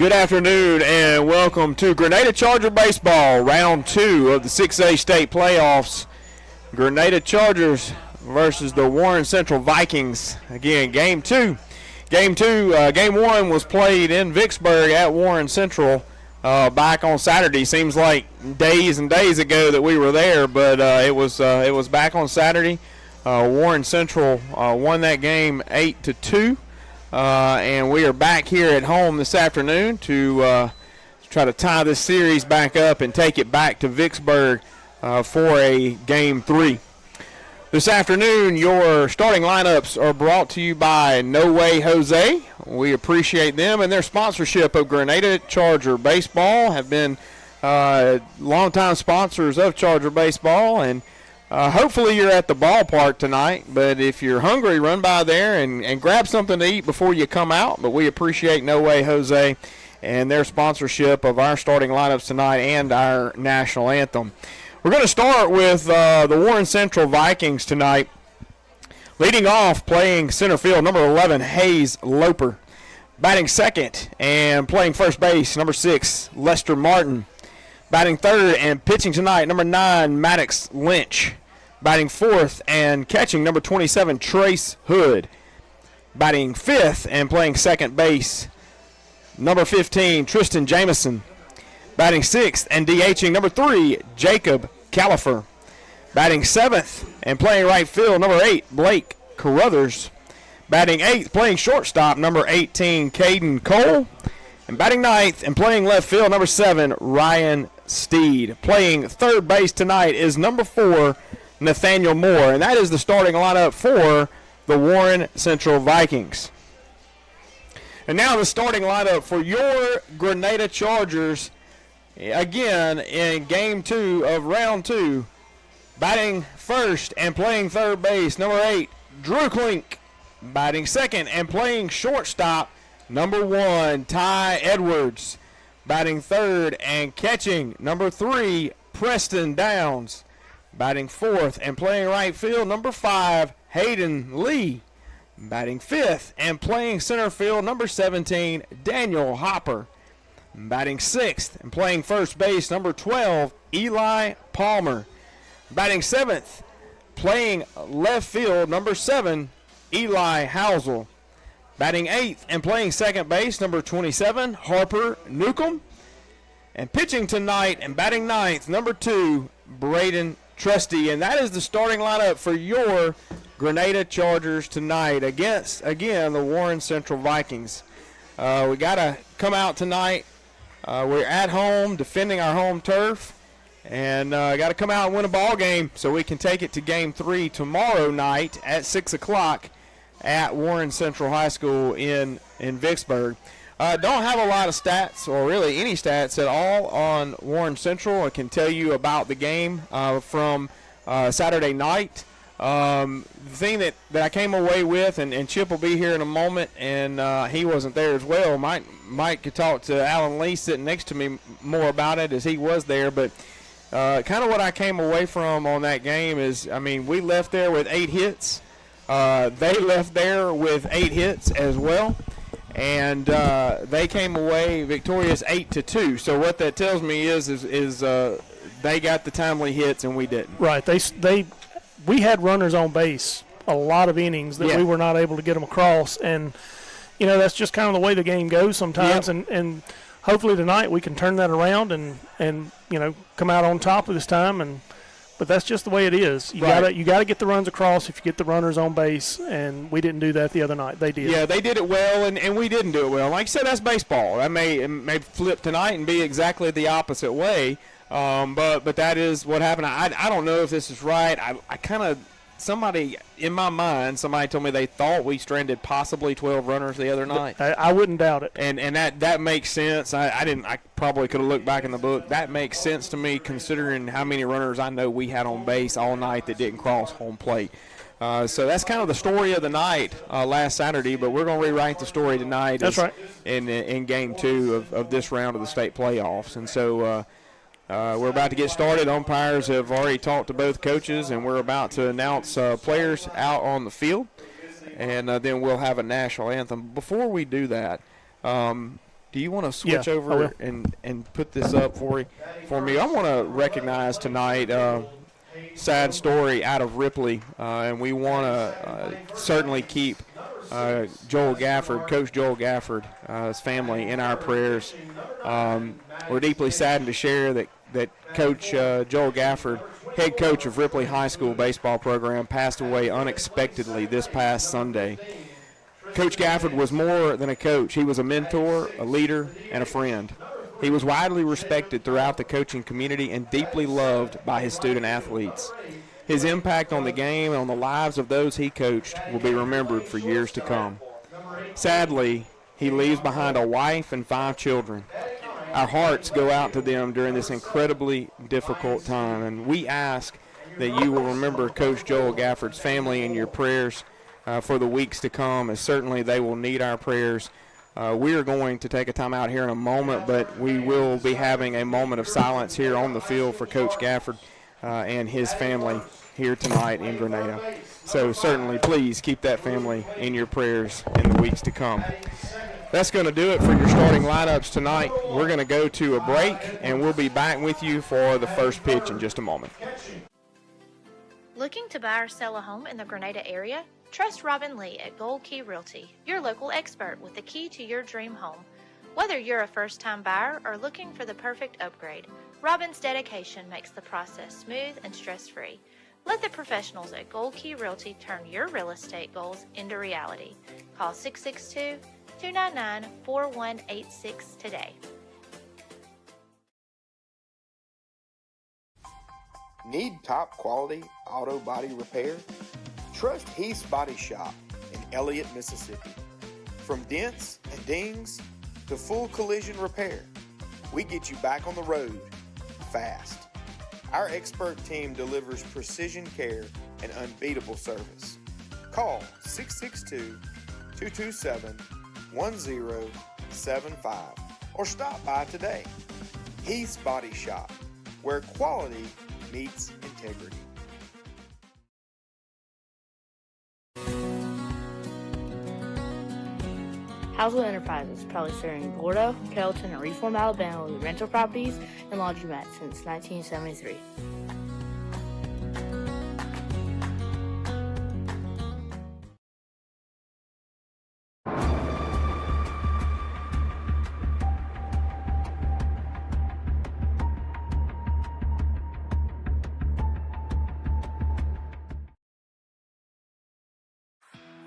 Good afternoon and welcome to Grenada Charger Baseball, round 2 of the 6A state playoffs. Grenada Chargers versus the Warren Central Vikings. Again, game 2. Game 1 was played in Vicksburg at Warren Central back on Saturday. Seems like days and days ago that we were there, but it was back on Saturday. Warren Central won that game 8-2. And we are back here at home this afternoon to try to tie this series back up and take it back to Vicksburg for a Game 3. This afternoon, your starting lineups are brought to you by No Way Jose. We appreciate them and their sponsorship of Grenada Charger Baseball. Have been longtime sponsors of Charger Baseball, and hopefully you're at the ballpark tonight, but if you're hungry, run by there and grab something to eat before you come out. But we appreciate No Way Jose and their sponsorship of our starting lineups tonight and our national anthem. We're going to start with the Warren Central Vikings tonight. Leading off, playing center field, number 11, Hayes Loper. Batting second and playing first base, number 6, Lester Martin. Batting third and pitching tonight, number 9, Maddox Lynch. Batting fourth and catching, number 27, Trace Hood. Batting fifth and playing second base, number 15, Tristan Jameson. Batting sixth and DHing, number 3, Jacob Califer. Batting seventh and playing right field, number 8, Blake Carruthers. Batting eighth, playing shortstop, number 18, Caden Cole. And batting ninth and playing left field, number 7, Ryan Steed. Playing third base tonight is number 4, Nathaniel Moore, and that is the starting lineup for the Warren Central Vikings. And now the starting lineup for your Grenada Chargers, again in Game 2 of Round 2. Batting first and playing third base, number 8, Drew Klink. Batting second and playing shortstop, number 1, Ty Edwards. Batting third and catching, number 3, Preston Downs. Batting fourth and playing right field, number 5, Hayden Lee. Batting fifth and playing center field, number 17, Daniel Hopper. Batting sixth and playing first base, number 12, Eli Palmer. Batting seventh, playing left field, number 7, Eli Housel. Batting eighth and playing second base, number 27, Harper Newcomb. And pitching tonight and batting ninth, number 2, Braden Trusty. And that is the starting lineup for your Grenada Chargers tonight against, again, the Warren Central Vikings. We got to come out tonight. We're at home, defending our home turf. And got to come out and win a ball game so we can take it to Game 3 tomorrow night at 6 o'clock at Warren Central High School in Vicksburg. Don't have a lot of stats, or really any stats at all, on Warren Central. I can tell you about the game from Saturday night. The thing that I came away with, and Chip will be here in a moment, and he wasn't there as well. Mike could talk to Alan Lee sitting next to me more about it as he was there, but kind of what I came away from on that game is, I mean, we left there with 8 hits. They left there with 8 hits as well, and they came away victorious 8-2. So what that tells me is they got the timely hits and we didn't. Right. We had runners on base a lot of innings that we were not able to get them across, and you know that's just kind of the way the game goes sometimes. Yep. And hopefully tonight we can turn that around and you know come out on top of this time. But that's just the way it is. You gotta get the runs across if you get the runners on base, and we didn't do that the other night. They did. Yeah, they did it well, and we didn't do it well. Like you said, that's baseball. That may flip tonight and be exactly the opposite way. But that is what happened. I don't know if this is right. I kind of somebody in my mind, somebody told me they thought we stranded possibly 12 runners the other night. I wouldn't doubt it. And that makes sense. I probably could have looked back in the book. That makes sense to me considering how many runners I know we had on base all night that didn't cross home plate. So that's kind of the story of the night last Saturday, but we're going to rewrite the story tonight. That's right. In Game 2 of this round of the state playoffs. And so we're about to get started. Umpires have already talked to both coaches, and we're about to announce players out on the field. And then we'll have a national anthem. Before we do that, do you want to switch Yeah, I over will. and put this up for me? I want to recognize tonight sad story out of Ripley, and we want to certainly keep Joel Gaffford, Coach Joel Gaffford, his family in our prayers. We're deeply saddened to share that Coach Joel Gaffford, head coach of Ripley High School baseball program, passed away unexpectedly this past Sunday. Coach Gaffford was more than a coach. He was a mentor, a leader, and a friend. He was widely respected throughout the coaching community and deeply loved by his student athletes. His impact on the game and on the lives of those he coached will be remembered for years to come. Sadly, he leaves behind a wife and 5 children. Our hearts go out to them during this incredibly difficult time, and we ask that you will remember Coach Joel Gafford's family in your prayers for the weeks to come, as certainly they will need our prayers. We are going to take a time out here in a moment, but we will be having a moment of silence here on the field for Coach Gaffford and his family here tonight in Grenada. So certainly please keep that family in your prayers in the weeks to come. That's going to do it for your starting lineups tonight. We're going to go to a break, and we'll be back with you for the first pitch in just a moment. Looking to buy or sell a home in the Grenada area? Trust Robin Lee at Gold Key Realty, your local expert with the key to your dream home. Whether you're a first-time buyer or looking for the perfect upgrade, Robin's dedication makes the process smooth and stress-free. Let the professionals at Gold Key Realty turn your real estate goals into reality. Call 662-299-4186 today. Need top quality auto body repair? Trust Heath's Body Shop in Elliott, Mississippi. From dents and dings to full collision repair, we get you back on the road fast. Our expert team delivers precision care and unbeatable service. Call 662-227-1075 or stop by today. Heath's Body Shop, where quality meets integrity. Housewell Enterprises, proudly serving Gordo, Carrollton, and Reform, Alabama with rental properties and laundromats since 1973.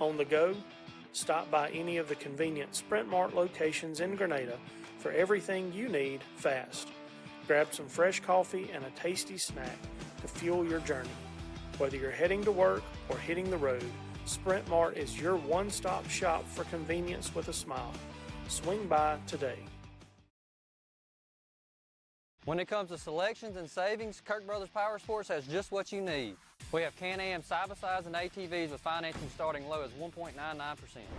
On the go, stop by any of the convenient Sprint Mart locations in Grenada for everything you need fast. Grab some fresh coffee and a tasty snack to fuel your journey. Whether you're heading to work or hitting the road, Sprint Mart is your one-stop shop for convenience with a smile. Swing by today. When it comes to selections and savings, Kirk Brothers Power Sports has just what you need. We have Can-Am side-by-sides and ATVs with financing starting low as 1.99%.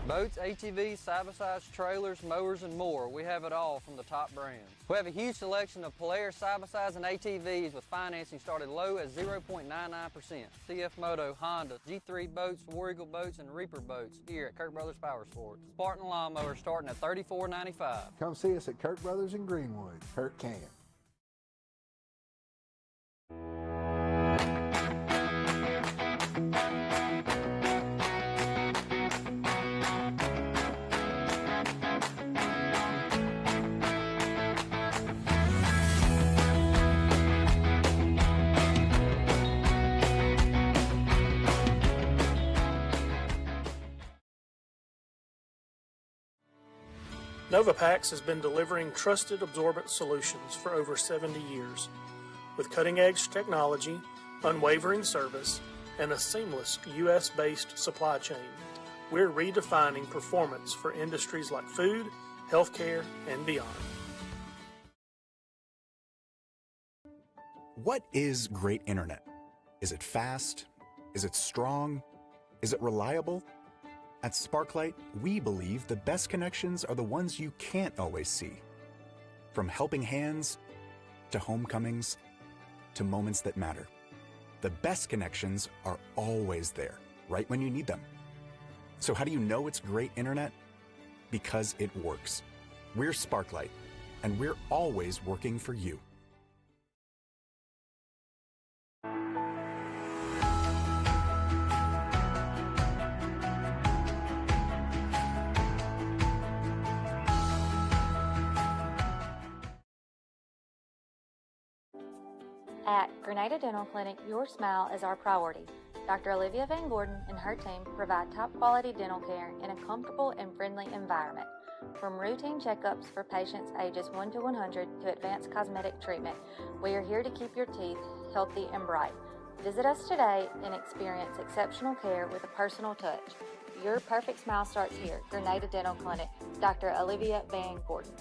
Boats, ATVs, side-by-sides, trailers, mowers, and more. We have it all from the top brands. We have a huge selection of Polaris side-by-sides and ATVs with financing started low as 0.99%. CF Moto, Honda, G3 boats, War Eagle boats, and Reaper boats here at Kirk Brothers Power Sports. Spartan lawnmower starting at $34.95. Come see us at Kirk Brothers in Greenwood. Kirk can. Novapax has been delivering trusted absorbent solutions for over 70 years. With cutting-edge technology, unwavering service, and a seamless U.S.-based supply chain, we're redefining performance for industries like food, healthcare, and beyond. What is great internet? Is it fast? Is it strong? Is it reliable? At Sparklight, we believe the best connections are the ones you can't always see. From helping hands, to homecomings, to moments that matter. The best connections are always there, right when you need them. So how do you know it's great internet? Because it works. We're Sparklight, and we're always working for you. At Grenada Dental Clinic, your smile is our priority. Dr. Olivia Van Gordon and her team provide top-quality dental care in a comfortable and friendly environment. From routine checkups for patients ages 1 to 100 to advanced cosmetic treatment, we are here to keep your teeth healthy and bright. Visit us today and experience exceptional care with a personal touch. Your perfect smile starts here. Grenada Dental Clinic, Dr. Olivia Van Gordon.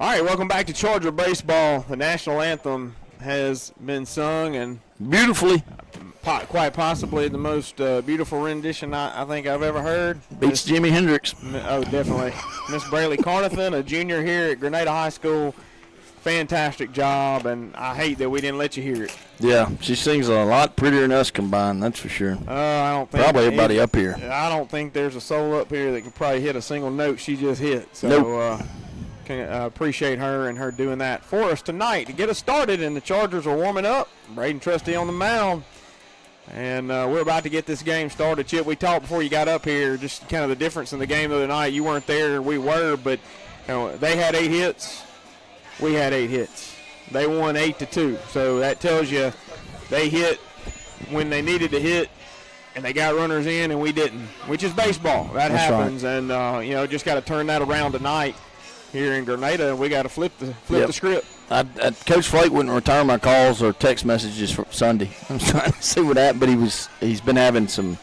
All right, welcome back to Charger Baseball. The national anthem has been sung, and beautifully. Quite possibly the most beautiful rendition I think I've ever heard. Beats Jimi Hendrix. Oh, definitely. Miss Braley Carnathan, a junior here at Grenada High School. Fantastic job, and I hate that we didn't let you hear it. Yeah, she sings a lot prettier than us combined, that's for sure. I don't think probably everybody up here. I don't think there's a soul up here that can probably hit a single note she just hit. So, nope. Appreciate her and her doing that for us tonight to get us started. And the Chargers are warming up. Braden Trusty on the mound, and we're about to get this game started. Chip, we talked before you got up here just kind of the difference in the game the other night. You weren't there, we were, but they had 8 hits. We had 8 hits. They won 8-2. So that tells you they hit when they needed to hit, and they got runners in, and we didn't, which is baseball. That's happens, right. And just got to turn that around tonight here in Grenada, and we got to flip the script. Coach Flake wouldn't return my calls or text messages from Sunday. I'm trying to see what happened, but he's been having some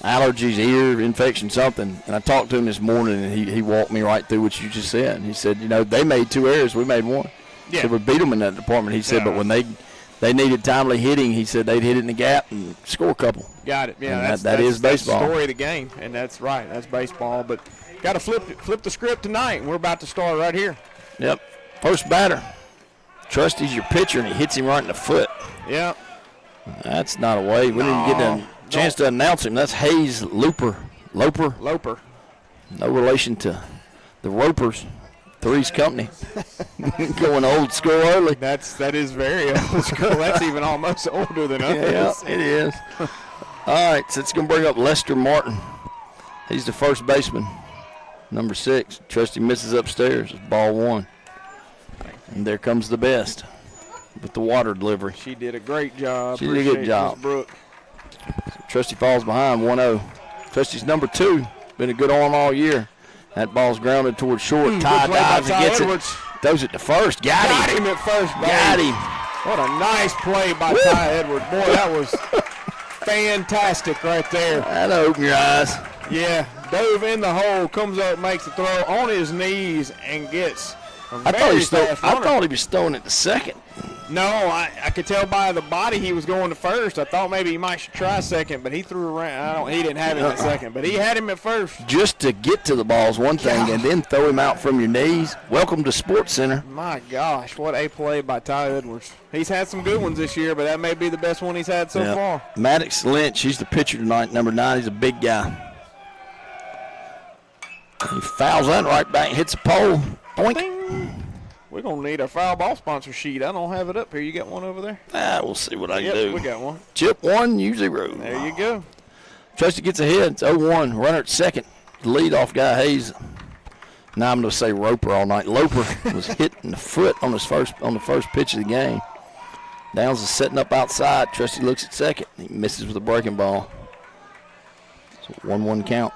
allergies, ear infection, something. And I talked to him this morning, and he walked me right through what you just said. And he said, they made 2 errors, we made 1. Yeah. So we beat them in that department. He said, but when they needed timely hitting, he said they'd hit it in the gap and score a couple. Got it. Yeah, that is baseball. That's the story of the game, and that's right. That's baseball, but got to flip the script tonight, and we're about to start right here. Yep. First batter. Trusty's your pitcher, and he hits him right in the foot. Yep. That's not a way. We didn't get a chance to announce him. That's Hayes Loper. Loper. No relation to the Ropers. Three's Company. Going old school early. That is very old school. That's even almost older than us. Yeah, it is. All right, so it's going to bring up Lester Martin. He's the first baseman, number 6. Trusty misses upstairs. It's ball 1. And there comes the best with the water delivery. She did a great job. She did a good job. Brooke. So Trusty falls behind 1-0. Trusty's number 2. Been a good arm all year. That ball's grounded towards short. Ty dives and gets Edwards. It. Throws it to first. Got him at first, baby. Got him. What a nice play by Ty Edwards. Boy, that was fantastic right there. That'll open your eyes. Yeah, dove in the hole, comes up, makes the throw on his knees, and gets a I thought he was throwing it to second. No, I could tell by the body he was going to first. I thought maybe he might try second, but he threw around. He didn't have him at second, but he had him at first. Just to get to the ball is one thing, and then throw him out from your knees. Welcome to Sports Center. My gosh, what a play by Ty Edwards. He's had some good ones this year, but that may be the best one he's had so far. Maddox Lynch, he's the pitcher tonight, number 9. He's a big guy. He fouls that right back, hits a pole. Boink. Ding. We're going to need a foul ball sponsor sheet. I don't have it up here. You got one over there? We'll see what I can do. We got one. Chip 1, you 0. There you go. Trusty gets ahead. It's 0-1. Runner at second. The leadoff guy, Hayes. Now I'm going to say Roper all night. Loper was hit in the foot on the first pitch of the game. Downs is setting up outside. Trusty looks at second. He misses with a breaking ball. So 1-1 count.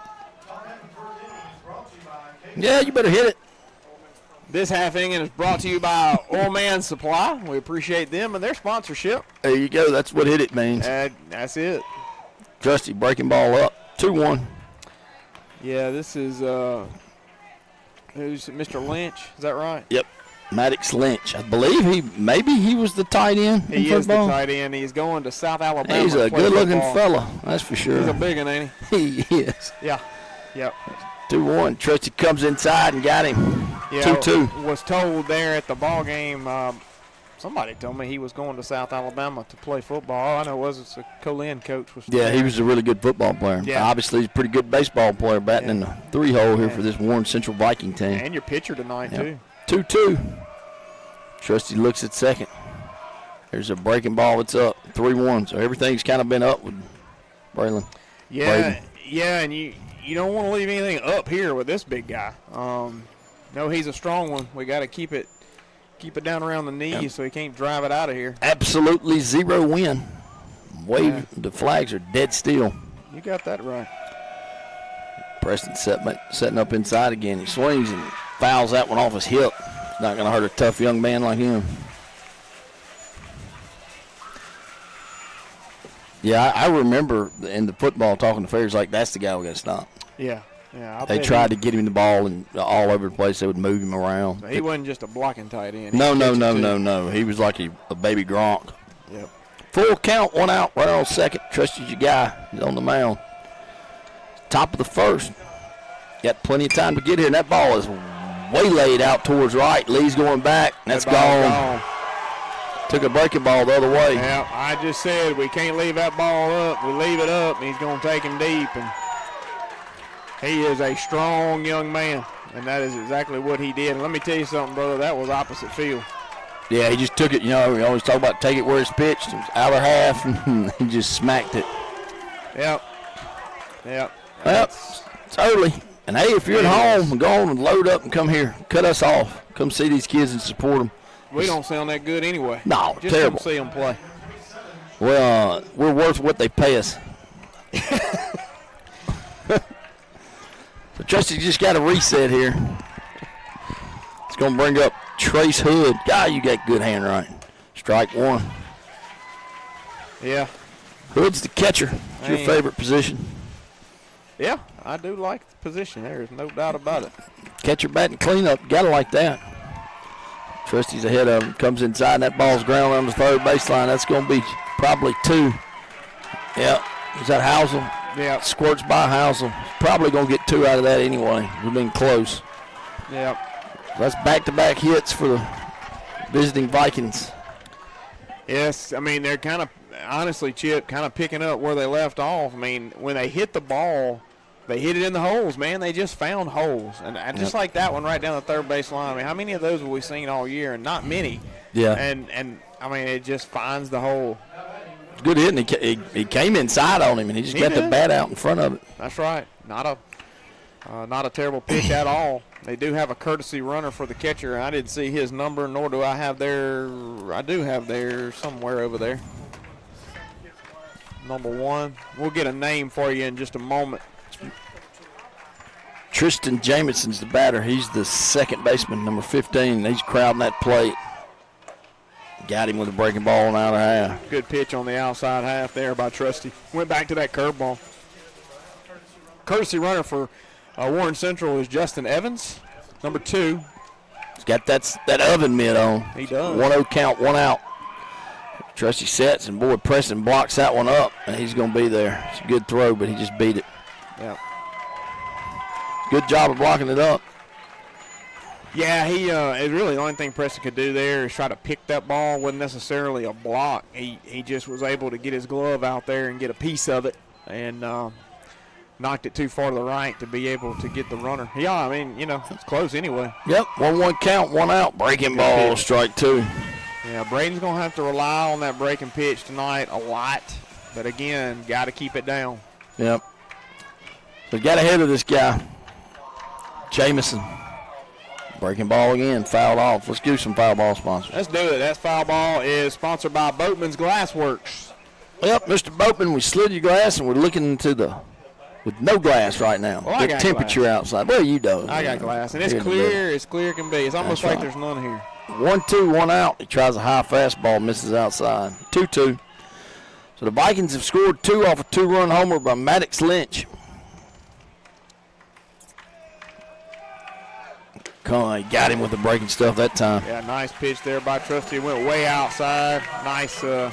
Yeah, you better hit it. This half inning is brought to you by Oil Man Supply. We appreciate them and their sponsorship. There you go. That's what hit it means. That's it. Trusty breaking ball up. 2-1. Yeah, this is who's Mr. Lynch? Is that right? Yep. Maddox Lynch. I believe he was the tight end. He is the tight end. He's going to South Alabama. He's a good-looking fella, that's for sure. He's a big one, ain't he? He is. Yeah. Yep. 2-1. Trusty comes inside and got him. Yeah, 2-2. Was told there at the ball game. Somebody told me he was going to South Alabama to play football. All I know was it's a Colin coach. Yeah, he was a really good football player. Yeah. Obviously, he's a pretty good baseball player, batting in the 3-hole here for this Warren Central Viking team. And your pitcher tonight, too. 2-2. Trusty looks at second. There's a breaking ball that's up. 3-1. So everything's kind of been up with Braylon. Yeah, and you don't want to leave anything up here with this big guy. No, he's a strong one. We got to keep it down around the knees so he can't drive it out of here. Absolutely 0 win. The flags are dead still. You got that right. Preston setting up inside again. He swings and fouls that one off his hip. It's not going to hurt a tough young man like him. Yeah, I remember in the football talking to Ferris like that's the guy we got to stop. Yeah. They tried to get him the ball and all over the place. They would move him around. So he wasn't just a blocking tight end. No. He was like a baby Gronk. Yep. Full count, 1 out, right on second. Trusted your guy. He's on the mound. Top of the first. Got plenty of time to get here, and that ball is way laid out towards right. Lee's going back. That's gone. Took a breaking ball the other way. Yeah, I just said we can't leave that ball up. We leave it up, and he's going to take him deep. And he is a strong young man, and that is exactly what he did. And let me tell you something, brother, that was opposite field. Yeah, he just took it. You know, we always talk about take it where it's pitched. It was out of half, and he just smacked it. Yep. Well, it's early. And, hey, if you're at home, go on and load up and come here. Cut us off. Come see these kids and support them. We don't sound that good anyway. No, just terrible. Come see them play. Well, we're worth what they pay us. So Trusty just got a reset here. It's going to bring up Trace Hood. God, you got good handwriting. Strike 1. Yeah. Hood's the catcher. It's your favorite position. Yeah, I do like the position. There's no doubt about it. Catcher batting cleanup. Got to like that. Trusty's ahead of him. Comes inside. That ball's ground on the third baseline. That's going to be probably 2. Yeah. Is that Housel? Yeah. Squirts by Housel. Probably going to get 2 out of that anyway. We've been close. Yeah. That's back-to-back hits for the visiting Vikings. Yes, I mean, they're kind of, honestly, Chip, kind of picking up where they left off. I mean, when they hit the ball, they hit it in the holes, man. They just found holes. And just like that one right down the third base line. I mean, how many of those have we seen all year? And not many. Yeah. And I mean, it just finds the hole. Good hit, and he came inside on him, and he just got the bat out in front of it. That's right. Not a terrible pitch at all. They do have a courtesy runner for the catcher. I didn't see his number, nor do I have their. I do have their somewhere over there. Number 1. We'll get a name for you in just a moment. Tristan Jamieson's the batter. He's the second baseman, number 15. He's crowding that plate. Got him with a breaking ball and out of half. Good pitch on the outside half there by Trusty. Went back to that curveball. Courtesy runner for Warren Central is Justin Evans, number 2. He's got that oven mitt on. He does. 1-0 count, 1 out. Trusty sets, and boy, Preston blocks that one up, and he's going to be there. It's a good throw, but he just beat it. Yeah. Good job of blocking it up. Yeah, it's really the only thing Preston could do there is try to pick that ball. Wasn't necessarily a block. He just was able to get his glove out there and get a piece of it, and knocked it too far to the right to be able to get the runner. Yeah, I mean, it's close anyway. Yep, 1-1 count, 1 out. Breaking ball, pitch. Strike 2. Yeah, Braden's going to have to rely on that breaking pitch tonight a lot. But, again, got to keep it down. Yep. So got ahead of this guy, Jamieson. Breaking ball again, fouled off. Let's do some foul ball sponsors. Let's do it. That foul ball is sponsored by Boatman's Glassworks. Yep, Mr. Boatman, we slid your glass, and we're looking into with no glass right now. Well, I got temperature glass outside. Well, you don't. I got glass, and it's clear. It's clear can be. It's almost like there's none here. 1-2, 1 out. He tries a high fastball, misses outside. 2-2. So the Vikings have scored 2 off a 2-run homer by Maddox Lynch. Got him with the breaking stuff that time. Yeah, nice pitch there by Trusty. Went way outside. Nice. It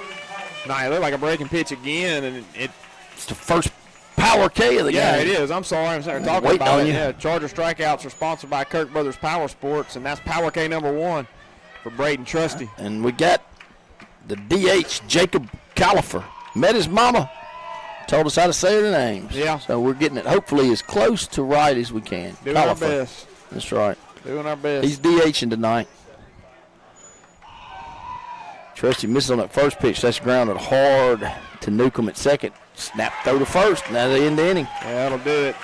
looked like a breaking pitch again, and it's the first power K of the game. Yeah, it is. I'm sorry. I'm talking Waiting about on it. you. Yeah, Charger strikeouts are sponsored by Kirk Brothers Power Sports, and that's Power K number 1 for Braden Trusty. And we got the DH, Jacob Califer. Met his mama. Told us how to say her names. Yeah. So we're getting it hopefully as close to right as we can. Doing our best. That's right. Doing our best. He's DHing tonight. Trusty misses on that first pitch. That's grounded hard to Newcomb at second. Snap throw to first. Now they end the inning. Yeah, that'll do it.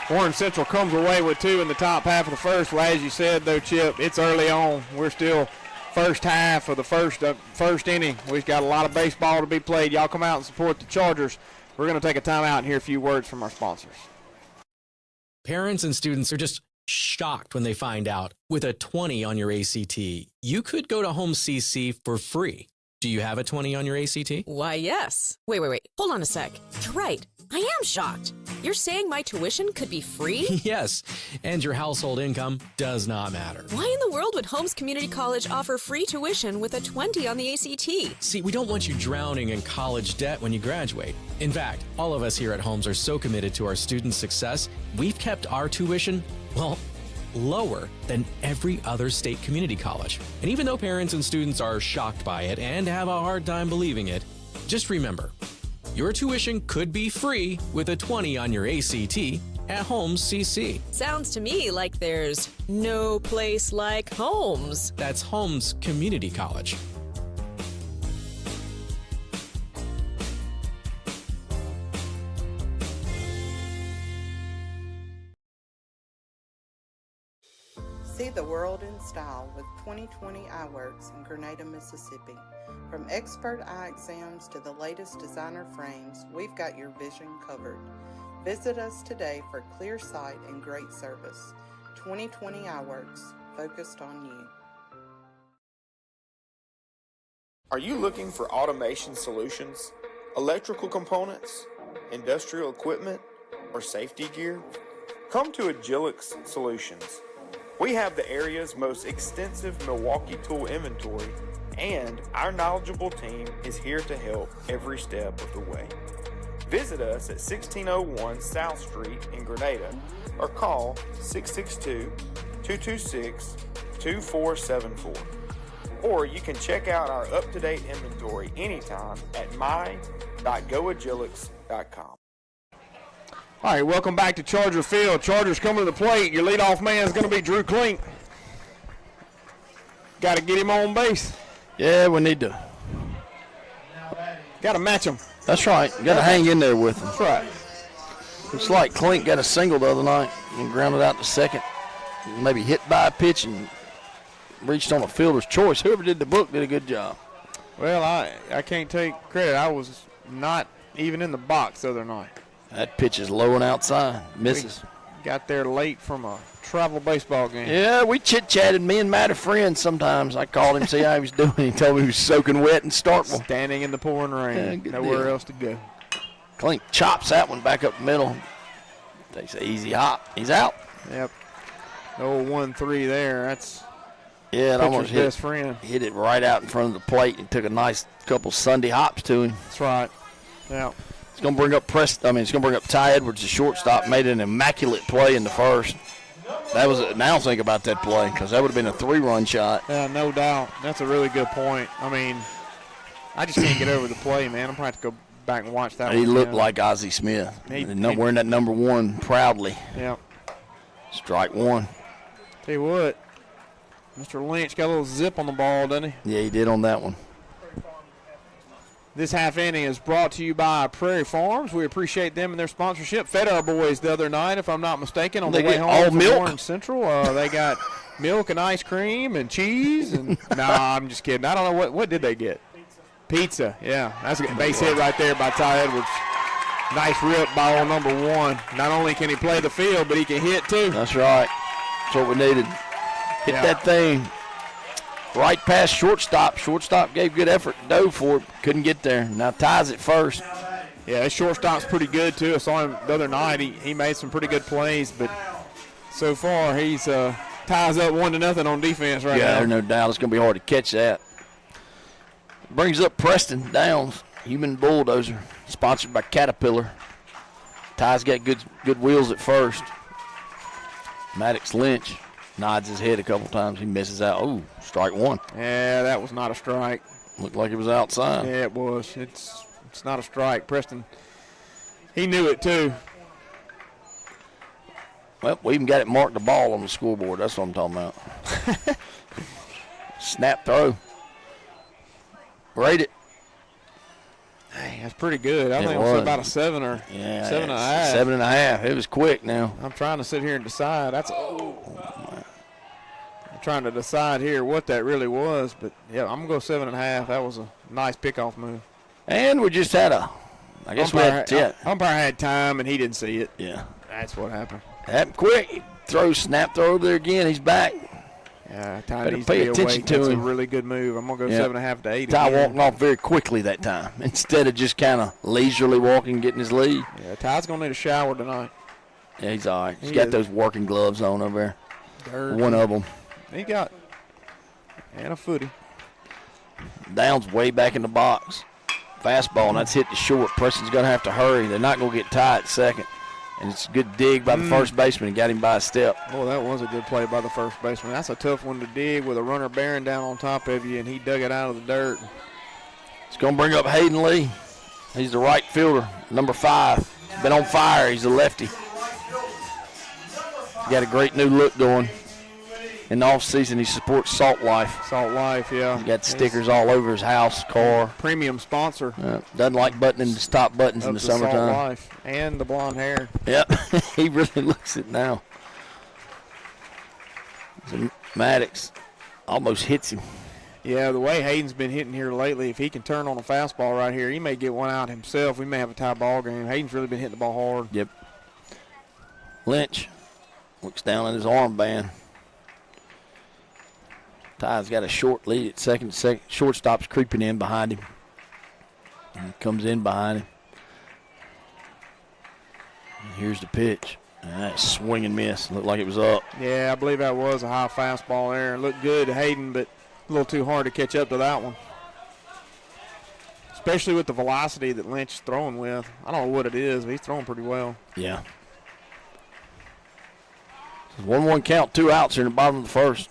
Warren Central comes away with 2 in the top half of the first. Well, as you said, though, Chip, it's early on. We're still first half of the first inning. We've got a lot of baseball to be played. Y'all come out and support the Chargers. We're going to take a timeout and hear a few words from our sponsors. Parents and students are just shocked when they find out with a 20 on your ACT, you could go to Home CC for free. Do you have a 20 on your ACT? Why, yes. Wait. Hold on a sec. You're right. I am shocked. You're saying my tuition could be free? Yes, and your household income does not matter. Why in the world would Holmes Community College offer free tuition with a 20 on the ACT? See, we don't want you drowning in college debt when you graduate. In fact, all of us here at Holmes are so committed to our students' success, we've kept our tuition, well, lower than every other state community college. And even though parents and students are shocked by it and have a hard time believing it, just remember, your tuition could be free with a 20 on your ACT at Holmes CC. Sounds to me like there's no place like Holmes. That's Holmes Community College. See the world in style with 2020 Eyeworks in Grenada, Mississippi. From expert eye exams to the latest designer frames, we've got your vision covered. Visit us today for clear sight and great service. 2020 Eyeworks, focused on you. Are you looking for automation solutions, electrical components, industrial equipment, or safety gear? Come to Agilix Solutions. We have the area's most extensive Milwaukee tool inventory, and our knowledgeable team is here to help every step of the way. Visit us at 1601 South Street in Grenada or call 662-226-2474. Or you can check out our up-to-date inventory anytime at my.goagilix.com. All right, welcome back to Charger Field. Chargers coming to the plate. Your leadoff man is going to be Drew Klink. Got to get him on base. Yeah, we need to. Got to match him. That's right. You got to hang in there with him. That's right. Looks like Klink got a single the other night and grounded out to second. Maybe hit by a pitch and reached on a fielder's choice. Whoever did the book did a good job. Well, I can't take credit. I was not even in the box the other night. That pitch is low and outside. Misses. We got there late from a travel baseball game. Yeah, we chit-chatted. Me and Matt are friends sometimes. I called him, see how he was doing. He told me he was soaking wet in Starkville. Standing in the pouring rain. Yeah, nowhere else to go. Klink chops that one back up the middle. Takes an easy hop. He's out. Yep. No 1-3 there. That's it almost hit best friend. Hit it right out in front of the plate and took a nice couple Sunday hops to him. That's right. Yeah. It's going to bring up it's going to bring up Ty Edwards, the shortstop, made an immaculate play in the first. Now think about that play because that would have been a 3-run shot. Yeah, no doubt. That's a really good point. I mean, I just can't get over the play, man. I'm going to have to go back and watch that one. He looked like Ozzie Smith. Wearing that number 1 proudly. Yeah. Strike one. Tell you what, Mr. Lynch got a little zip on the ball, doesn't he? Yeah, he did on that one. This half inning is brought to you by Prairie Farms. We appreciate them and their sponsorship. Fed our boys the other night, if I'm not mistaken, on the way home all from milk? Orange Central. They got milk and ice cream and cheese. And nah, I'm just kidding. I don't know what did they get. Pizza. Yeah, that's a base hit right there by Ty Edwards. Nice rip by old number 1. Not only can he play the field, but he can hit too. That's right. That's what we needed. Hit that thing right past shortstop. Shortstop gave good effort. Dove for it. Couldn't get there. Now Ty's at first. Yeah, his shortstop's pretty good too. I saw him the other night. He made some pretty good plays, but so far he's ties up 1-0 on defense right now. Yeah, there's no doubt. It's going to be hard to catch that. Brings up Preston Downs, Human Bulldozer, sponsored by Caterpillar. Ty's got good wheels at first. Maddox Lynch nods his head a couple times. He misses out. Ooh, strike 1. Yeah, that was not a strike. Looked like it was outside. Yeah, it was. It's not a strike. Preston, he knew it too. Well, we even got it marked the ball on the scoreboard. That's what I'm talking about. Snap throw. Rate it. Hey, that's pretty good. I think it was about a 7 or 7.5. 7.5. It was quick now. I'm trying to sit here and decide. I'm trying to decide here what that really was, but yeah, I'm gonna go 7.5. That was a nice pickoff move. And we just had umpire had time and he didn't see it. Yeah, that's what happened. Happened quick. Snap throw over there again. He's back. Yeah, Ty better needs pay to be attention awake. to That's him. a really good move. I'm gonna go 7.5 to 8. Ty again. walking off very quickly that time instead of just kind of leisurely walking, getting his lead. Yeah, Ty's gonna need a shower tonight. Yeah, he's all right. He's got those working gloves on over there. Dirt. One of them. He got and a footy. Downs way back in the box. Fastball, and that's hit to short. Preston's going to have to hurry. They're not going to get Ty at second. And it's a good dig by the first baseman. He got him by a step. Well, that was a good play by the first baseman. That's a tough one to dig with a runner bearing down on top of you, and he dug it out of the dirt. It's going to bring up Hayden Lee. He's the right fielder, number 5. Been on fire. He's a lefty. Got a great new look going. In the offseason, he supports Salt Life. Salt Life, yeah. He got stickers all over his house, car. Premium sponsor. Doesn't like buttoning his top buttons in the summertime. Salt Life and the blonde hair. Yep, he really looks it now. So Maddox almost hits him. Yeah, the way Hayden's been hitting here lately, if he can turn on a fastball right here, he may get one out himself. We may have a tie ball game. Hayden's really been hitting the ball hard. Yep. Lynch looks down at his armband. Ty's got a short lead at second. Shortstop's creeping in behind him. And he comes in behind him. And here's the pitch. Nice swing and miss. Looked like it was up. Yeah, I believe that was a high fastball there. It looked good to Hayden, but a little too hard to catch up to that one. Especially with the velocity that Lynch is throwing with. I don't know what it is, but he's throwing pretty well. Yeah. 1-1 count, 2 outs here in the bottom of the first.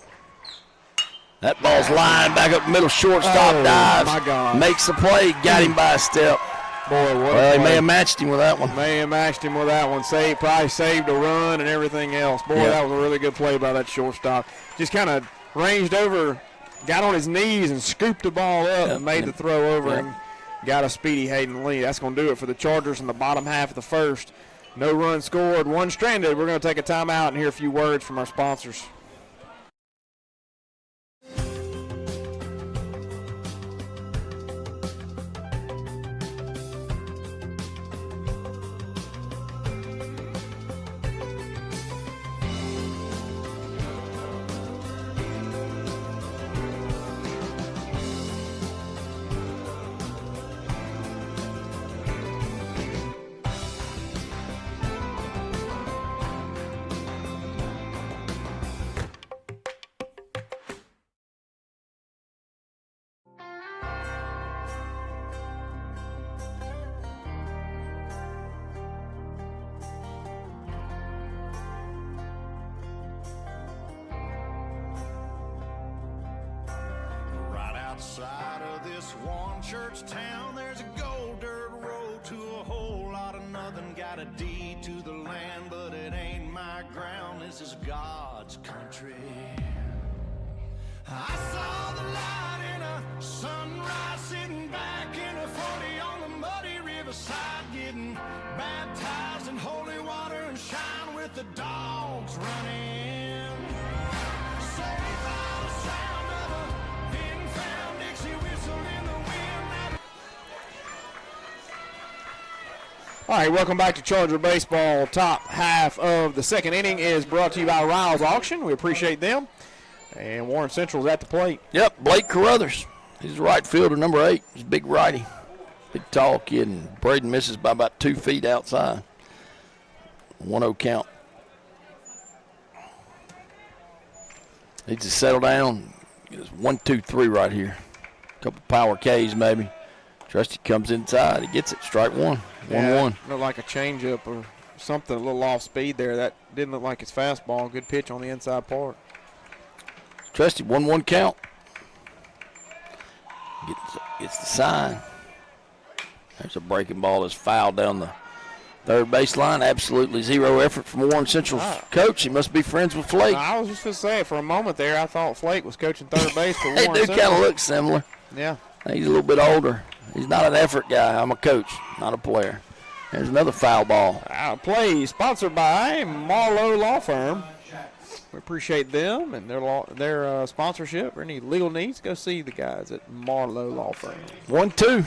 That ball's lined back up the middle. Shortstop dives. My God. Makes the play. Got him by a step. Boy, what Well, he may have matched him with that one. May have matched him with that one. Probably saved a run and everything else. Boy, that was a really good play by that shortstop. Just kind of ranged over, got on his knees and scooped the ball up and made the throw over and got a speedy Hayden Lee. That's going to do it for the Chargers in the bottom half of the first. No run scored, 1 stranded. We're going to take a timeout and hear a few words from our sponsors. Outside of this one church town, there's a gold dirt road to a whole lot of nothing. Got a deed to the land, but it ain't my ground. This is God's country. I saw the light in a sunrise, sitting back in a 40 with the dogs running. Saved by the sound of a thin-found Dixie whistle in the wind. All right, welcome back to Charger Baseball. Top half of the second inning is brought to you by Riles Auction. We appreciate them. And Warren Central's at the plate. Yep, Blake Carruthers. He's the right fielder, number 8. He's a big righty. Big, tall kid, and Braden misses by about 2 feet outside. 1-0 count. Needs to settle down. It's 1-2-3 right here. Couple power Ks maybe. Trusty comes inside. He gets it. Strike one. 1-1. Looked like a changeup or something, a little off speed there. That didn't look like his fastball. Good pitch on the inside part. Trusty, 1-1 count. Gets the sign. There's a breaking ball that's fouled down the third baseline. Absolutely zero effort from Warren Central's coach. He must be friends with Flake. I was just going to say, for a moment there, I thought Flake was coaching third base for They Warren do Central. kind of look similar. Yeah. He's a little bit older. He's not an effort guy. I'm a coach, not a player. There's another foul ball. Play sponsored by Marlowe Law Firm. We appreciate them and their sponsorship. For any legal needs, go see the guys at Marlowe Law Firm. 1-2.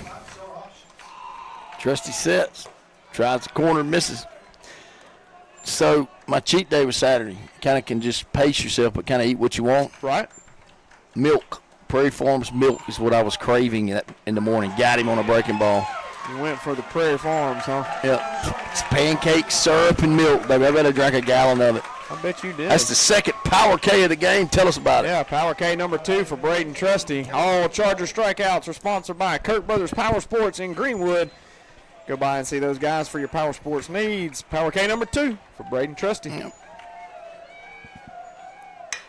Trusty sets. Tries the corner, misses. So my cheat day was Saturday. Kind of can just pace yourself, but kind of eat what you want. Right. Milk. Prairie Farms milk is what I was craving in the morning. Got him on a breaking ball. You went for the Prairie Farms, huh? Yep. It's pancakes, syrup, and milk, baby. I better drink a gallon of it. I bet you did. That's the second Power K of the game. Tell us about it. Yeah, Power K number 2 for Braden Trusty. All Charger strikeouts are sponsored by Kirk Brothers Power Sports in Greenwood. Go by and see those guys for your power sports needs. Power K number 2 for Braden Trusty. Yep.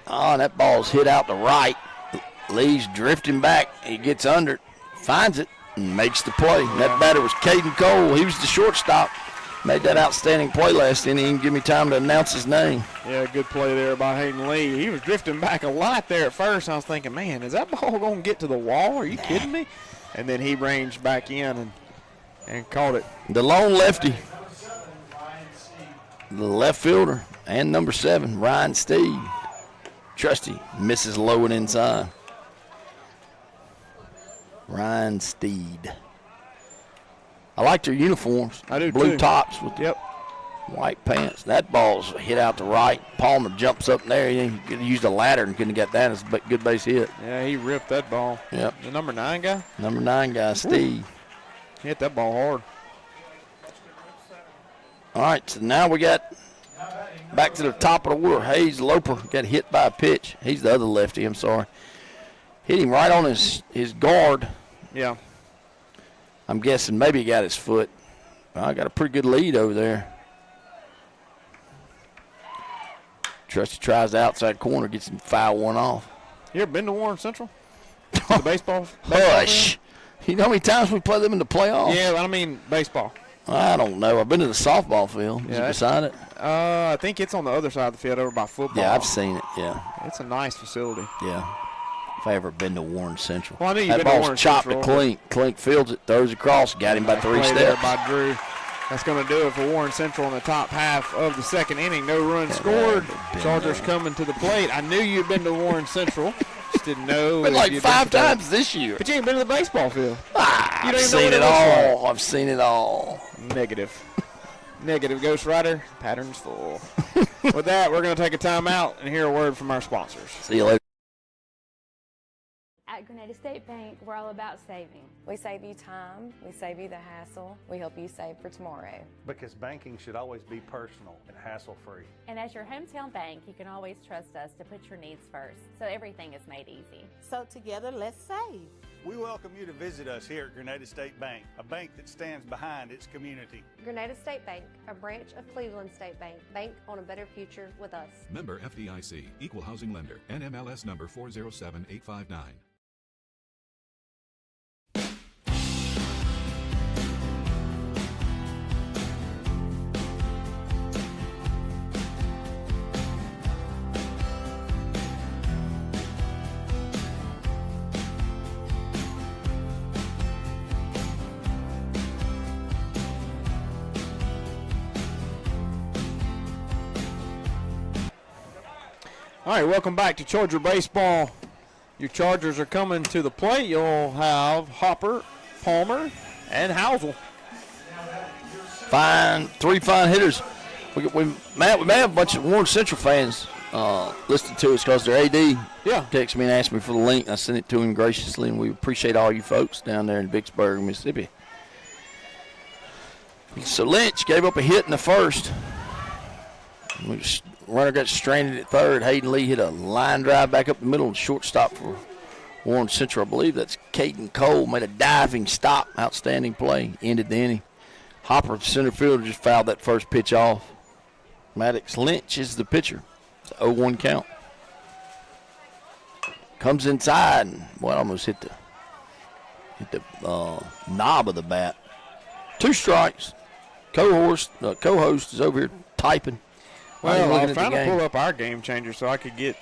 Oh, and that ball's hit out to right. Lee's drifting back. He gets under it, finds it, and makes the play. Yeah. That batter was Caden Cole. He was the shortstop. Made that outstanding play last inning. He didn't give me time to announce his name. Yeah, good play there by Hayden Lee. He was drifting back a lot there at first. I was thinking, man, is that ball going to get to the wall? Are you kidding me? And then he ranged back in and caught it. The lone lefty, the left fielder, and number 7, Ryan Steed. Trusty misses low and inside. Ryan Steed. I like their uniforms. I do Blue too. tops with white pants. That ball's hit out to right. Palmer jumps up in there. He could have used a ladder and couldn't have got that. It's a good base hit. Yeah, he ripped that ball. Yep. The number 9 guy? Number 9 guy, Steve. He hit that ball hard. All right, so now we got back to the top of the order. Hayes Loper got hit by a pitch. He's the other lefty, I'm sorry. Hit him right on his guard. Yeah. I'm guessing maybe he got his foot. I got a pretty good lead over there. Trusty tries the outside corner, gets him foul one off. You ever been to Warren Central? The baseball? Hush. You know how many times we play them in the playoffs? Yeah, I mean baseball. I don't know. I've been to the softball field. Is it beside it? I think it's on the other side of the field over by football. Yeah, I've seen it, yeah. It's a nice facility. Yeah. If I ever been to Warren Central. Well, I knew you've that been to ball's Warren chopped Central. to Clink. Clink fields it, throws across, got him by 3 Play steps. there by Drew. That's going to do it for Warren Central in the top half of the second inning. No runs scored. Chargers coming to the plate. I knew you'd been to Warren Central. Just didn't know. Been like you'd 5 to times this year. But you ain't been to the baseball field. I've seen it all. I've seen it all. Negative. Negative, Ghost Rider. Pattern's full. With that, we're going to take a timeout and hear a word from our sponsors. See you later. At Grenada State Bank, we're all about saving. We save you time, we save you the hassle, we help you save for tomorrow. Because banking should always be personal and hassle-free. And as your hometown bank, you can always trust us to put your needs first, so everything is made easy. So together, let's save. We welcome you to visit us here at Grenada State Bank, a bank that stands behind its community. Grenada State Bank, a branch of Cleveland State Bank. Bank on a better future with us. Member FDIC, Equal Housing Lender, NMLS number 407859. All right, welcome back to Charger Baseball. Your Chargers are coming to the plate. You'll have Hopper, Palmer, and Housel. Three fine hitters. We may have a bunch of Warren Central fans listening to us because their AD texted me and asked me for the link. I sent it to him graciously, and we appreciate all you folks down there in Vicksburg, Mississippi. So Lynch gave up a hit in the first. Runner got stranded at third. Hayden Lee hit a line drive back up the middle and shortstop for Warren Central. I believe that's Caden Cole. Made a diving stop. Outstanding play. Ended the inning. Hopper, center fielder, just fouled that first pitch off. Maddox Lynch is the pitcher. It's an 0-1 count. Comes inside and, almost hit the knob of the bat. 2 strikes. Co-host is over here typing. Well, I was trying to pull up our game changer so I could get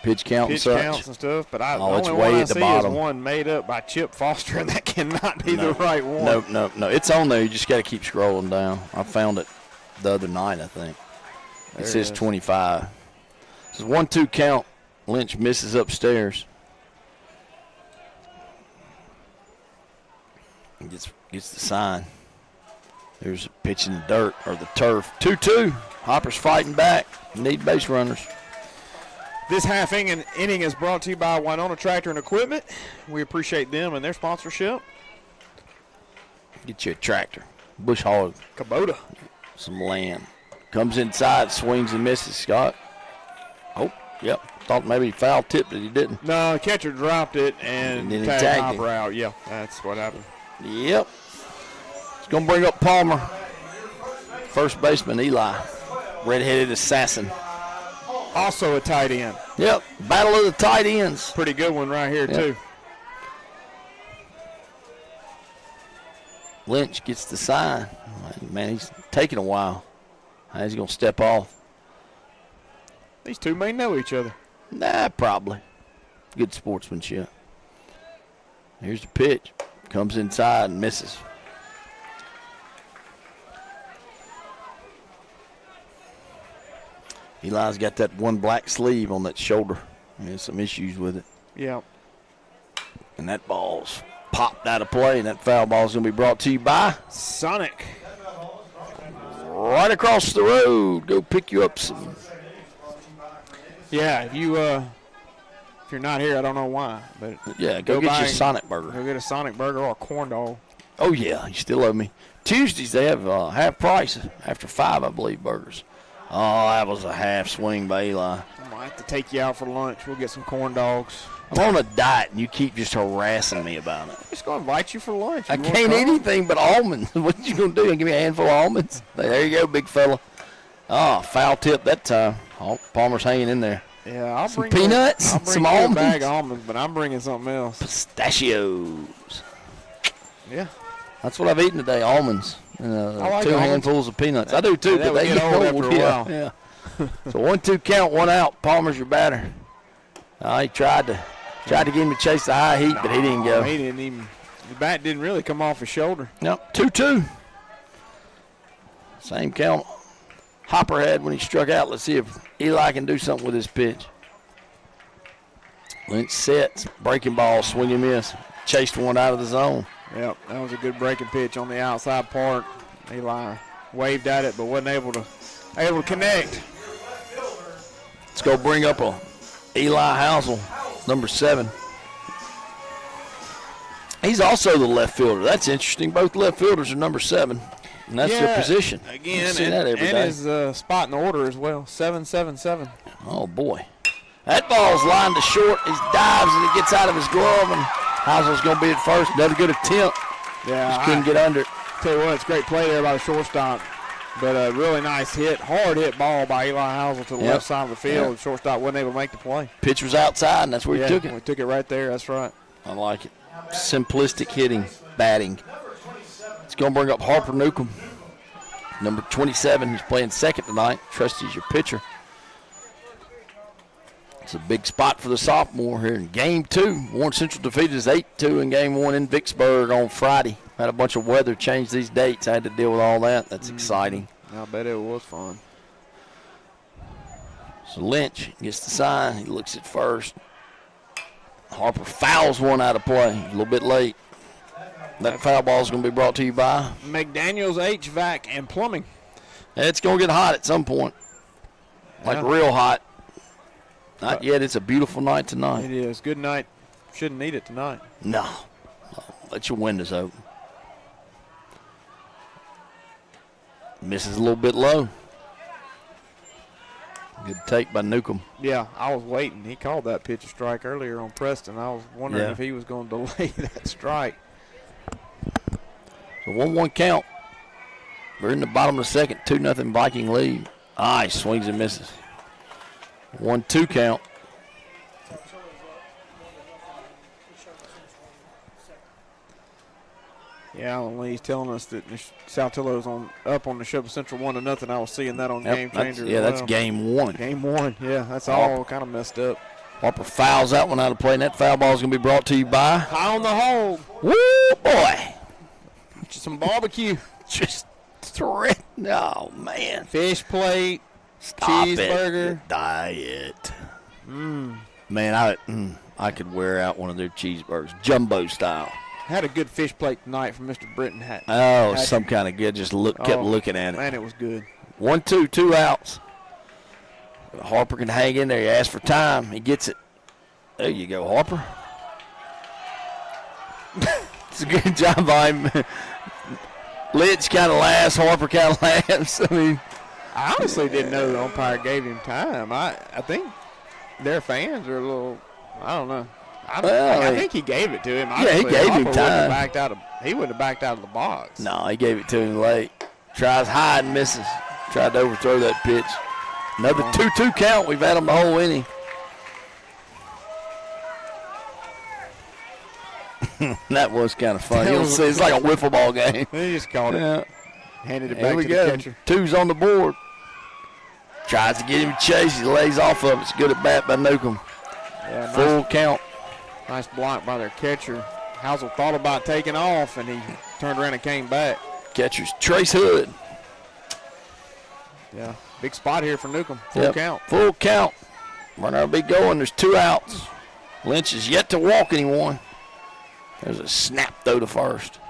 pitch counts and stuff, but the only one I see is one made up by Chip Foster, and that cannot be the right one. No. It's on there. You just got to keep scrolling down. I found it the other night, I think. It says 25. It's a 1-2 count. Lynch misses upstairs. Gets the sign. There's a pitch in the dirt or the turf. 2-2. Hopper's fighting back. Need base runners. This half inning is brought to you by Winona Tractor and Equipment. We appreciate them and their sponsorship. Get you a tractor. Bush hog. Kubota. Some land. Comes inside, swings and misses. Scott. Oh, yep. Thought maybe he foul tipped it. He didn't. No, the catcher dropped it and then tagged Hopper out. Yeah, that's what happened. Yep. It's going to bring up Palmer. First baseman, Eli. Red-headed assassin. Also a tight end. Yep. Battle of the tight ends. Pretty good one right here, too. Lynch gets the sign. Man, he's taking a while. He's going to step off. These two may know each other. Nah, probably. Good sportsmanship. Here's the pitch. Comes inside and misses. Eli's got that one black sleeve on that shoulder. There's some issues with it. Yeah. And that ball's popped out of play, and that foul ball's going to be brought to you by Sonic. Right across the road. Go pick you up some. Yeah, if you're not here, I don't know why. But yeah, go get you a Sonic burger. Go get a Sonic burger or a corn dog. Oh, yeah, you still owe me. Tuesdays, they have half price after 5, I believe, burgers. Oh, that was a half swing by Eli. I might have to take you out for lunch. We'll get some corn dogs. I'm on a diet, and you keep just harassing me about it. I'm just going to invite you for lunch. I can't eat anything but almonds. What you going to do? Give me a handful of almonds? There you go, big fella. Oh, foul tip that time. Oh, Palmer's hanging in there. Yeah, I'll some bring peanuts, some almonds. A bag of almonds, but I'm bringing something else. Pistachios. Yeah. That's what I've eaten today, almonds. And, like 2 almonds. handfuls of peanuts. I do too, but they get old after a while. Yeah. So 1-2 count, 1 out. Palmer's your batter. He tried to get him to chase the high heat, but he didn't go. He didn't even. The bat didn't really come off his shoulder. No, 2-2. Same count Hopper had when he struck out. Let's see if Eli can do something with his pitch. Lynch sets, breaking ball, swing and miss. Chased one out of the zone. Yep, that was a good breaking pitch on the outside part. Eli waved at it, but wasn't able to connect. Let's go bring up Eli Housel, number 7. He's also the left fielder. That's interesting. Both left fielders are number 7, and that's their position. Again, that every day. His spot in the order as well, 7-7-7. Oh, boy. That ball's lined to short. He dives, and it gets out of his glove, and Housel's going to be at first. Another good attempt. Yeah, just couldn't get under it. Tell you what, it's a great play there by the shortstop. But a really nice hard hit ball by Eli Housel to the left side of the field. Yep. Shortstop wasn't able to make the play. Pitch was outside, and that's where he took it. We took it right there. That's right. I like it. Simplistic hitting, batting. It's going to bring up Harper Newcomb, number 27. He's playing second tonight. Trusty's your pitcher. It's a big spot for the sophomore here in Game 2. Warren Central defeated us 8-2 in Game 1 in Vicksburg on Friday. Had a bunch of weather change these dates. I had to deal with all that. That's exciting. I bet it was fun. So Lynch gets the sign. He looks at first. Harper fouls one out of play. A little bit late. That foul ball is going to be brought to you by McDaniel's HVAC and Plumbing. It's going to get hot at some point. Like real hot. Not yet. It's a beautiful night tonight. It is. Good night. Shouldn't need it tonight. No. Let your windows open. Misses a little bit low. Good take by Newcomb. Yeah, I was waiting. He called that pitch a strike earlier on Preston. I was wondering if he was going to delay that strike. So 1-1 count. We're in the bottom of the second. 2-0 Viking lead. He swings and misses. 1-2 count. Yeah, Alan Lee's telling us that Saltillo's up on the Neshoba Central 1-0. I was seeing that on Game Changer. That's game one. Game one, yeah. That's all kind of messed up. Harper fouls that one out of play, and that foul ball is going to be brought to you by High on the Hole. Woo, boy. Some barbecue. Just threat. Oh, man. Fish plate. Stop cheeseburger. It. Diet. Man, I could wear out one of their cheeseburgers, jumbo style. Had a good fish plate tonight from Mr. Britton. Some kind of good. Just kept looking at it. Man, it was good. 1-2, 2 outs. Harper can hang in there. He asks for time. He gets it. There you go, Harper. It's a good job by him. Litch kind of laughs. Harper kind of laughs. I honestly didn't know the umpire gave him time. I think their fans are a little, I don't know. I think he gave it to him. He gave him time. He wouldn't have backed out of the box. No, he gave it to him late. Tries high and misses. Tried to overthrow that pitch. Another 2-2 count. We've had them the whole inning. That was kind of funny. It's like a wiffle ball game. He just caught it. Handed it back to the catcher. 2's on the board. Tries to get him to chase. He lays off of it. It's good at bat by Newcomb. Yeah, Full count. Nice block by their catcher. Housel thought about taking off, and he turned around and came back. Catcher's Trace Hood. Yeah, big spot here for Newcomb. Full count. Full count. Runner will be going. There's 2 outs. Lynch is yet to walk anyone. There's a snap throw to first.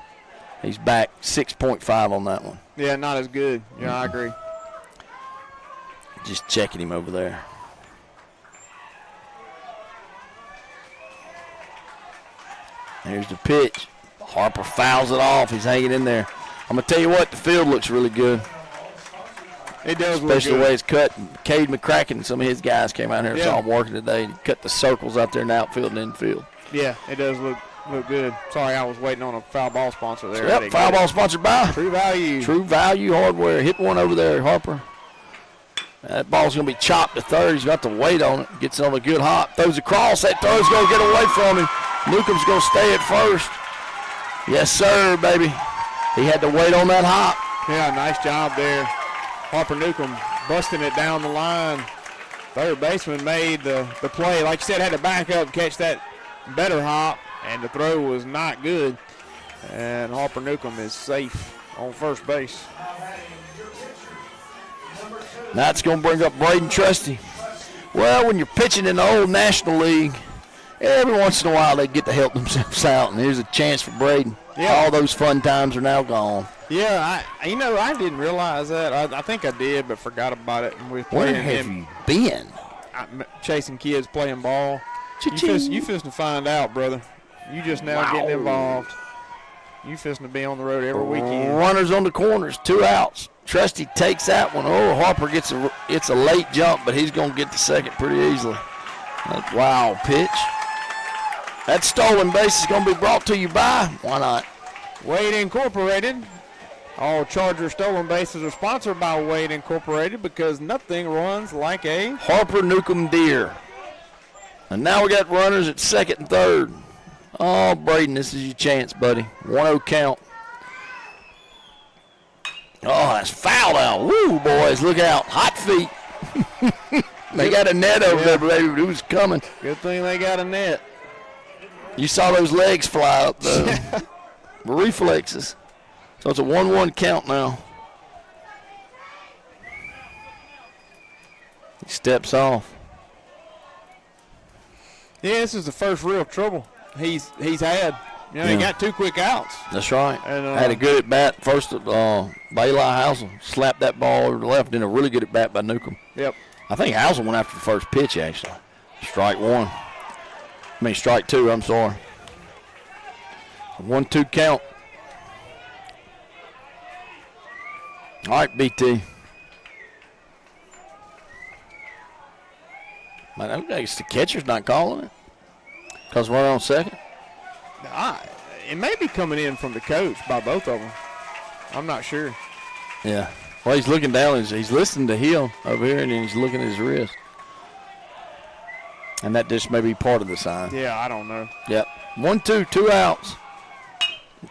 He's back 6.5 on that one. Yeah, not as good. Yeah, I agree. Just checking him over there. Here's the pitch. Harper fouls it off. He's hanging in there. I'm going to tell you what, the field looks really good. It does look good. Especially the way it's cut. Cade McCracken and some of his guys came out here and saw him working today. He cut the circles out there in the outfield and infield. Yeah, it does look good. Sorry, I was waiting on a foul ball sponsor there. Yep, foul ball sponsored by True Value. True Value Hardware. Hit one over there, Harper. That ball's going to be chopped to third. He's got to wait on it. Gets it on a good hop. Throws across. That throw's going to get away from him. Newcomb's going to stay at first. Yes, sir, baby. He had to wait on that hop. Yeah, nice job there. Harper Newcomb busting it down the line. Third baseman made the play. Like you said, had to back up, catch that better hop, and the throw was not good. And Harper Newcomb is safe on first base. Now it's going to bring up Braden Trusty. Well, when you're pitching in the old National League, every once in a while they get to help themselves out, and here's a chance for Braden. Yeah. All those fun times are now gone. Yeah, I didn't realize that. I think I did, but forgot about it. And Where have you been? Chasing kids playing ball. You fixing to find out, brother. You just now getting involved. You fixing to be on the road every weekend. Runners on the corners, 2 outs. Trusty takes that one. Oh, Harper gets a late jump, but he's going to get to second pretty easily. That wild pitch. That stolen base is going to be brought to you by, why not? Wade Incorporated. All Charger stolen bases are sponsored by Wade Incorporated because nothing runs like a Harper Newcomb deer. And now we got runners at second and third. Oh, Braden, this is your chance, buddy. 1-0 count. Oh, that's fouled out. Woo, boys, look out. Hot feet. They got a net over there, baby. It was coming. Good thing they got a net. You saw those legs fly up, though. Reflexes. So it's a 1-1 count now. He steps off. Yeah, this is the first real trouble he's had. He got 2 quick outs. That's right. And, had a good at bat first. Bailey Housel slapped that ball over the left. Then a really good at bat by Newcomb. Yep. I think Housel went after the first pitch actually. Strike 2. I'm sorry. 1-2 count. All right, BT. Man, I guess the catcher's not calling it because we're on second. It may be coming in from the coach by both of them. I'm not sure. Yeah. Well, he's looking down. He's listening to Hill over here, and then he's looking at his wrist. And that just may be part of the sign. Yeah, I don't know. Yep. 1-2, 2 outs.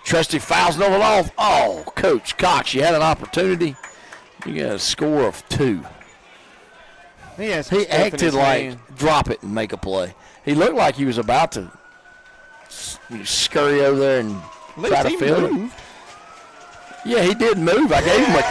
Trusty fouls it over off. Oh, Coach Cox, you had an opportunity. You got a score of 2. He acted like drop it and make a play. He looked like he was about to scurry over there and try to field it. Yeah, he did move. I gave him a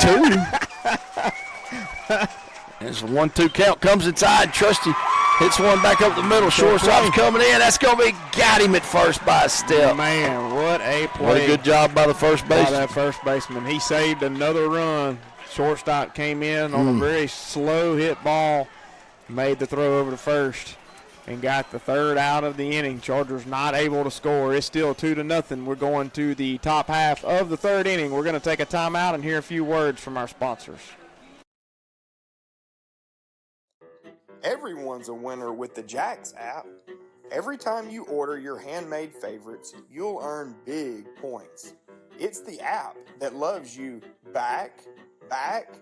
2. It's a 1-2 count. Comes inside. Trusty hits one back up the middle. Shortstop's coming in. That's going to be got him at first by a step. Man, what a play. What a good job by the first baseman. By that first baseman. He saved another run. Shortstop came in on a very slow hit ball. Made the throw over to first and got the 3rd out of the inning. Chargers not able to score. It's still 2-0. We're going to the top half of the 3rd inning. We're going to take a timeout and hear a few words from our sponsors. Everyone's a winner with the Jax app. Every time you order your handmade favorites, you'll earn big points. It's the app that loves you back, back,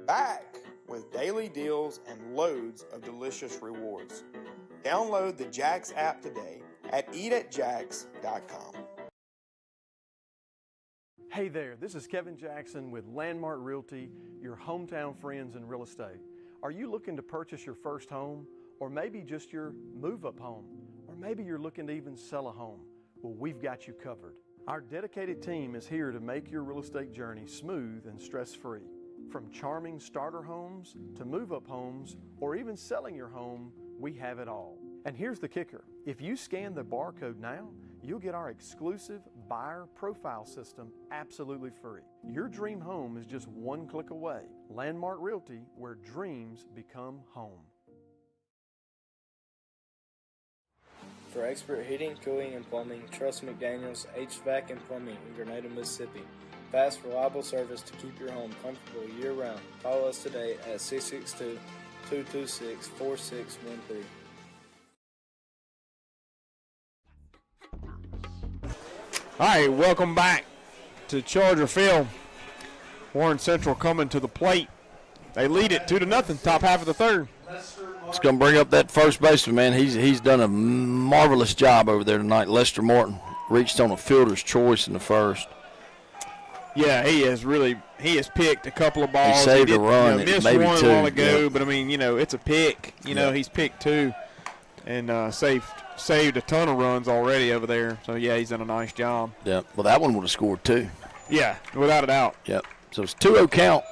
back with daily deals and loads of delicious rewards. Download the Jax app today at eatatjax.com. Hey there, this is Kevin Jackson with Landmark Realty, your hometown friends in real estate. Are you looking to purchase your first home, or maybe just your move-up home, or maybe you're looking to even sell a home? Well, we've got you covered. Our dedicated team is here to make your real estate journey smooth and stress-free. From charming starter homes to move-up homes, or even selling your home, we have it all. And here's the kicker. If you scan the barcode now, you'll get our exclusive buyer profile system absolutely free. Your dream home is just one click away. Landmark Realty, where dreams become home. For expert heating, cooling, and plumbing, trust McDaniels HVAC and Plumbing in Grenada, Mississippi. Fast, reliable service to keep your home comfortable year-round. Call us today at 662-226-4613. All right, welcome back to Charger Field. Warren Central coming to the plate. They lead it 2-0, top half of the 3rd. It's going to bring up that first baseman, man. He's done a marvelous job over there tonight. Lester Morton reached on a fielder's choice in the first. Yeah, he has picked a couple of balls. He saved a run, missed maybe one 2. a while ago, yeah. But I mean, it's a pick. He's picked 2 and saved a ton of runs already over there. So yeah, he's done a nice job. Yeah, well, that one would have scored 2. Yeah, without a doubt. Yep. So it's 2-0 count.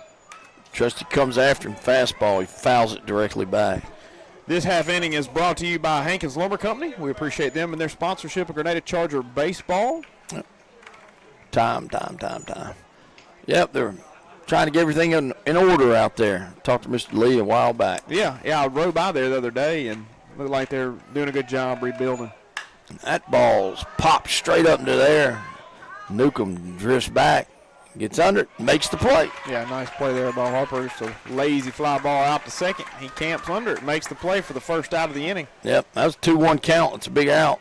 Trusty comes after him, fastball. He fouls it directly back. This half inning is brought to you by Hankins Lumber Company. We appreciate them and their sponsorship of Grenada Charger baseball. Yep. Time. Yep, they're trying to get everything in order out there. Talked to Mr. Lee a while back. Yeah, I rode by there the other day and looked like they're doing a good job rebuilding. That ball's popped straight up into there. Newcomb drifts back, gets under it, makes the play. Yeah, nice play there by Harper. It's a lazy fly ball out to second. He camps under it, makes the play for the first out of the inning. Yep, that was a 2-1 count. It's a big out.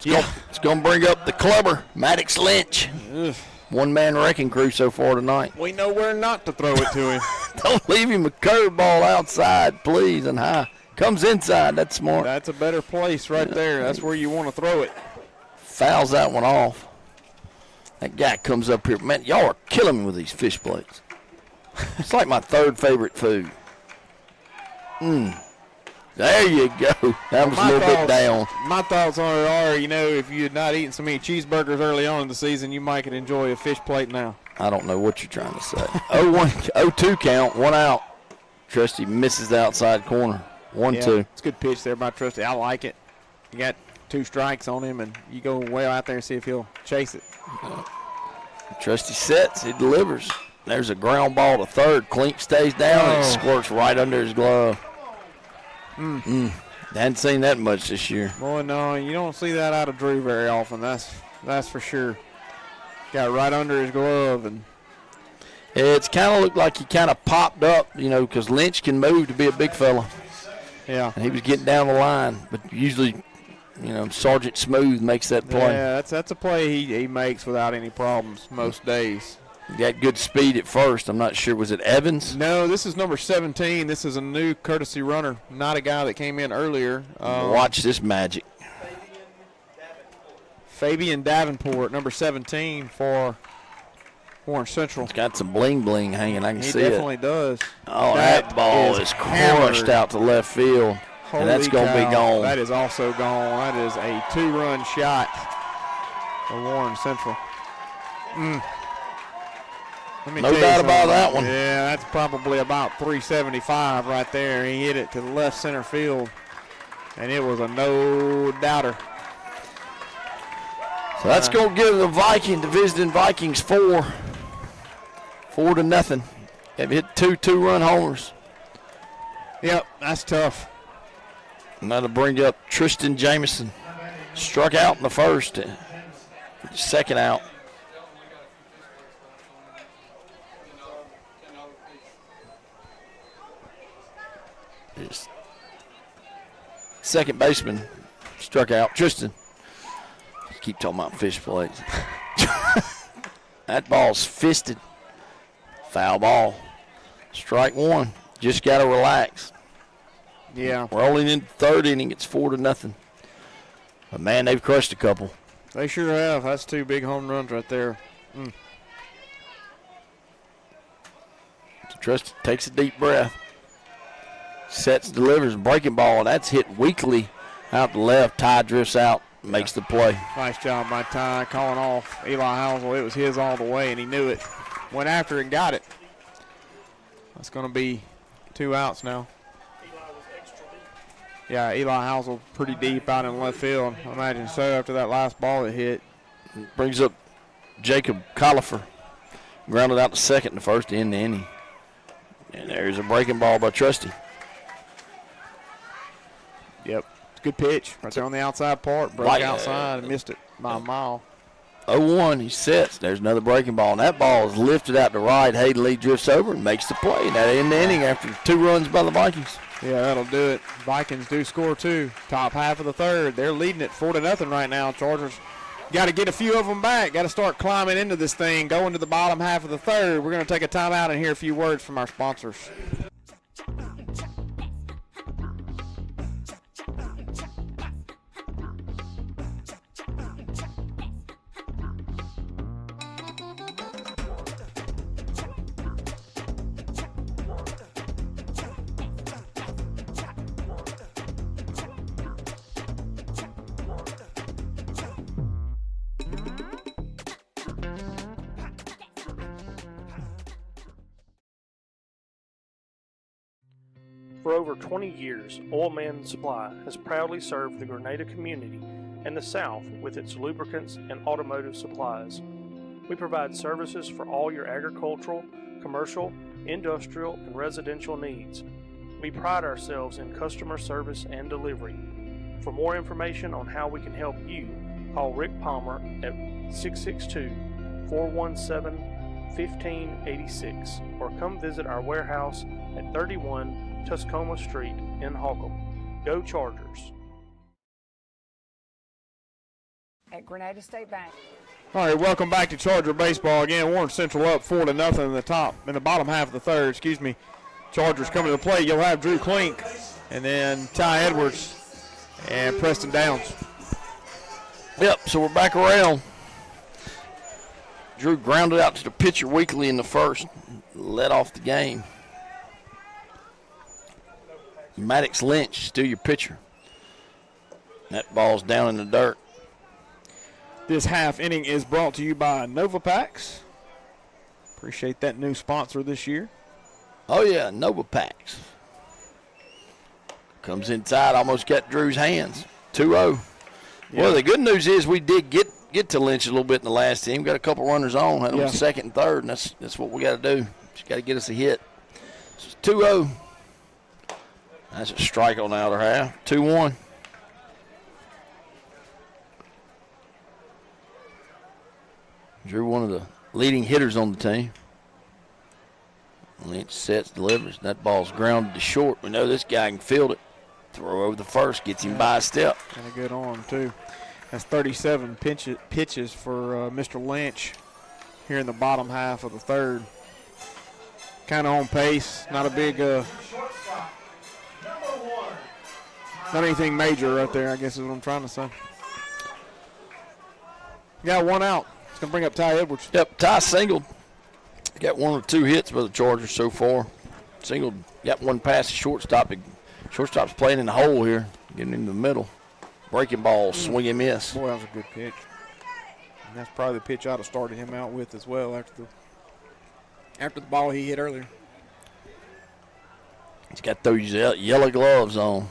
It's going to bring up the clubber, Maddox Lynch. Ugh. One-man wrecking crew so far tonight. We know where not to throw it to him. Don't leave him a curveball outside, please, and high. Comes inside. That's smart. That's a better place right there. That's where you want to throw it. Fouls that one off. That guy comes up here. Man, y'all are killing me with these fish plates. It's like my 3rd favorite food. There you go. That was a little bit down. My thoughts on it are, if you had not eaten so many cheeseburgers early on in the season, you might could enjoy a fish plate now. I don't know what you're trying to say. 0-2 count, 1 out. Trusty misses the outside corner. 1-2. It's a good pitch there by Trusty. I like it. You got 2 strikes on him, and you go way out there and see if he'll chase it. Trusty sets. He delivers. There's a ground ball to third. Klink stays down and squirts right under his glove. Hadn't seen that much this year. Boy, no, you don't see that out of Drew very often. That's for sure. Got right under his glove, and it's kind of looked like he kind of popped up, because Lynch can move to be a big fella. Yeah. And he was getting down the line, but usually, Sergeant Smooth makes that play. Yeah, that's a play he makes without any problems most days. He got good speed at first. I'm not sure. Was it Evans? No, this is number 17. This is a new courtesy runner, not a guy that came in earlier. Watch this magic. Fabian Davenport, number 17 for Warren Central. It's got some bling-bling hanging. I can see it. He definitely does. Oh, that ball is crushed out to left field. Holy and that's going to be gone. That is also gone. That is a 2-run shot for Warren Central. No doubt about that one. Yeah, that's probably about 375 right there. He hit it to the left center field, and it was a no-doubter. So that's going to give the visiting Vikings 4-0. They've hit 2 2-run homers. Yep, that's tough. And that'll bring up Tristan Jamison. Struck out in the first. Second out. Second baseman struck out. Tristan. Keep talking about fish plates. That ball's fisted. Foul ball. Strike 1. Just got to relax. Yeah. Rolling in the third inning, it's 4-0. But, man, they've crushed a couple. They sure have. That's 2 big home runs right there. Trusty takes a deep breath. Sets, delivers, breaking ball, and that's hit weakly out to left. Ty drifts out, makes the play. Nice job by Ty calling off Eli Housel. It was his all the way, and he knew it. Went after it and got it. That's going to be 2 outs now. Yeah, Eli Housel pretty deep out in left field. I imagine so after that last ball that hit. Brings up Jacob Collifer. Grounded out to second in the first in the inning. And there's a breaking ball by Trusty. Yep. Good pitch right there on the outside part. Broke outside and missed it by a mile. 0-1, he sets. There's another breaking ball, and that ball is lifted out to right. Hayden Lee drifts over and makes the play. That in the inning after 2 runs by the Vikings. Yeah, that'll do it. Vikings do score 2. Top half of the third. They're leading it 4-0 right now. Chargers got to get a few of them back. Got to start climbing into this thing, going to the bottom half of the third. We're going to take a timeout and hear a few words from our sponsors. For over 20 years, Oil Man Supply has proudly served the Grenada community and the South with its lubricants and automotive supplies. We provide services for all your agricultural, commercial, industrial, and residential needs. We pride ourselves in customer service and delivery. For more information on how we can help you, call Rick Palmer at 662-417-1586 or come visit our warehouse at 31 Tuscoma Street in Holcomb. Go Chargers. At Grenada State Bank. All right, welcome back to Charger baseball. Again, Warren Central up 4-0 in the bottom half of the third. Chargers coming to the plate. You'll have Drew Klink and then Ty Edwards and Preston Downs. Yep, so we're back around. Drew grounded out to the pitcher weakly in the first, led off the game. Maddox Lynch, still your pitcher. That ball's down in the dirt. This half inning is brought to you by Nova Packs. Appreciate that new sponsor this year. Oh, yeah, Nova Packs. Comes inside, almost got Drew's hands. 2-0. Yeah. Well, the good news is we did get to Lynch a little bit in the last team. Got a couple runners on. Had them second and third, and that's what we got to do. Just got to get us a hit. So it's 2-0. That's a strike on the outer half. 2-1. Drew, one of the leading hitters on the team. Lynch sets, delivers. That ball's grounded to short. We know this guy can field it. Throw over the first, gets him by a step. And a good arm, too. That's 37 pitches for Mr. Lynch here in the bottom half of the third. Kind of on pace. Not a big, not anything major right there, I guess is what I'm trying to say. Got one out. It's going to bring up Ty Edwards. Yep, Ty singled. Got 1 or 2 hits by the Chargers so far. Singled, got one past the shortstop. Shortstop's playing in the hole here, getting in the middle. Breaking ball, swing and miss. Boy, that was a good pitch. And that's probably the pitch I'd have started him out with as well after the ball he hit earlier. He's got those yellow gloves on.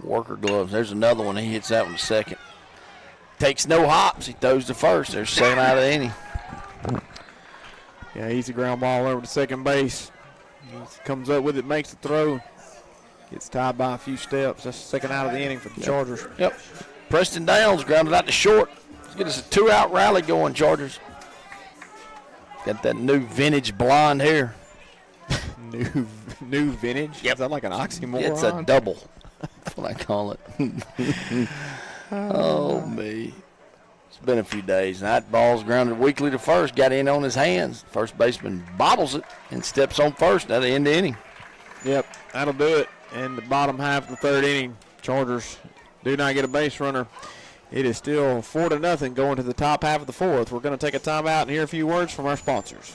Worker gloves. There's another one. He hits that one to second. Takes no hops. He throws to first. There's second out of the inning. Yeah, easy ground ball over to second base. He comes up with it, makes the throw. Gets tied by a few steps. That's the second out of the inning for the Chargers. Yep. Preston Downs grounded out to short. Let's get us a 2-out rally going, Chargers. Got that new vintage blonde hair. New vintage? Yep. Is that like an oxymoron? It's a double. That's what I call it. Oh, me. It's been a few days. That ball's grounded weakly to first. Got in on his hands. First baseman bobbles it and steps on first. That'll end the inning. Yep, that'll do it. In the bottom half of the third inning, Chargers do not get a base runner. It is still 4-0 going to the top half of the fourth. We're going to take a timeout and hear a few words from our sponsors.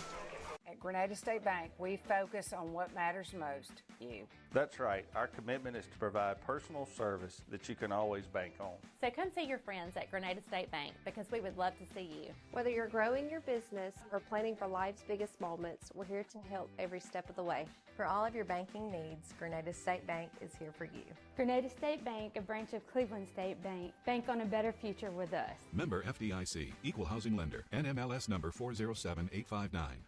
At Grenada State Bank, we focus on what matters most, you. That's right. Our commitment is to provide personal service that you can always bank on. So come see your friends at Grenada State Bank because we would love to see you. Whether you're growing your business or planning for life's biggest moments, we're here to help every step of the way. For all of your banking needs, Grenada State Bank is here for you. Grenada State Bank, a branch of Cleveland State Bank. Bank on a better future with us. Member FDIC, Equal Housing Lender, NMLS number 407859.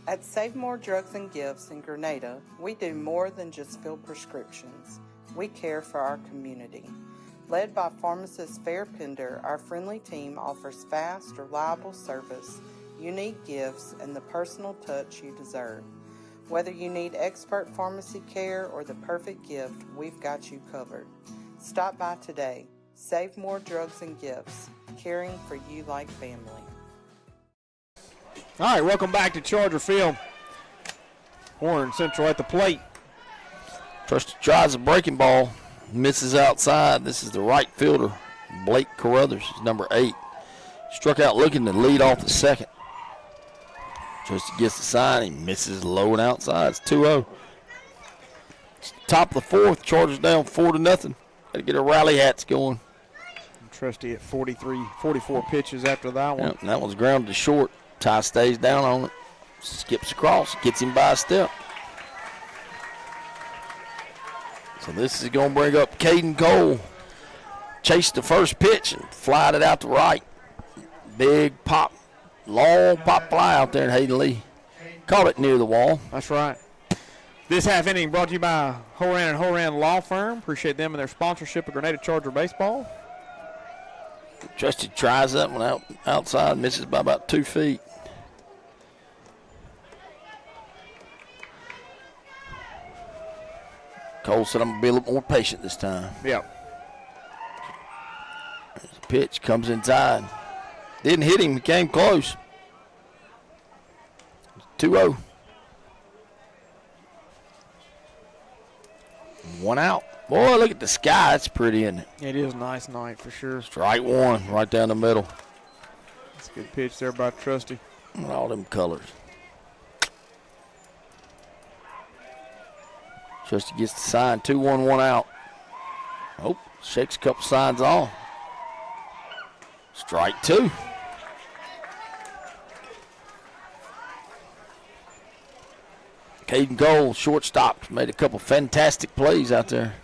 At Save More Drugs and Gifts in Grenada, we do more than just fill prescriptions. We care for our community. Led by pharmacist Fair Pender, our friendly team offers fast, reliable service, unique gifts, and the personal touch you deserve. Whether you need expert pharmacy care or the perfect gift, we've got you covered. Stop by today. Save More Drugs and Gifts, caring for you like family. All right, welcome back to Charger Field. Warren Central at the plate. First tries a breaking ball, misses outside. This is the right fielder, Blake Carruthers, number 8. Struck out looking to lead off the second. Just gets the sign, he misses low and outside. It's 2-0. Top of the fourth, Chargers down 4-0. Got to get a rally hats going. Trusty at 44 pitches after that one. Yep, and that one's grounded to short. Ty stays down on it, skips across, gets him by a step. So this is going to bring up Caden Cole. Chased the first pitch and flied it out to right. Big pop long pop fly out there, and Hayden Lee caught it near the wall. That's right. This half inning brought to you by Horan and Horan Law Firm. Appreciate them and their sponsorship of Grenada Charger Baseball. Trusty tries that one outside, misses by about 2 feet. Cole said, I'm going to be a little more patient this time. Yep. There's a pitch, comes inside. Didn't hit him, came close. 2-0. 1 out. Boy, look at the sky. That's pretty, isn't it? It is a nice night for sure. Strike one, right down the middle. That's a good pitch there by Trusty. And all them colors. Trusty gets the sign, 2-1, 1 out. Oh, shakes a couple signs off. Strike 2. Caden Gold, shortstop, made a couple fantastic plays out there.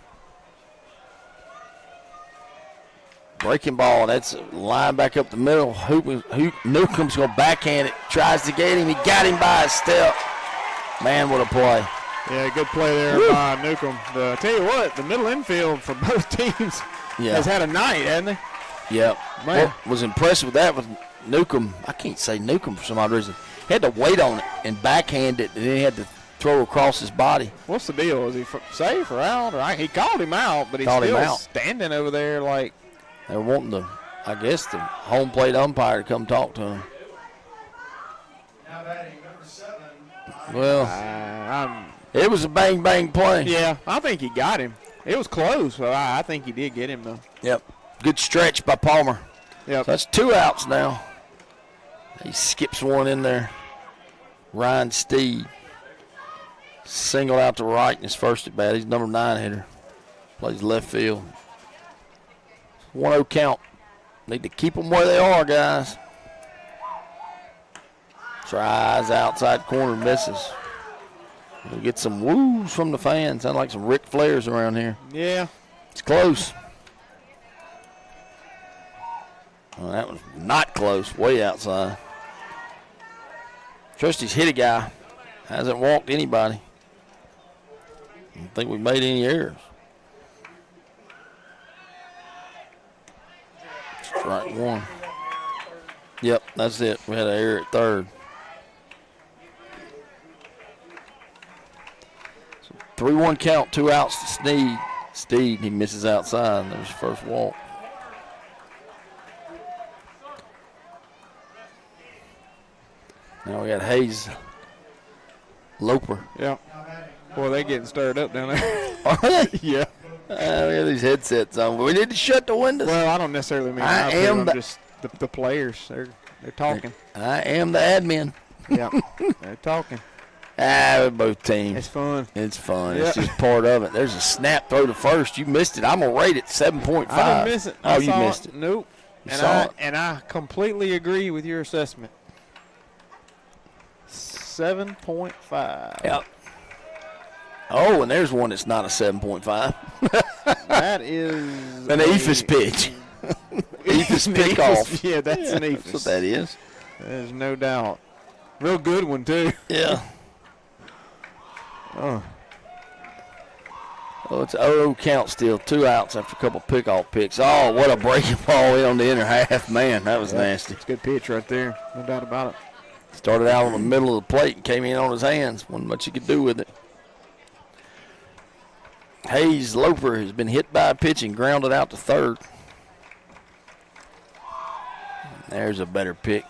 Breaking ball, that's a line back up the middle. Newcomb's going to backhand it, tries to get him. He got him by a step. Man, what a play. Yeah, good play there by Newcomb. I tell you what, the middle infield for both teams has had a night, hasn't they? Yep. Well, was impressed with that with Newcomb. I can't say Newcomb for some odd reason. He had to wait on it and backhand it, and then he had to throw across his body. What's the deal? Is he safe or out? He called him out, but he's still standing over there like. They're wanting the home plate umpire to come talk to him. Well, it was a bang-bang play. Yeah, I think he got him. It was close, so I think he did get him, though. Yep. Good stretch by Palmer. Yep. So that's 2 outs now. He skips one in there. Ryan Steed singled out to right in his first at bat. He's number 9 hitter. Plays left field. 1-0 count. Need to keep them where they are, guys. Tries outside corner, misses. We'll get some woos from the fans. Sound like some Ric Flairs around here. Yeah. It's close. Well, that was not close. Way outside. Trusty's hit a guy. Hasn't walked anybody. I don't think we made any errors. Strike 1. Yep, that's it. We had an error at third. 3-1 count, 2 outs to Sneed. Steed, he misses outside. That was his first walk. Now we got Hayes Loper. Yeah. Boy, they getting stirred up down there. Are they? Yeah. We have these headsets on. We need to shut the windows. Well, I don't necessarily mean I'm just the players. They're talking. I am the admin. Yeah, they're talking. Both teams. It's fun. It's fun. Yeah. It's just part of it. There's a snap throw to first. You missed it. I'm going to rate it 7.5. I didn't miss it. Oh, you missed it. Nope. And I completely agree with your assessment. 7.5. Yep. Oh, and there's one that's not a 7.5. That is an Ephus pitch. Ephus pick off. Yeah, that's an Ephus. That's what that is. There's no doubt. Real good one, too. Yeah. Oh, it's 0 count still. 2 outs after a couple pickoff picks. Oh, what a breaking ball in on the inner half. Man, that was nasty. It's a good pitch right there. No doubt about it. Started out on the middle of the plate and came in on his hands. Wasn't much he could do with it. Hayes Loper has been hit by a pitch and grounded out to third. There's a better pick.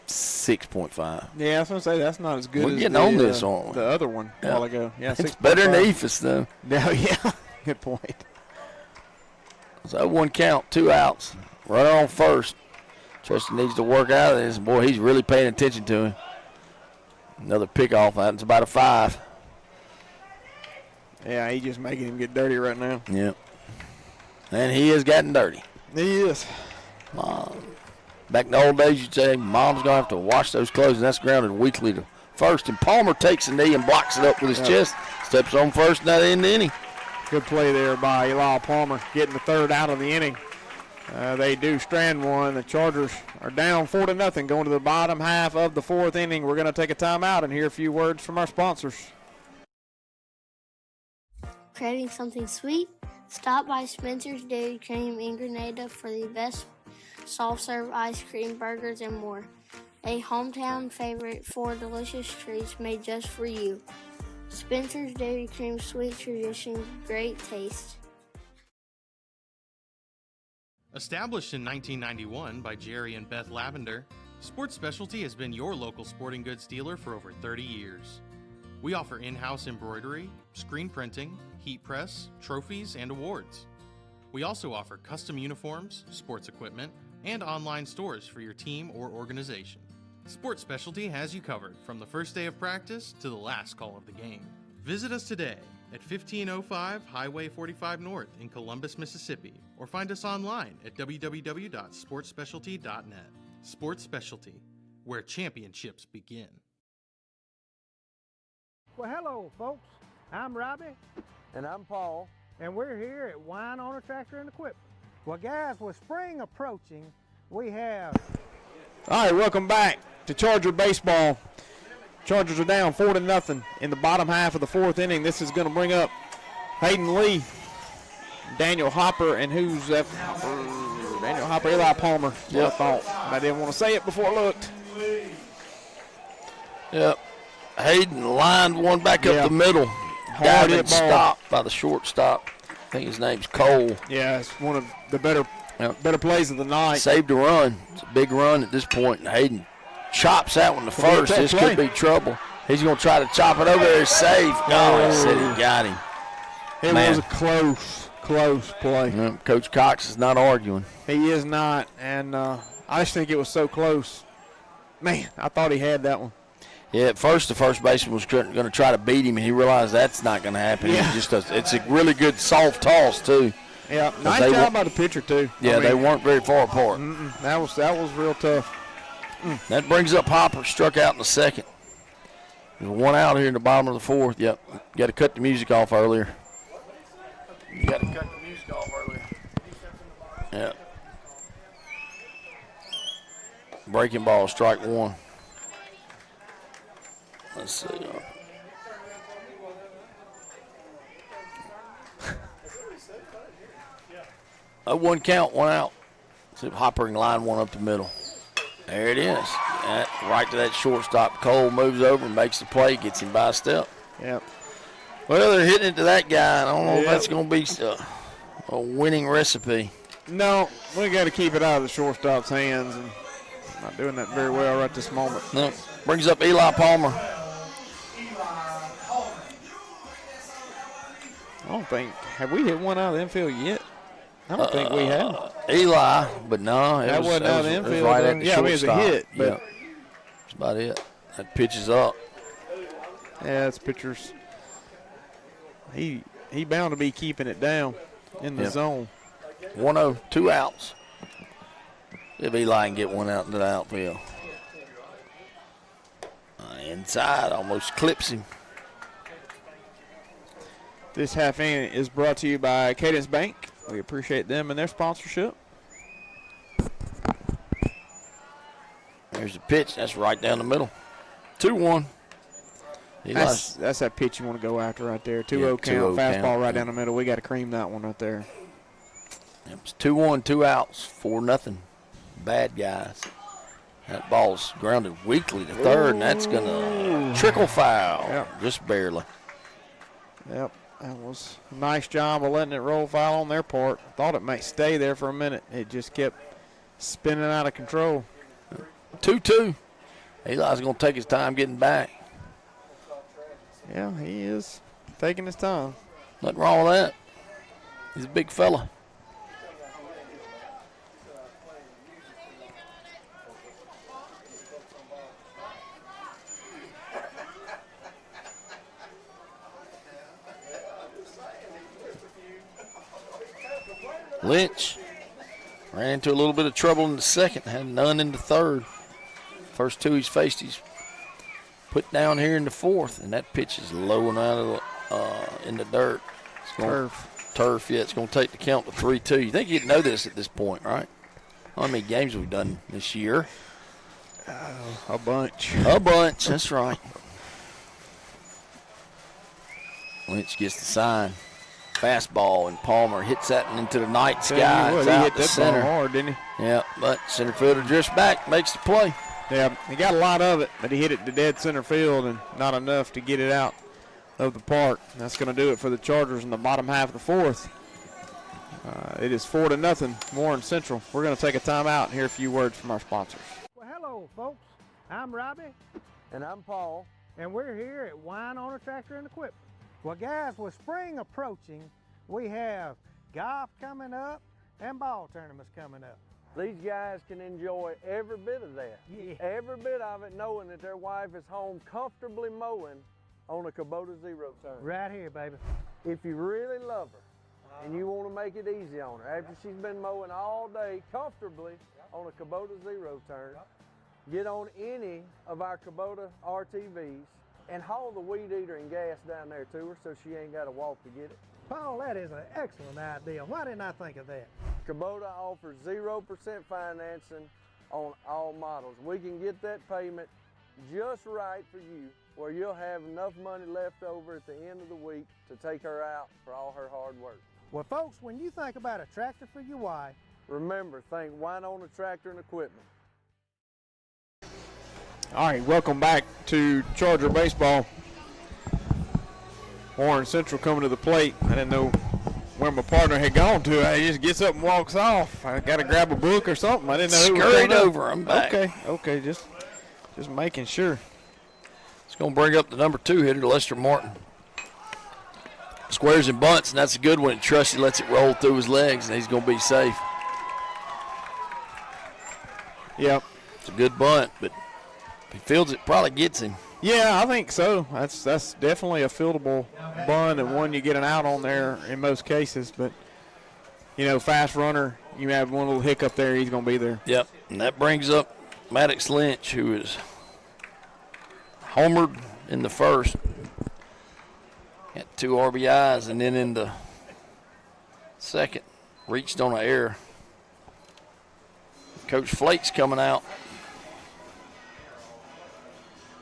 6.5. Yeah, I was going to say that's not as good as getting on this, aren't we? The other one a while ago. Yeah, it's better than Ephus, though. Yeah. Good point. It's 0-1 count, 2 outs. Runner on first. Trusty needs to work out of this. Boy, he's really paying attention to him. Another pickoff. That's about a 5. Yeah, he's just making him get dirty right now. Yep. And he has gotten dirty. He is. Back in the old days, you'd say Mom's going to have to wash those clothes, and that's grounded weekly to first. And Palmer takes a knee and blocks it up with his chest. Steps on first, and that in the inning. Good play there by Eli Palmer, getting the third out of the inning. They do strand one. The Chargers are down 4-0 going to the bottom half of the fourth inning. We're going to take a timeout and hear a few words from our sponsors. Craving something sweet? Stop by Spencer's Dairy Cream in Grenada for the best soft-serve ice cream, burgers, and more. A hometown favorite for delicious treats made just for you. Spencer's Dairy Cream, sweet tradition, great taste. Established in 1991 by Jerry and Beth Lavender, Sports Specialty has been your local sporting goods dealer for over 30 years. We offer in-house embroidery, screen printing, heat press, trophies, and awards. We also offer custom uniforms, sports equipment, and online stores for your team or organization. Sports Specialty has you covered from the first day of practice to the last call of the game. Visit us today at 1505 Highway 45 North in Columbus, Mississippi, or find us online at www.sportsspecialty.net. Sports Specialty, where championships begin. Well, hello, folks. I'm Robbie. And I'm Paul. And we're here at Wine Owner Tractor and Equipment. Well, guys, with spring approaching, we have... All right, welcome back to Charger baseball. Chargers are down 4-0 in the bottom half of the fourth inning. This is going to bring up Hayden Lee, Daniel Hopper, and who's that? Daniel Hopper, Eli Palmer. Yep. I thought. I didn't want to say it before I looked. Yep. Hayden lined one back up the middle. Diving stop by the shortstop. I think his name's Cole. Yeah, it's one of the better plays of the night. Saved a run. It's a big run at this point, and Hayden chops that one to first. This could be trouble. He's going to try to chop it over there. Safe. Oh, he said he got him. It was a close play. Coach Cox is not arguing. He is not, and I just think it was so close. Man, I thought he had that one. Yeah, at first the first baseman was going to try to beat him, and he realized that's not going to happen. Yeah. It's a really good soft toss, too. Yeah, nice job by the pitcher, too. Yeah, they weren't very far apart. That was real tough. That brings up Hopper, struck out in the second. There's one out here in the bottom of the fourth. Yep, got to cut the music off earlier. Yep. Breaking ball, strike one. Let's see. One count, one out. See if Hopper can line one up the middle. There it is. Right to that shortstop. Cole moves over and makes the play, gets him by a step. Yep. Well, they're hitting it to that guy. I don't know if that's going to be a winning recipe. No, we got to keep it out of the shortstop's hands, and not doing that very well right this moment. No. Brings up Eli Palmer. I don't think, have we hit one out of the infield yet? I don't think we have. Eli, but no. That wasn't out of the infield. Right at the it was a hit. But that's about it. That pitch is up. Yeah, it's pitchers. He bound to be keeping it down in the zone. 1-0, 2 outs. If Eli can get one out into the outfield. Inside, almost clips him. This half inning is brought to you by Cadence Bank. We appreciate them and their sponsorship. There's the pitch. That's right down the middle. 2-1. That's that pitch you want to go after right there. 2-0 count, fastball right down the middle. We got to cream that one right there. It's 2-1, 2 outs, 4-0. Bad guys. That ball's grounded weakly to third, and that's going to trickle foul. Just barely. Yep. That was a nice job of letting it roll foul on their part. Thought it might stay there for a minute. It just kept spinning out of control. 2-2. Eli's going to take his time getting back. Yeah, he is taking his time. Nothing wrong with that. He's a big fella. Lynch ran into a little bit of trouble in the second, had none in the third. First two he's faced, he's put down here in the fourth, and that pitch is low and out of in the dirt. It's going Turf. turf. Yeah, it's going to take the count to 3-2. You think you'd know this at this point, right? How many games we've done this year? A bunch. A bunch, that's right. Lynch gets the sign. Fastball, and Palmer hits that into the night sky. He hit that ball hard, didn't he? Yeah, but center fielder drifts back, makes the play. Yeah, he got a lot of it, but he hit it to dead center field and not enough to get it out of the park. That's going to do it for the Chargers in the bottom half of the fourth. It is 4-0, Warren Central. We're going to take a timeout and hear a few words from our sponsors. Well, hello, folks. I'm Robbie. And I'm Paul. And we're here at Wine Owner Tractor and Equipment. Well, guys, with spring approaching, we have golf coming up and ball tournaments coming up. These guys can enjoy every bit of that. Yeah. Every bit of it, knowing that their wife is home comfortably mowing on a Kubota Zero turn. Right here, baby. If you really love her and you want to make it easy on her, after she's been mowing all day comfortably on a Kubota Zero turn, get on any of our Kubota RTVs and haul the weed eater and gas down there to her so she ain't got to walk to get it. Paul, that is an excellent idea. Why didn't I think of that? Kubota offers 0% financing on all models. We can get that payment just right for you, where you'll have enough money left over at the end of the week to take her out for all her hard work. Well, folks, when you think about a tractor for your wife, remember, think Wine Owner Tractor and Equipment. All right, welcome back to Charger Baseball. Warren Central coming to the plate. I didn't know where my partner had gone to. He just gets up and walks off. I got to grab a book or something. I didn't know who was Scurried coming over. I'm back. Okay, just making sure. It's going to bring up the number 2 hitter, Lester Martin. Squares and bunts, and that's a good one. And Trusty lets it roll through his legs, and he's going to be safe. Yep. It's a good bunt, but if he fields it, probably gets him. Yeah, I think so. That's definitely a fieldable bunt and one you get an out on there in most cases. But, fast runner, you have one little hiccup there, he's going to be there. Yep, and that brings up Maddox Lynch, who is homered in the first. Got 2 RBIs, and then in the second, reached on an error. Coach Flake's coming out.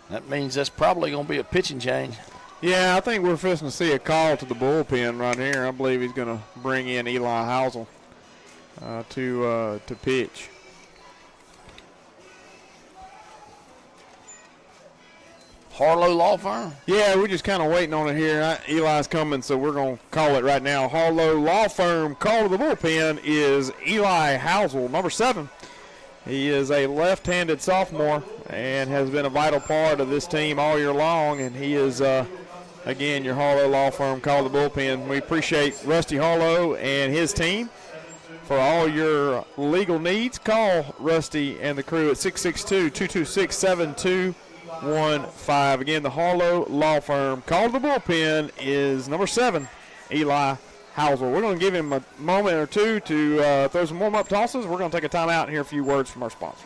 That means that's probably going to be a pitching change. Yeah, I think we're fixing to see a call to the bullpen right here. I believe he's going to bring in Eli Housel to pitch. Harlow Law Firm? Yeah, we're just kind of waiting on it here. Eli's coming, so we're going to call it right now. Harlow Law Firm call to the bullpen is Eli Housel, number 7. He is a left-handed sophomore and has been a vital part of this team all year long, and he is, again, your Harlow Law Firm call to the bullpen. We appreciate Rusty Harlow and his team. For all your legal needs, call Rusty and the crew at 662-226-7215. Again, the Harlow Law Firm call to the bullpen is number 7, Eli Housel. We're going to give him a moment or two to throw some warm-up tosses. We're going to take a timeout and hear a few words from our sponsors.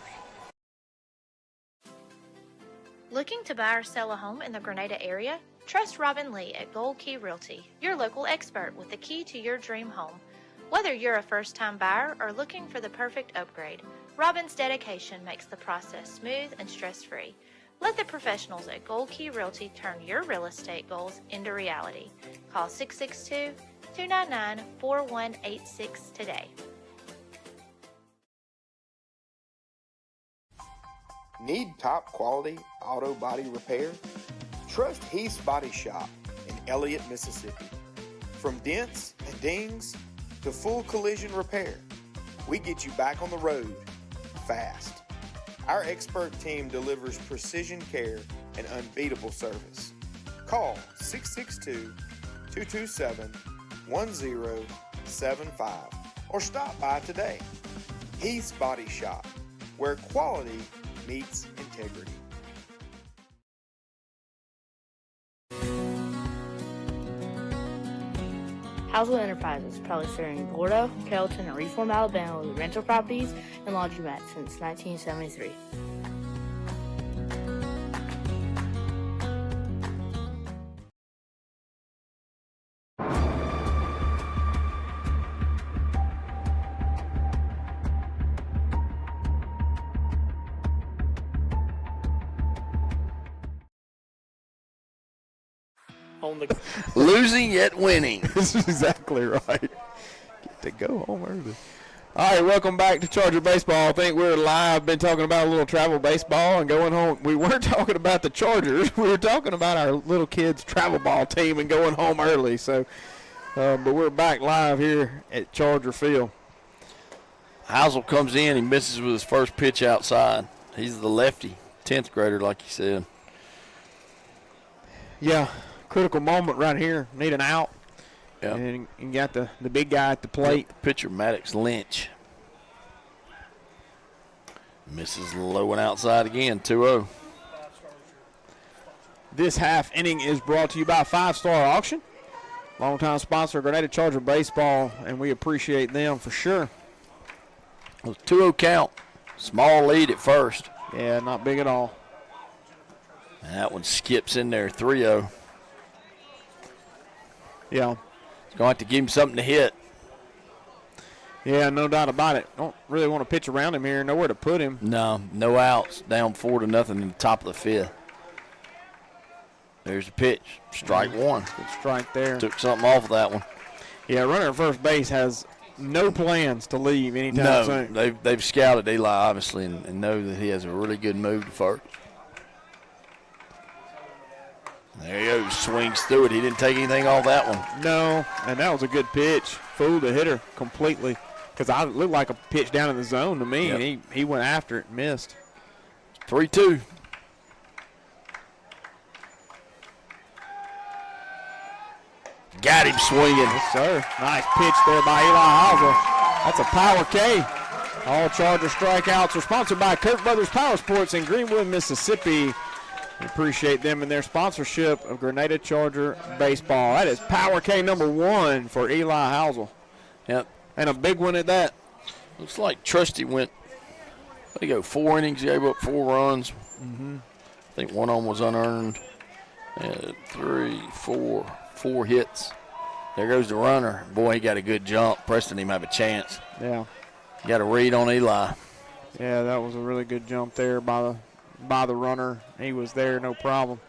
Looking to buy or sell a home in the Grenada area? Trust Robin Lee at Gold Key Realty, your local expert with the key to your dream home. Whether you're a first-time buyer or looking for the perfect upgrade, Robin's dedication makes the process smooth and stress-free. Let the professionals at Gold Key Realty turn your real estate goals into reality. Call 662-299-4186 today. Need top quality auto body repair? Trust Heath's Body Shop in Elliott, Mississippi. From dents and dings to full collision repair, we get you back on the road fast. Our expert team delivers precision care and unbeatable service. Call 662-227-1075 or stop by today. Heath's Body Shop, where quality meets integrity. Housel Enterprises, proudly serving Gordo, Carrollton, and Reform, Alabama with rental properties and laundromats since 1973. on the losing yet winning. This is exactly right. Get to go home early. All right, welcome back to Charger Baseball. I think we're live. Been talking about a little travel baseball and going home. We weren't talking about the Chargers. We were talking about our little kids' travel ball team and going home early. So, but we're back live here at Charger Field. Housel comes in. He misses with his first pitch outside. He's the lefty, 10th grader, like you said. Yeah, critical moment right here. Need an out. Yep. And you got the big guy at the plate. Yep, pitcher Maddox Lynch. Misses low and outside again, 2-0. This half inning is brought to you by 5 Star Auction. Longtime sponsor, Grenada Charger Baseball, and we appreciate them for sure. It was 2-0 count. Small lead at first. Yeah, not big at all. And that one skips in there, 3-0. Yeah. He's going to have to give him something to hit. Yeah, no doubt about it. Don't really want to pitch around him here. Nowhere to put him. No outs. Down 4-0 in the top of the 5th. There's the pitch. Strike one. Good strike there. Took something off of that one. Yeah, runner at first base has no plans to leave anytime soon. They've scouted Eli, obviously, and know that he has a really good move to first. There he goes. Swings through it. He didn't take anything off that one. No, and that was a good pitch. Fooled the hitter completely because it looked like a pitch down in the zone to me, Yep. and he went after it and missed. 3-2. Got him swinging. Yes, sir. Nice pitch there by Eli Hausel. That's a power K. All Charger strikeouts are sponsored by Kirk Brothers Power Sports in Greenwood, Mississippi. We appreciate them and their sponsorship of Grenada Charger Baseball. That is power K number 1 for Eli Hausel. Yep. And a big one at that. Looks like Trusty went, 4 innings, gave up 4 runs. Mm-hmm. I think one of them was unearned. 4 hits. There goes the runner. Boy, he got a good jump. Preston didn't have a chance. Yeah. Got a read on Eli. Yeah, that was a really good jump there by the runner. He was there, no problem.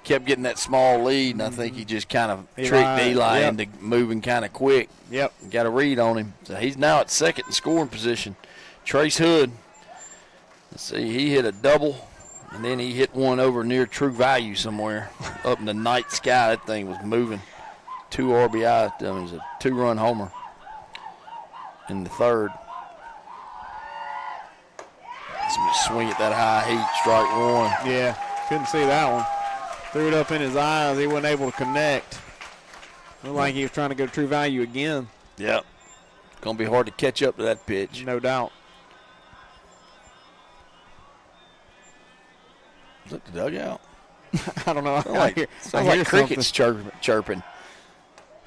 Kept getting that small lead, and I think he just kind of tricked Eli into moving kind of quick. Yep. Got a read on him. So he's now at second in scoring position. Trace Hood, let's see, he hit a double, and then he hit one over near True Value somewhere up in the night sky. That thing was moving. 2 RBI. It was a 2-run homer in the third. Swing at that high heat, strike one. Yeah, couldn't see that one. Threw it up in his eyes. He wasn't able to connect. Looked like he was trying to go True Value again. Yep. Going to be hard to catch up to that pitch. No doubt. Is that the dugout? I don't know. Sounds like crickets chirping.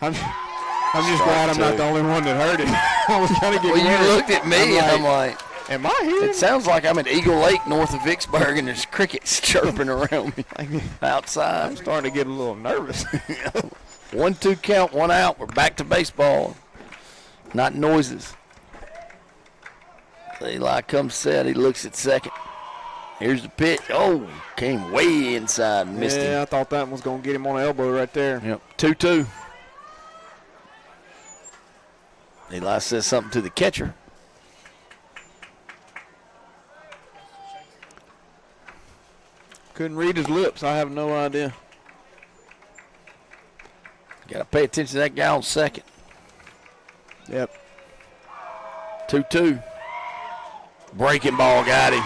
I'm just glad I'm not the only one that heard it. I was trying to get you looked at me, and I'm like, am I here? It sounds like I'm at Eagle Lake north of Vicksburg, and there's crickets chirping around me outside. I'm starting to get a little nervous. 1-2 count, 1 out. We're back to baseball. Not noises. So Eli comes set. He looks at second. Here's the pitch. Oh, came way inside and missed him. Yeah, I thought that one was going to get him on the elbow right there. Yep, 2-2. Eli says something to the catcher. Couldn't read his lips. I have no idea. Got to pay attention to that guy on second. Yep. 2-2. Breaking ball got him.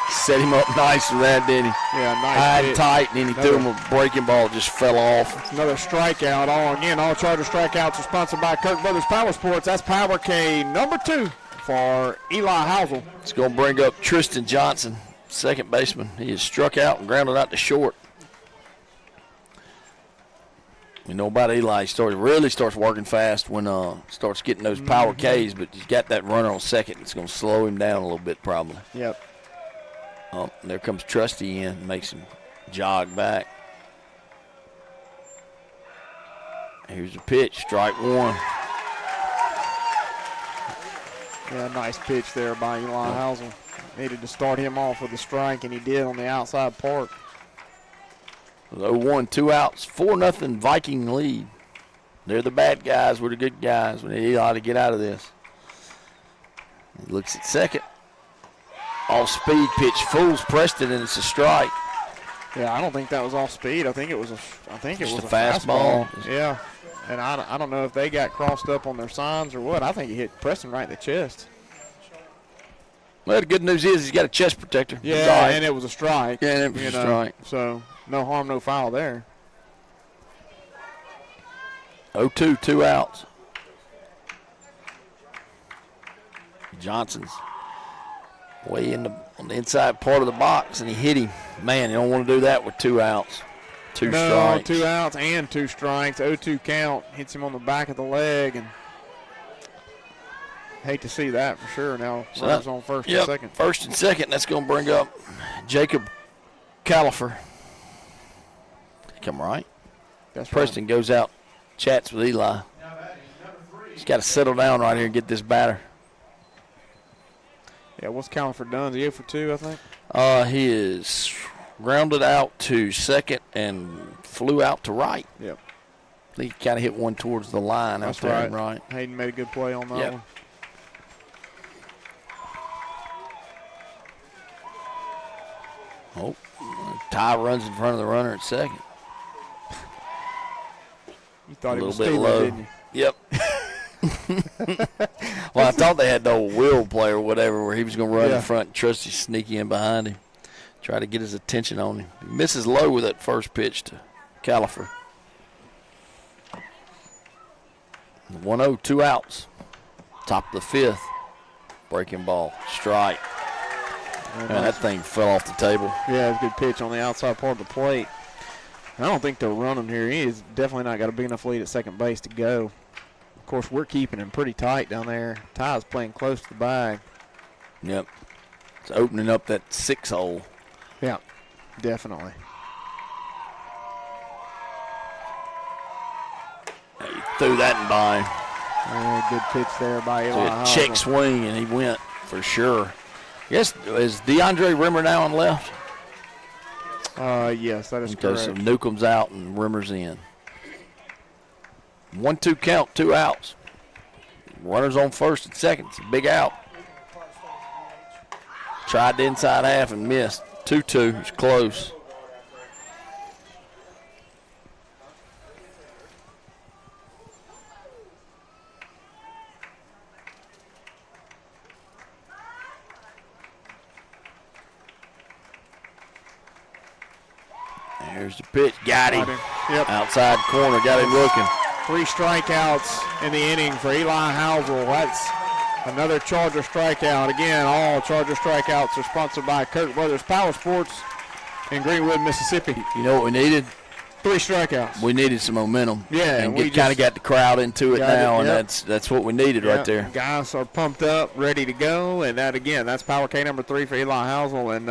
Set him up nice with that, didn't he? Yeah, nice. High and tight, and then he threw him a breaking ball, just fell off. Another strikeout. All Charger strikeouts are sponsored by Kirk Brothers Power Sports. That's Power K number 2 for Eli Hausel. It's going to bring up Tristan Johnson, second baseman. He is struck out and grounded out to short. You know about Eli, he really starts working fast when starts getting those power Ks, but he's got that runner on second. It's going to slow him down a little bit probably. Yep. There comes Trusty in, makes him jog back. Here's the pitch, strike one. Yeah, nice pitch there by Eli Hausel. Needed to start him off with a strike, and he did on the outside part. 0-1, 2 outs, 4-0 Viking lead. They're the bad guys. We're the good guys. We need Eli to get out of this. He looks at second. Off speed pitch fools Preston, and it's a strike. Yeah, I don't think that was off speed. I think it was a fastball. Yeah, and I don't know if they got crossed up on their signs or what. I think he hit Preston right in the chest. Well, the good news is he's got a chest protector. Yeah, and it was a strike. Yeah, and it was a strike. So no harm, no foul there. 0-2, 2 outs. Johnson's way on the inside part of the box, and he hit him. Man, you don't want to do that with 2 outs. Two strikes. 2 outs and 2 strikes. 0-2 count. Hits him on the back of the leg, and hate to see that for sure. Now runners on first and second. First and second. That's going to bring up Jacob Gaffford. Come right. That's Preston goes out, chats with Eli. He's got to settle down right here and get this batter. Yeah, what's Gaffford done? Is he 0-2, I think? He is grounded out to second and flew out to right. Yep. I think he kind of hit one towards the line out there and right. Hayden made a good play on that one. Oh, Ty runs in front of the runner at second. You thought a he was little bit Steven, low. didn't you? Yep. Well, I thought they had the old Will play or whatever where he was going to run in front and Trusty sneaky in behind him. Try to get his attention on him. He misses low with that first pitch to Gaffford. 1-0, 2 outs. Top of the fifth. Breaking ball. Strike. Man, that thing fell off the table. Yeah, it's a good pitch on the outside part of the plate. I don't think they're running here. He has definitely not got a big enough lead at second base to go. Of course, we're keeping him pretty tight down there. Ty's playing close to the bag. Yep. It's opening up that 6 hole. Yeah, definitely. He threw that in by him. Good pitch there by Eli. So a check swing, and he went for sure. Yes, is DeAndre Rimmer now on left? Yes, that is correct. So Newcomb's out and Rimmer's in. 1-2 count, 2 outs. Runners on first and second. It's a big out. Tried the inside half and missed. 2-2. It's close. There's the pitch. Got him. Yep. Outside corner. Got him looking. 3 strikeouts in the inning for Eli Housel. That's another Charger strikeout. Again, all Charger strikeouts are sponsored by Kirk Brothers Power Sports in Greenwood, Mississippi. You know what we needed? 3 strikeouts. We needed some momentum. Yeah, and we kind of got the crowd into it now, and that's what we needed right there. Guys are pumped up, ready to go, and that again, that's Power K number 3 for Eli Housel, and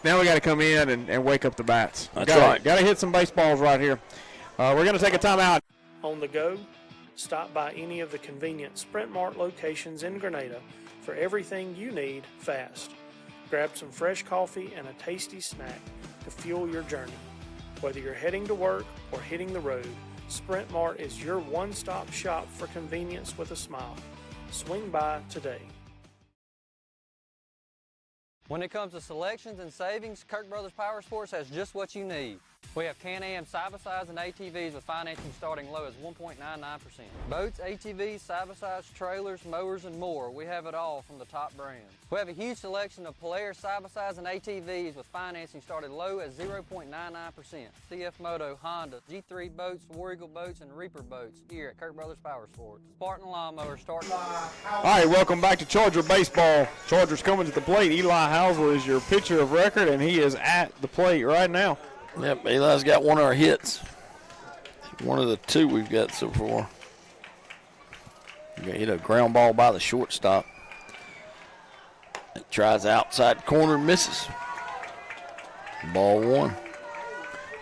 now we got to come in and wake up the bats. That's right. Got to hit some baseballs right here. We're going to take a timeout. On the go, stop by any of the convenient Sprint Mart locations in Grenada for everything you need fast. Grab some fresh coffee and a tasty snack to fuel your journey. Whether you're heading to work or hitting the road, Sprint Mart is your one-stop shop for convenience with a smile. Swing by today. When it comes to selections and savings, Kirk Brothers Power Sports has just what you need. We have Can-Am side-by-sides and ATVs with financing starting low as 1.99%. Boats, ATVs, side-by-sides, trailers, mowers, and more. We have it all from the top brands. We have a huge selection of Polaris side-by-sides and ATVs with financing started low as 0.99%. CF Moto, Honda, G3 boats, War Eagle boats, and Reaper boats here at Kirk Brothers Power Sports. Spartan Lawnmower starting. All right, welcome back to Charger Baseball. Chargers coming to the plate. Eli Housel is your pitcher of record, and he is at the plate right now. Yep, Eli's got one of our hits. One of the 2 we've got so far. He hit a ground ball by the shortstop. It tries outside corner, misses. Ball 1.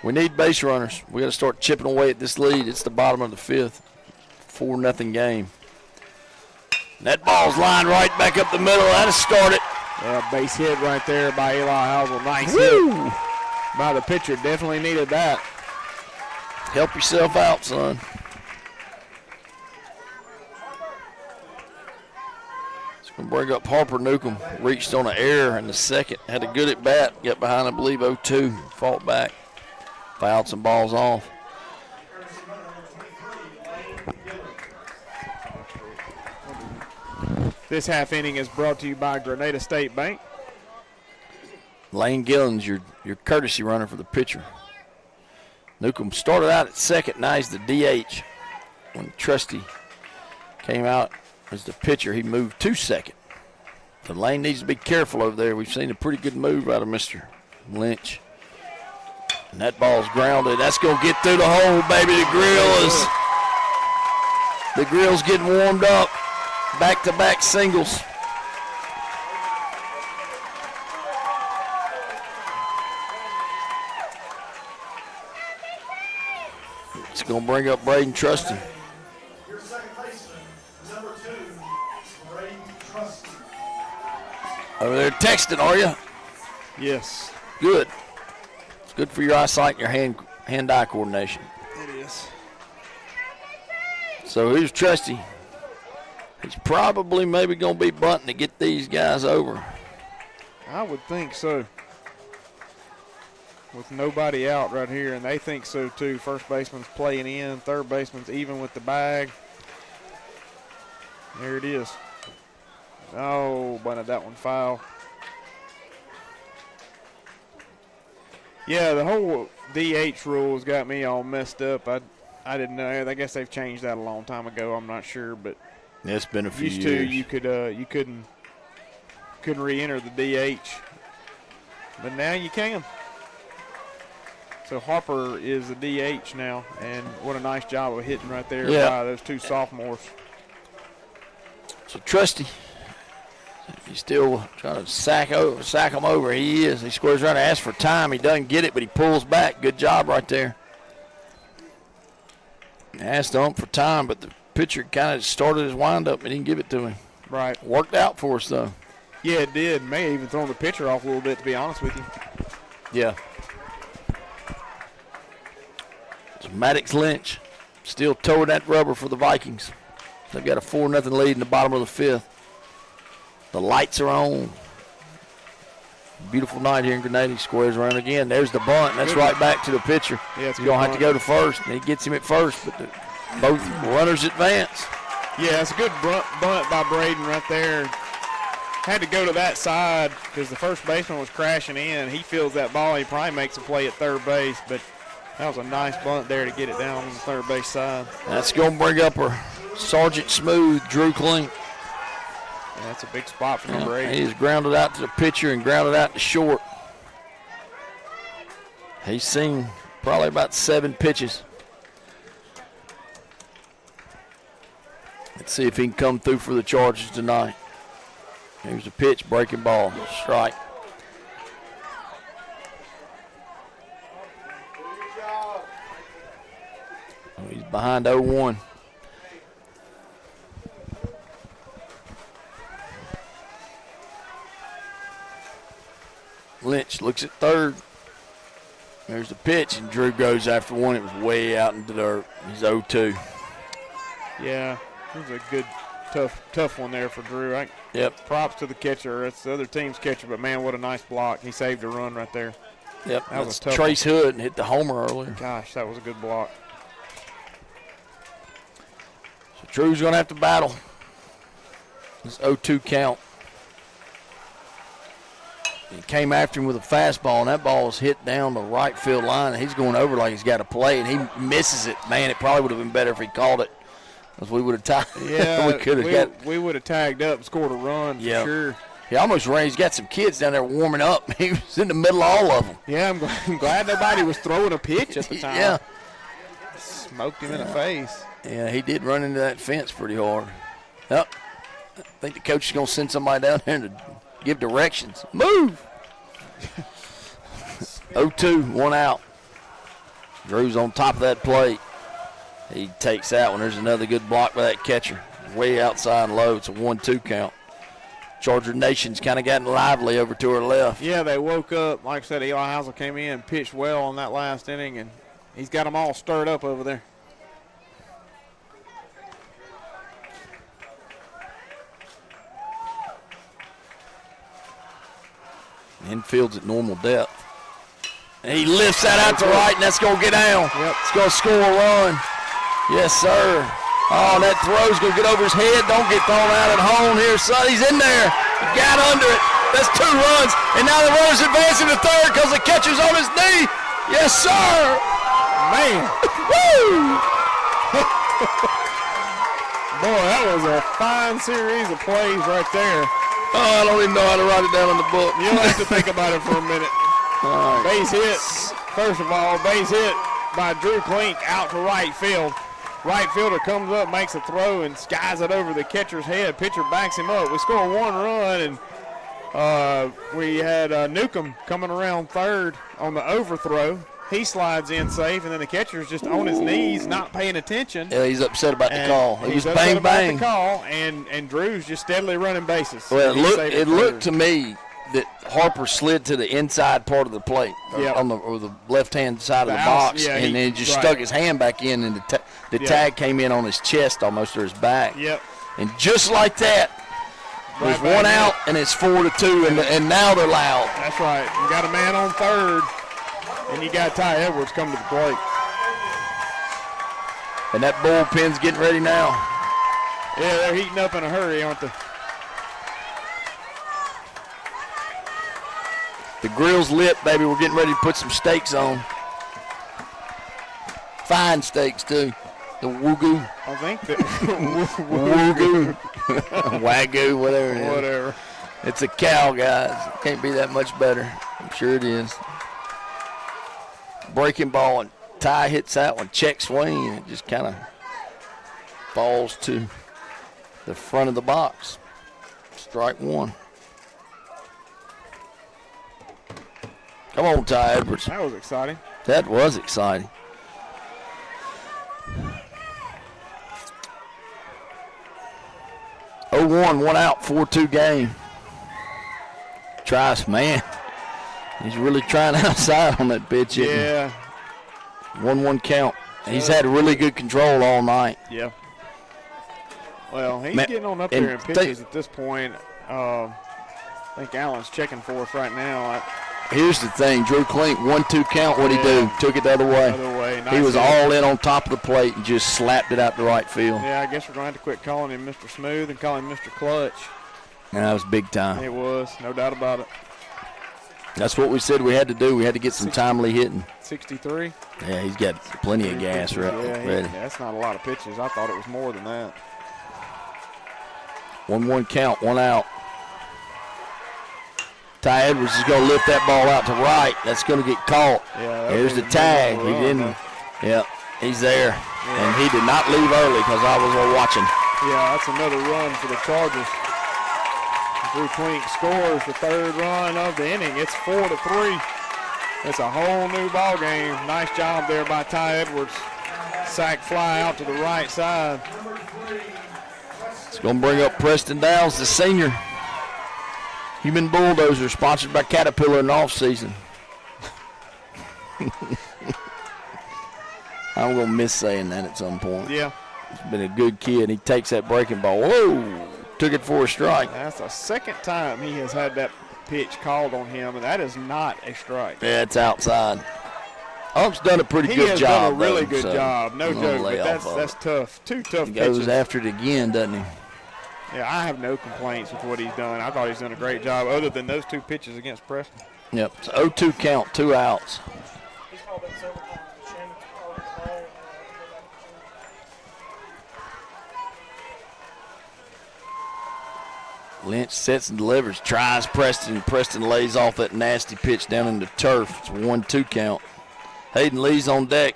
We need base runners. We got to start chipping away at this lead. It's the bottom of the 5th. 4-0 game. That ball's lined right back up the middle. That'll start it. Yeah, base hit right there by Eli Housel. Nice Woo! hit by the pitcher. Definitely needed that. Help yourself out, son. It's going to bring up Harper Newcomb. Reached on an error in the second. Had a good at bat. Got behind, I believe, 0-2. Fought back. Fouled some balls off. This half inning is brought to you by Grenada State Bank. Lane Gillens, your courtesy runner for the pitcher. Newcomb started out at second, now he's the DH. When Trusty came out as the pitcher, he moved to second. So Lane needs to be careful over there. We've seen a pretty good move out of Mr. Lynch. And that ball's grounded. That's going to get through the hole, baby. The grill's getting warmed up. Back-to-back singles. It's going to bring up Braden Trusty. Your second baseman, number 2, Braden Trusty. Over there texting, are you? Yes. Good. It's good for your eyesight and your hand-eye coordination. It is. So here's Trusty. He's probably maybe going to be bunting to get these guys over. I would think so. With nobody out right here, and they think so too. First baseman's playing in, third baseman's even with the bag. There it is. Oh, bunted that one foul. Yeah, the whole DH rules got me all messed up. I didn't know. I guess they've changed that a long time ago. I'm not sure, but it's been a few used years. to you couldn't re-enter the DH, but now you can. So Harper is the DH now, and what a nice job of hitting right there by those two sophomores. So Trusty, he's still trying to sack him over. He is. He squares around and asks for time. He doesn't get it, but he pulls back. Good job right there. Asked him for time, but the pitcher kind of started his windup and didn't give it to him. Right. Worked out for us, though. Yeah, it did. May have even thrown the pitcher off a little bit, to be honest with you. Yeah. So Maddox Lynch still towing that rubber for the Vikings. They've got a 4-0 lead in the bottom of the fifth. The lights are on. Beautiful night here in Grenada. He squares around again. There's the bunt. That's right back to the pitcher. Yeah, you don't have to go to first. And he gets him at first, but both runners advance. Yeah, it's a good bunt by Braden right there. Had to go to that side because the first baseman was crashing in. He feels that ball. He probably makes a play at third base, but that was a nice bunt there to get it down on the third base side. That's going to bring up her Sergeant Smooth, Drew Klink. Yeah, that's a big spot for number 8. He's grounded out to the pitcher and grounded out to short. He's seen probably about 7 pitches. Let's see if he can come through for the Chargers tonight. Here's the pitch, breaking ball, strike. He's behind 0-1. Lynch looks at third. There's the pitch, and Drew goes after one. It was way out in the dirt. He's 0-2. Yeah, it was a good, tough one there for Drew. Yep. Props to the catcher. That's the other team's catcher, but, man, what a nice block. He saved a run right there. Yep, that was tough. Trace Hood and hit the homer earlier. Gosh, that was a good block. So Drew's going to have to battle. This 0-2 count. He came after him with a fastball, and that ball was hit down the right field line, and he's going over like he's got to play, and he misses it. Man, it probably would have been better if he called it, because we would have tied. Yeah, we would have tagged up and scored a run for sure. He almost ran. He's got some kids down there warming up. He was in the middle of all of them. Yeah, I'm glad nobody was throwing a pitch at the time. Yeah. Smoked him in the face. Yeah, he did run into that fence pretty hard. Yep. I think the coach is going to send somebody down there to give directions. Move! 0-2, 1 out. Drew's on top of that plate. He takes that one. There's another good block by that catcher. Way outside low. It's a 1-2 count. Charger Nation's kind of gotten lively over to her left. Yeah, they woke up. Like I said, Eli Housel came in and pitched well on that last inning, and He's got them all stirred up over there. Infield's at normal depth. And he lifts that out to right, and that's going to get down. Yep. It's going to score a run. Yes, sir. Oh, that throw's going to get over his head. Don't get thrown out at home here, son. He's in there. He got under it. That's 2 runs. And now the runner's advancing to third because the catcher's on his knee. Yes, sir. Man. Woo! Boy, that was a fine series of plays right there. Oh, I don't even know how to write it down in the book. You'll have to think about it for a minute. All right. Base hit. First of all, base hit by Drew Klink out to right field. Right fielder comes up, makes a throw, and skies it over the catcher's head. Pitcher backs him up. We score 1 run, and we had Newcomb coming around third on the overthrow. He slides in safe, and then the catcher's just on his knees, not paying attention. Yeah, he's upset about the call. It was upset bang, about bang. the call, and Drew's just steadily running bases. Well, He it looked to me that Harper slid to the inside part of the plate, Yep. on the left-hand side of the outs- box, yeah, and then just right. stuck his hand back in, and the Yep. tag came in on his chest almost, or his back. Yep. And just like that, there's Right back one in. out, and it's 4-2, and now they're loud. That's right. You got a man on third, and you got Ty Edwards coming to the plate. And that bullpen's getting ready now. Yeah, they're heating up in a hurry, aren't they? The grill's lit, baby. We're getting ready to put some steaks on. Fine steaks, too. The Wagyu. I think that. Wagyu. Wagyu, whatever it is. Whatever. It's a cow, guys. It can't be that much better. I'm sure it is. Breaking ball, and Ty hits that one. Check swing, and it just kind of falls to the front of the box. Strike 1. Come on, Ty Edwards. That was exciting. That was exciting. Oh, 1 out, 4-2 game. Trice, man. He's really trying outside on that pitch. isn't he? Yeah. 1-1 count. He's had really good control all night. Yeah. Well, he's Man, getting on up and there in pitches at this point. I think Allen's checking for us right now. Here's the thing, Drew Klink, 1-2 count. What'd he do? Took it the other way. Other way. He Nice was hit. all in on top of the plate and just slapped it out to right field. Yeah, I guess we're going to have to quit calling him Mr. Smooth and call him Mr. Clutch. And that was big time. It was, no doubt about it. That's what we said we had to do. We had to get some timely hitting. 63. Yeah, he's got plenty of gas Yeah, ready. that's not a lot of pitches. I thought it was more than that. 1-1 count, 1 out. Ty Edwards is going to lift that ball out to right. That's going to get caught. Yeah, Here's the tag. He didn't. Yeah, he's there. And he did not leave early because I was watching. Yeah, that's another run for the Chargers. Drew Klink scores the 3rd run of the inning. It's 4-3. It's a whole new ball game. Nice job there by Ty Edwards. Sack fly out to the right side. It's going to bring up Preston Downs, the senior. Human Bulldozer, sponsored by Caterpillar in the offseason. I'm going to miss saying that at some point. Yeah. He's been a good kid. He takes that breaking ball. Whoa! Took it for a strike. That's the 2nd time he has had that pitch called on him, and that is not a strike. Yeah, it's outside. Ump's done a pretty good job. He has done a really though, good so job. No I'm gonna joke, lay but off of that's it. tough. 2 tough He pitches. goes after it again, doesn't he? Yeah, I have no complaints with what he's done. I thought he's done a great job other than those 2 pitches against Preston. Yep. It's 0-2 count, 2 outs. He's called that several times. Shannon called the ball. Lynch sets and delivers, tries Preston. Preston lays off that nasty pitch down in the turf. It's a 1-2 count. Hayden Lee's on deck.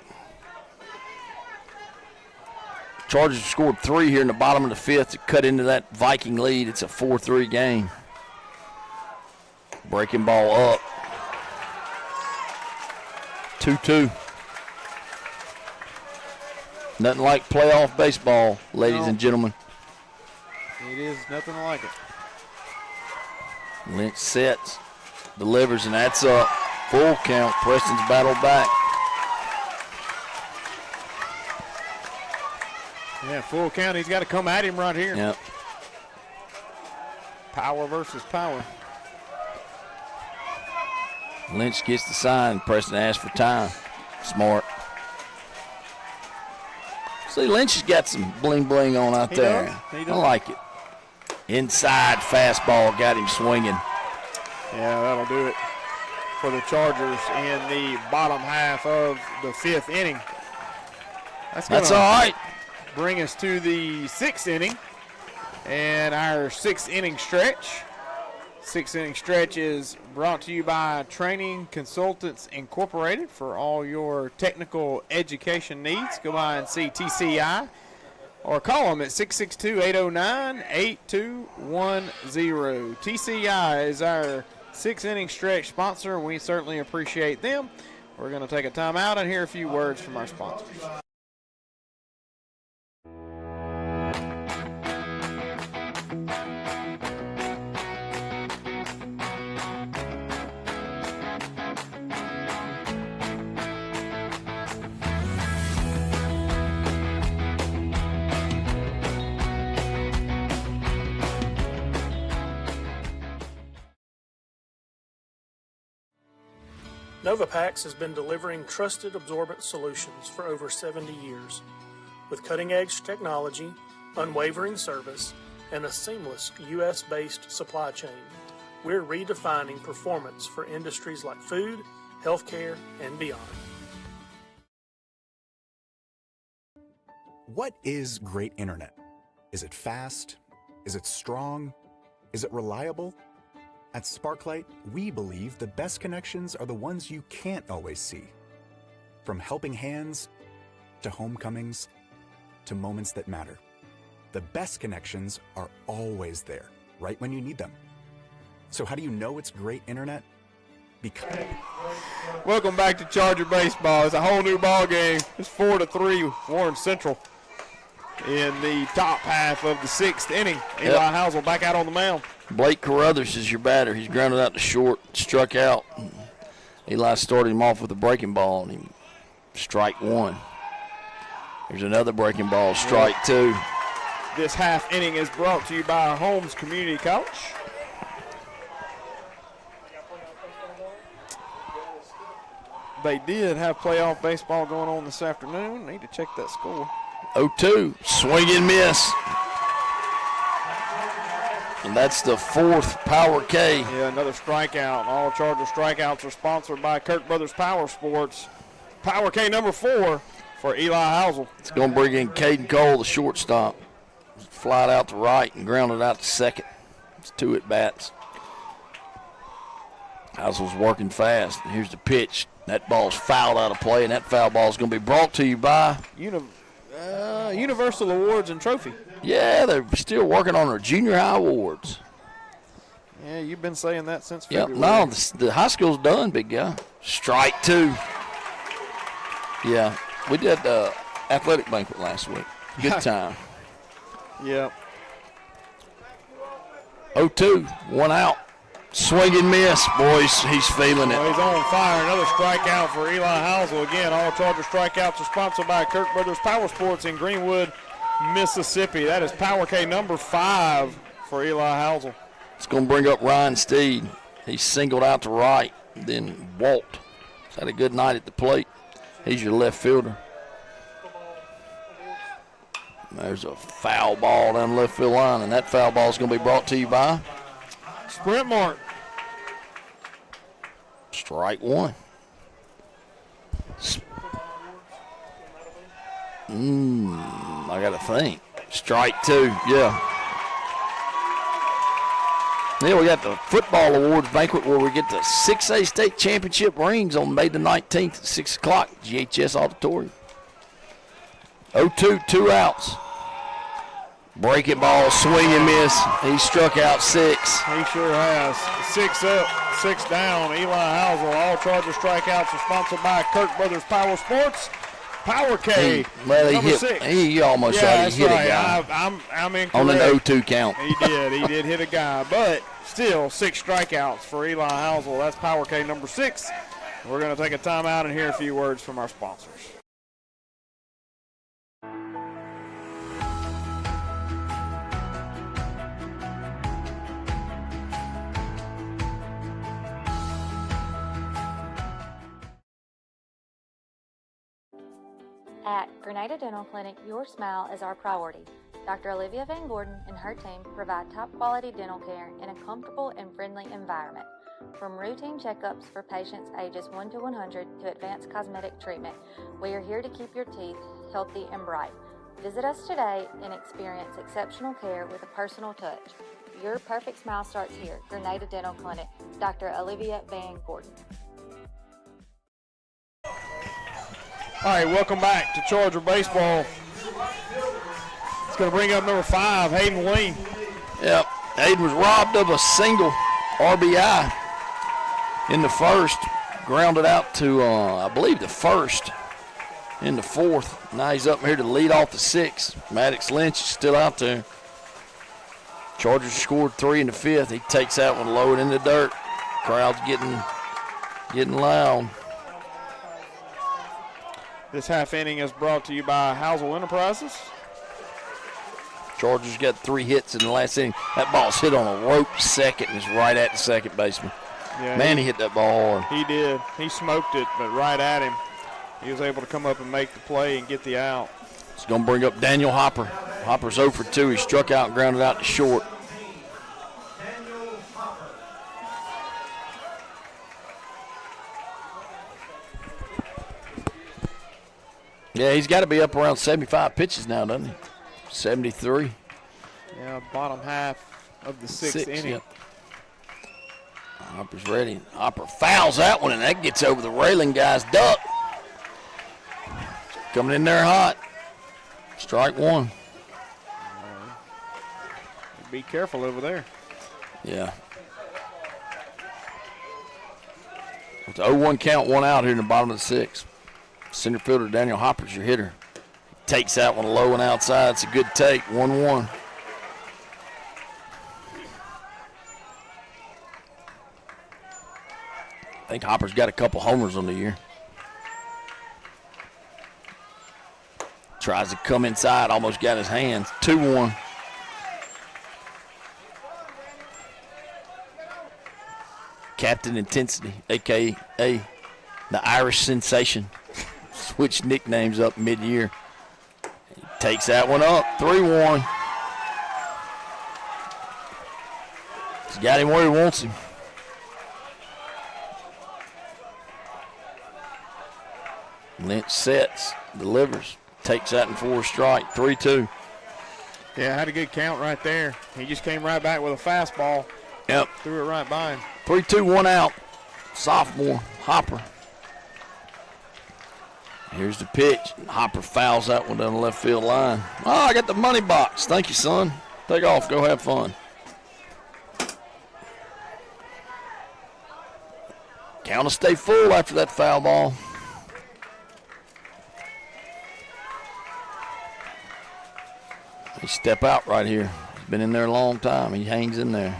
Chargers have scored 3 here in the bottom of the 5th to cut into that Viking lead. It's a 4-3 game. Breaking ball up. 2-2. Nothing like playoff baseball, ladies and gentlemen. It is nothing like it. Lynch sets, delivers, and that's up. Full count. Preston's battled back. Yeah, full count. He's got to come at him right here. Yep. Power versus power. Lynch gets the sign. Preston asks for time. Smart. See, Lynch has got some bling-bling on out there. He does. I like it. Inside fastball got him swinging. Yeah, that'll do it for the Chargers in the bottom half of the fifth inning. That's all right. Bring us to the sixth inning and our sixth inning stretch. Sixth inning stretch is brought to you by Training Consultants Incorporated for all your technical education needs. Go by and see TCI or call them at 662-809-8210. TCI is our sixth inning stretch sponsor, and we certainly appreciate them. We're going to take a time out and hear a few words from our sponsors. Novapax has been delivering trusted absorbent solutions for over 70 years. With cutting-edge technology, unwavering service, and a seamless U.S.-based supply chain, we're redefining performance for industries like food, healthcare, and beyond. What is great internet? Is it fast? Is it strong? Is it reliable? At Sparklight, we believe the best connections are the ones you can't always see. From helping hands, to homecomings, to moments that matter. The best connections are always there, right when you need them. So how do you know it's great internet? Because Welcome back to Charger Baseball. It's a whole new ball game. It's 4-3 Warren Central in the top half of the sixth inning. Eli Housel back out on the mound. Blake Carruthers is your batter. He's grounded out to short, struck out. Eli started him off with a breaking ball, and he strike one. There's another breaking ball, strike two. This half inning is brought to you by Holmes Community College. They did have playoff baseball going on this afternoon. Need to check that score. 0-2, swing and miss. And that's the fourth Power K. Yeah, another strikeout. All Charger strikeouts are sponsored by Kirk Brothers Power Sports. Power K number 4 for Eli Housel. It's going to bring in Caden Cole, the shortstop. Flied out to right and grounded out to second. It's 2 at-bats. Housel's working fast. Here's the pitch. That ball's fouled out of play, and that foul ball is going to be brought to you by Universal Awards and Trophy. Yeah, they're still working on their junior high awards. Yeah, you've been saying that since February. No, the high school's done, big guy. Strike two. Yeah, we did the athletic banquet last week. Good time. Yeah. 0-2, 1 out. Swing and miss, boys. He's feeling it. Well, he's on fire. Another strikeout for Eli Housel. Again, all Charger strikeouts are sponsored by Kirk Brothers Power Sports in Greenwood, Mississippi. That is Power K number 5 for Eli Housel. It's going to bring up Ryan Steed. He singled out to right, then walked. He's had a good night at the plate. He's your left fielder. There's a foul ball down the left field line, and that foul ball is going to be brought to you by Sprint Mark. Strike one. I got to think. Strike two, yeah. Yeah, we got the football awards banquet where we get the 6A state championship rings on May the 19th at 6 o'clock, GHS Auditorium. 0-2, 2 outs. Breaking ball, swing and miss. He struck out 6. He sure has. 6 up, 6 down. Eli Housel. All Charger strikeouts are sponsored by Kirk Brothers Power Sports. Power K, number 6. He almost tried to hit a guy. I'm incorrect. On an 0-2 count. He did hit a guy, but still 6 strikeouts for Eli Housel. That's Power K number 6. We're going to take a timeout and hear a few words from our sponsors. At Grenada Dental Clinic, your smile is our priority. Dr. Olivia Van Gordon and her team provide top-quality dental care in a comfortable and friendly environment. From routine checkups for patients ages 1 to 100 to advanced cosmetic treatment, we are here to keep your teeth healthy and bright. Visit us today and experience exceptional care with a personal touch. Your perfect smile starts here. Grenada Dental Clinic. Dr. Olivia Van Gordon. All right, welcome back to Charger Baseball. It's going to bring up number 5, Hayden Lee. Yep, Hayden was robbed of a single RBI in the first. Grounded out to, I believe, the first in the fourth. Now he's up here to lead off the 6th. Maddox Lynch is still out there. Chargers scored 3 in the 5th. He takes that one low and in the dirt. Crowd's getting loud. This half inning is brought to you by Housel Enterprises. Chargers got 3 hits in the last inning. That ball's hit on a rope second and is right at the second baseman. Yeah, Man, he hit that ball hard. He did. He smoked it, but right at him. He was able to come up and make the play and get the out. It's going to bring up Daniel Hopper. Hopper's 0 for 2. He struck out and grounded out to short. Yeah, he's got to be up around 75 pitches now, doesn't he? 73. Yeah, bottom half of the 6th inning. Yep. Hopper's ready. Hopper fouls that one, and that gets over the railing guy's duck. Coming in there hot. Strike 1. Be careful over there. Yeah. It's an 0-1 count, 1 out here in the bottom of the 6th. Center fielder Daniel Hopper's your hitter. Takes that one low and outside. It's a good take, 1-1. I think Hopper's got a couple homers on the year. Tries to come inside, almost got his hands. 2-1. Captain Intensity, a.k.a. the Irish Sensation. Switched nicknames up mid-year. He takes that one up, 3-1. He's got him where he wants him. Lynch sets, delivers, takes that in for a strike, 3-2. Yeah, had a good count right there. He just came right back with a fastball. Yep. Threw it right by him. 3-2, 1 out. Sophomore, Hopper. Here's the pitch. Hopper fouls that one down the left field line. Oh, I got the money box. Thank you, son. Take off. Go have fun. Count will stay full after that foul ball. He step out right here. He's been in there a long time. He hangs in there.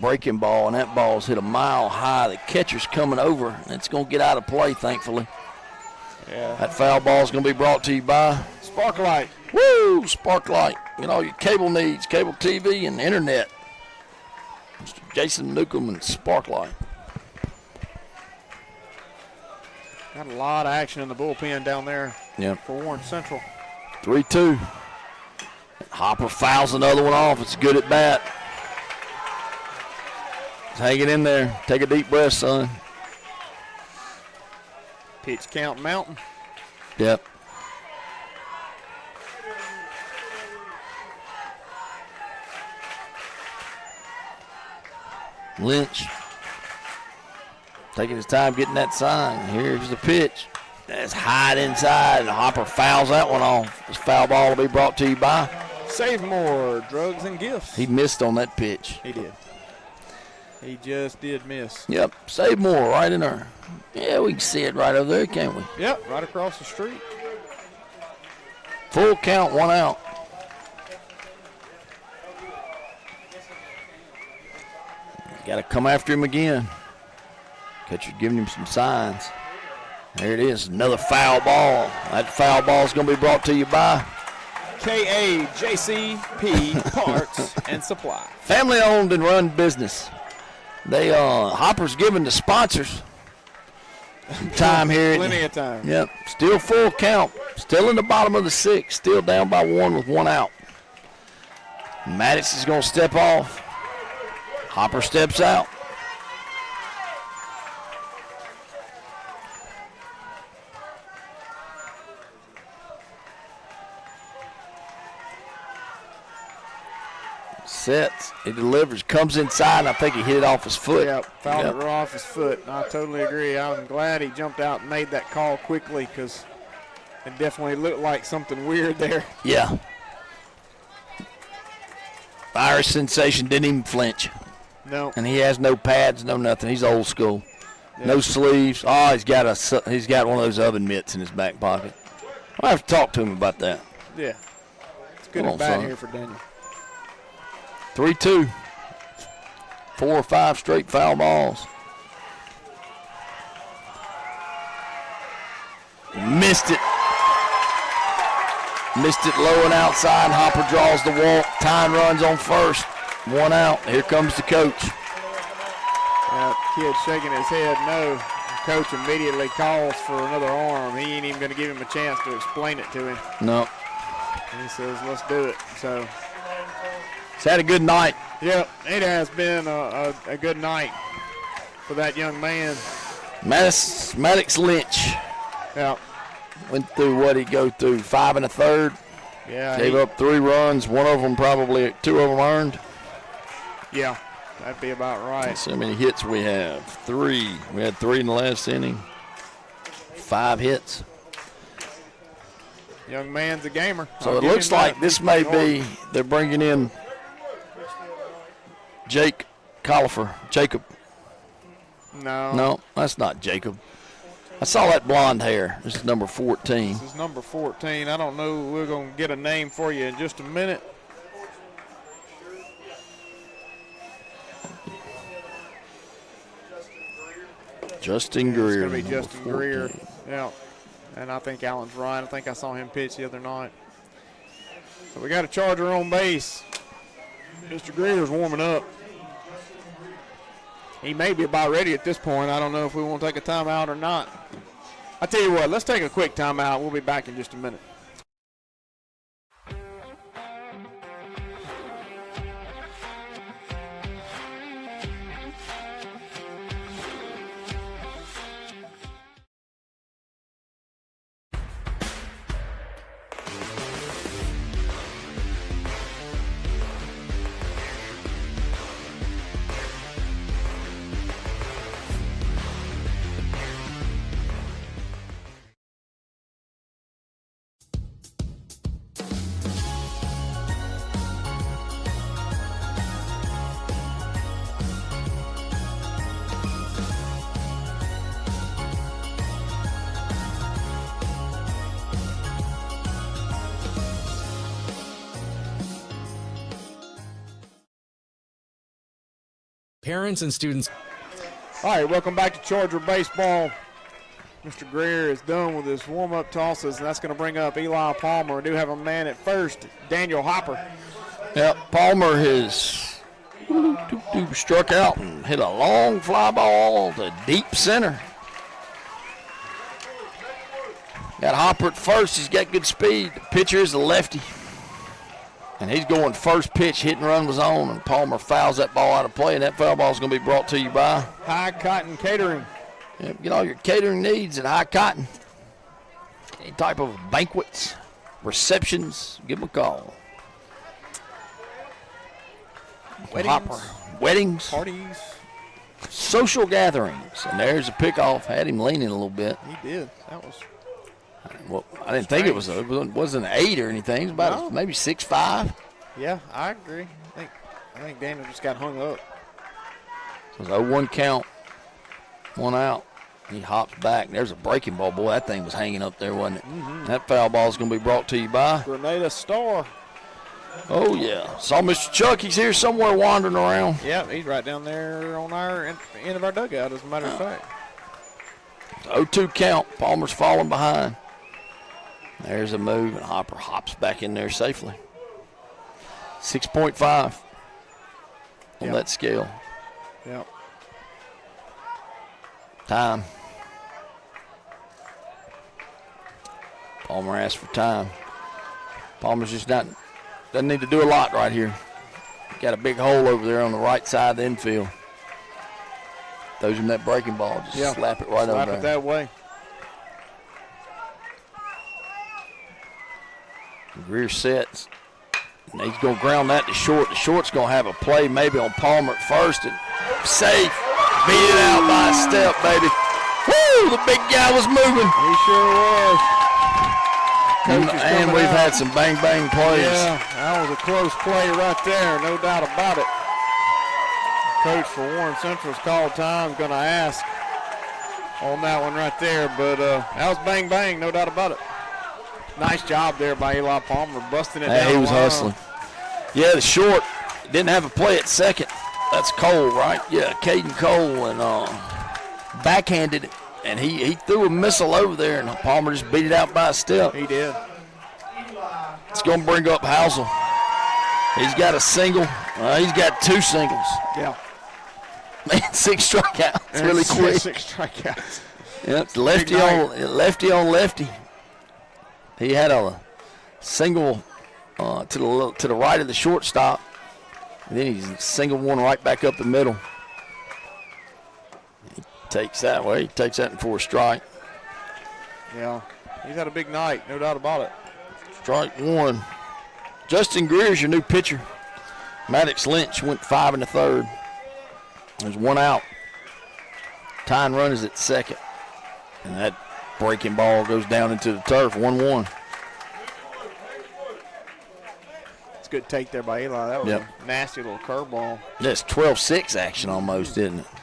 Breaking ball, and that ball's hit a mile high. The catcher's coming over, and it's going to get out of play, thankfully. Yeah. That foul ball is going to be brought to you by Sparklight. Woo! Sparklight. Get all your cable needs, cable TV and internet. Mr. Jason Newcomb and Sparklight. Got a lot of action in the bullpen down there. Yep. For Warren Central. 3-2. Hopper fouls another one off. It's good at bat. Hang it in there. Take a deep breath, son. Pitch count mountain. Yep. Lynch taking his time getting that sign. Here's the pitch. That's high inside, and Hopper fouls that one off. This foul ball will be brought to you by Save More Drugs and Gifts. He missed on that pitch. He did. He just did miss. Yep, Save More right in there. Yeah, we can see it right over there, can't we? Yep, right across the street. Full count, 1 out. Got to come after him again. Catcher giving him some signs. There it is, another foul ball. That foul ball is going to be brought to you by KAJCP Parts and Supply. Family owned and run business. They Hopper's giving the sponsors some time here. Plenty of time. Yep, still full count. Still in the bottom of the 6th, still down by 1 with 1 out. Maddox is going to step off. Hopper steps out. Sets. He delivers. Comes inside, and I think he hit it off his foot. Yep, fouled it right off his foot. I totally agree. I'm glad he jumped out and made that call quickly because it definitely looked like something weird there. Yeah. Irish sensation didn't even flinch. No. And he has no pads, no nothing. He's old school. Yep. No sleeves. Oh, he's got one of those oven mitts in his back pocket. I'll have to talk to him about that. Yeah. It's good and bad here for Daniel. 3-2. 4 or 5 straight foul balls. Missed it. Missed it low and outside. Hopper draws the walk. Tyne runs on first. 1 out. Here comes the coach. Kid shaking his head no. The coach immediately calls for another arm. He ain't even going to give him a chance to explain it to him. No. He says, let's do it. So he's had a good night. Yep, it has been a good night for that young man. Maddox Lynch. Yep. Went through what he go through, 5 1/3. Yeah. Gave up 3 runs. 1 of them probably, 2 of them earned. Yeah, that'd be about right. Let's see how many hits we have. 3. We had 3 in the last inning. 5 hits. Young man's a gamer. So it looks like this may be, they're bringing in Jacob. No, that's not Jacob. I saw that blonde hair. This is number 14. This is number 14. I don't know. We're going to get a name for you in just a minute. Justin Greer. It's going to be Justin Greer. Yeah. And I think Allen's right. I think I saw him pitch the other night. So we got a Charger on base. Mr. Greer's warming up. He may be about ready at this point. I don't know if we want to take a timeout or not. I tell you what, let's take a quick timeout. We'll be back in just a minute. Parents and students. All right, welcome back to Charger Baseball. Mr. Greer is done with his warm-up tosses, and that's going to bring up Eli Palmer. We do have a man at first, Daniel Hopper. Yep, Palmer has struck out and hit a long fly ball to deep center. Got Hopper at first. He's got good speed. The pitcher is a lefty. And he's going first pitch, hit and run was on, and Palmer fouls that ball out of play, and that foul ball is going to be brought to you by High Cotton Catering. Yep, get all your catering needs at High Cotton. Any type of banquets, receptions, give them a call. Weddings, parties, social gatherings. And there's a pickoff. Had him leaning a little bit. He did. That was. Well, I didn't think it wasn't an 8 or anything. It was about maybe 6'5". Yeah, I agree. I think Daniel just got hung up. So it's 0-1 count, 1 out. He hops back. There's a breaking ball. Boy, that thing was hanging up there, wasn't it? Mm-hmm. That foul ball is going to be brought to you by Grenada Star. Oh, yeah. Saw Mr. Chuck. He's here somewhere wandering around. Yep, he's right down there on our end of our dugout, as a matter of fact. 0-2 count. Palmer's falling behind. There's a move, and Hopper hops back in there safely. 6.5 on that scale. Yep. Time. Palmer asked for time. Palmer's just doesn't need to do a lot right here. Got a big hole over there on the right side of the infield. Throws him that breaking ball. Just slap it right over there. Slap it that way. Greer sets. And he's going to ground that to short. The short's going to have a play maybe on Palmer at first. And safe. Beat it out by a step, baby. Woo! The big guy was moving. He sure was. And we've had some bang-bang plays. Yeah, that was a close play right there, no doubt about it. Coach for Warren Central's call time, going to ask on that one right there, but that was bang-bang, no doubt about it. Nice job there by Eli Palmer, busting it down. He was hustling. Yeah, the short didn't have a play at second. That's Cole, right? Yeah, Caden Cole, and backhanded it. And he threw a missile over there, and Palmer just beat it out by a step. He did. It's going to bring up Housel. He's got a single. He's got 2 singles. Yeah. Man, 6 strikeouts. It's really quick. 6 strikeouts. Yep, lefty on lefty. He had a single to the right of the shortstop, and then he's single one right back up the middle. He takes that way. He takes that for a strike. Yeah, he's had a big night, no doubt about it. Strike 1. Justin Greer's your new pitcher. Maddox Lynch went 5 1/3. There's 1 out. Tying run is at second, and that breaking ball goes down into the turf. 1-1. It's a good take there by Eli. That was a nasty little curveball. That's 12-6 action almost, isn't it? I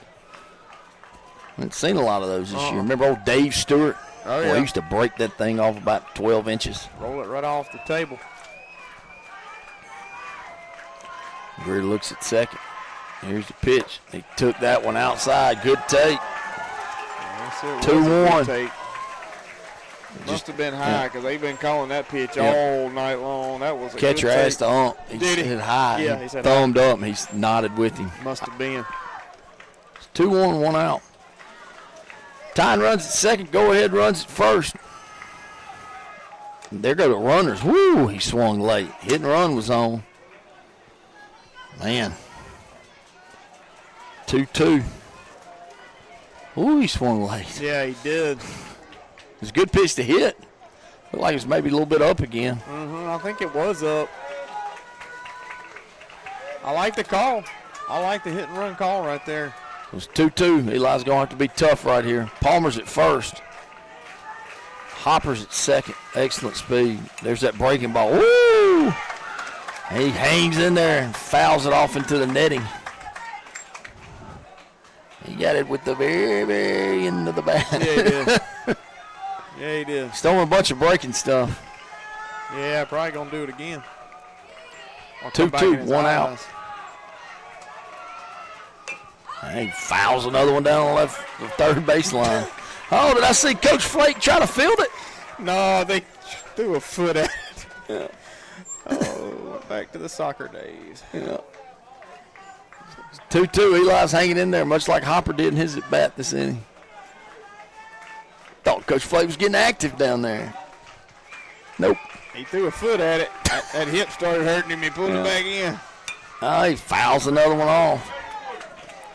haven't seen a lot of those this year. Remember old Dave Stewart? Oh, yeah. Boy, he used to break that thing off about 12 inches. Roll it right off the table. Greer looks at second. Here's the pitch. He took that one outside. Good take. 2-1. Must have been high because they've been calling that pitch all night long. That was a catcher good asked to ump. He said high. Yeah, he said thumbed up, and he nodded with him. Must have been. It's 2-1, 1 out. Tyne runs at second. Go ahead runs at first. And there go the runners. Woo! He swung late. Hit and run was on. Man. 2-2. Ooh, he swung late. Yeah, he did. It was a good pitch to hit. Looked like it was maybe a little bit up again. I think it was up. I like the call. I like the hit and run call right there. It was 2-2. Eli's going to have to be tough right here. Palmer's at first. Hopper's at second. Excellent speed. There's that breaking ball. Woo! He hangs in there and fouls it off into the netting. He got it with the very, very end of the bat. Yeah, he did. Yeah, he did. He's throwing a bunch of breaking stuff. Yeah, probably going to do it again. 2-2, 1 out. He fouls another one down the third baseline. Oh, did I see Coach Flake try to field it? No, they threw a foot at it. Yeah. Oh, back to the soccer days. Yeah. 2-2. Eli's hanging in there, much like Hopper did in his at bat this inning. Thought Coach Flake was getting active down there. Nope. He threw a foot at it. That hip started hurting him. He pulled it back in. Oh, he fouls another one off.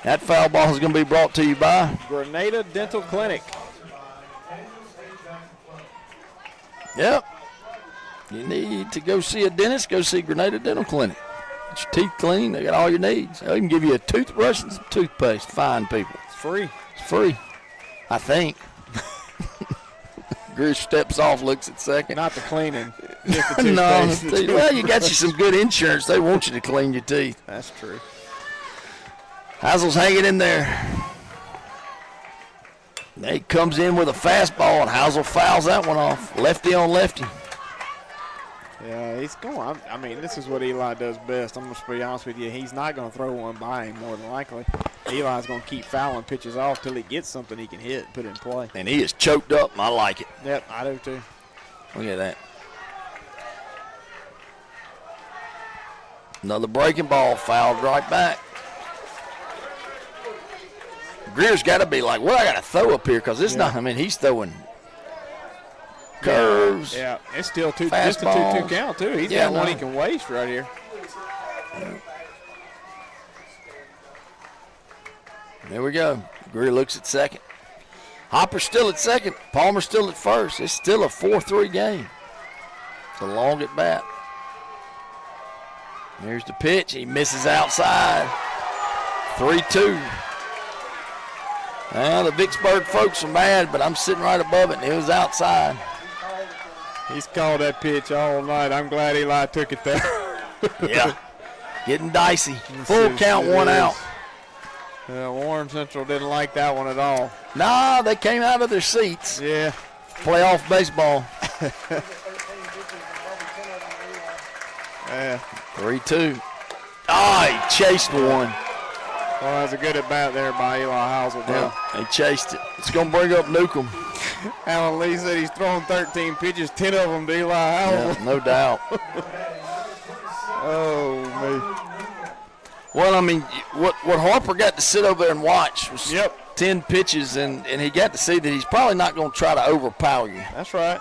That foul ball is going to be brought to you by Grenada Dental Clinic. Yep. You need to go see a dentist, go see Grenada Dental Clinic. Get your teeth clean. They got all your needs. They'll even give you a toothbrush and some toothpaste. Fine people. It's free. It's free, I think. Greer steps off, looks at second. Not the cleaning. Just the toothpaste. No, well, you got you some good insurance. They want you to clean your teeth. That's true. Hazel's hanging in there. He comes in with a fastball, and Hazel fouls that one off. Lefty on lefty. Yeah, he's going. I mean, this is what Eli does best. I'm going to be honest with you. He's not going to throw one by him more than likely. Eli's going to keep fouling pitches off till he gets something he can hit and put in play. And he is choked up, and I like it. Yep, I do too. Look at that. Another breaking ball fouled right back. Greer's got to be like, what I got to throw up here? Because it's not, I mean, he's throwing curve curves. Yeah, it's still just a 2-2 count, too. He's got one he can waste right here. There we go. Greer looks at second. Hopper's still at second. Palmer's still at first. It's still a 4-3 game. It's a long at bat. There's the pitch. He misses outside. 3-2. The Vicksburg folks are mad, but I'm sitting right above it, and it was outside. He's called that pitch all night. I'm glad Eli took it there. Yeah. Getting dicey. Full count, one out. Warren Central didn't like that one at all. Nah, they came out of their seats. Yeah. Playoff baseball. 3-2. He chased one. Well, that was a good at-bat there by Eli Housel. Yeah, he chased it. It's going to bring up Newcomb. Alan Lee said he's thrown 13 pitches, 10 of them to Eli Housel. Yeah, no doubt. Oh, me. Well, I mean, what Harper got to sit over there and watch was 10 pitches, and he got to see that he's probably not going to try to overpower you. That's right.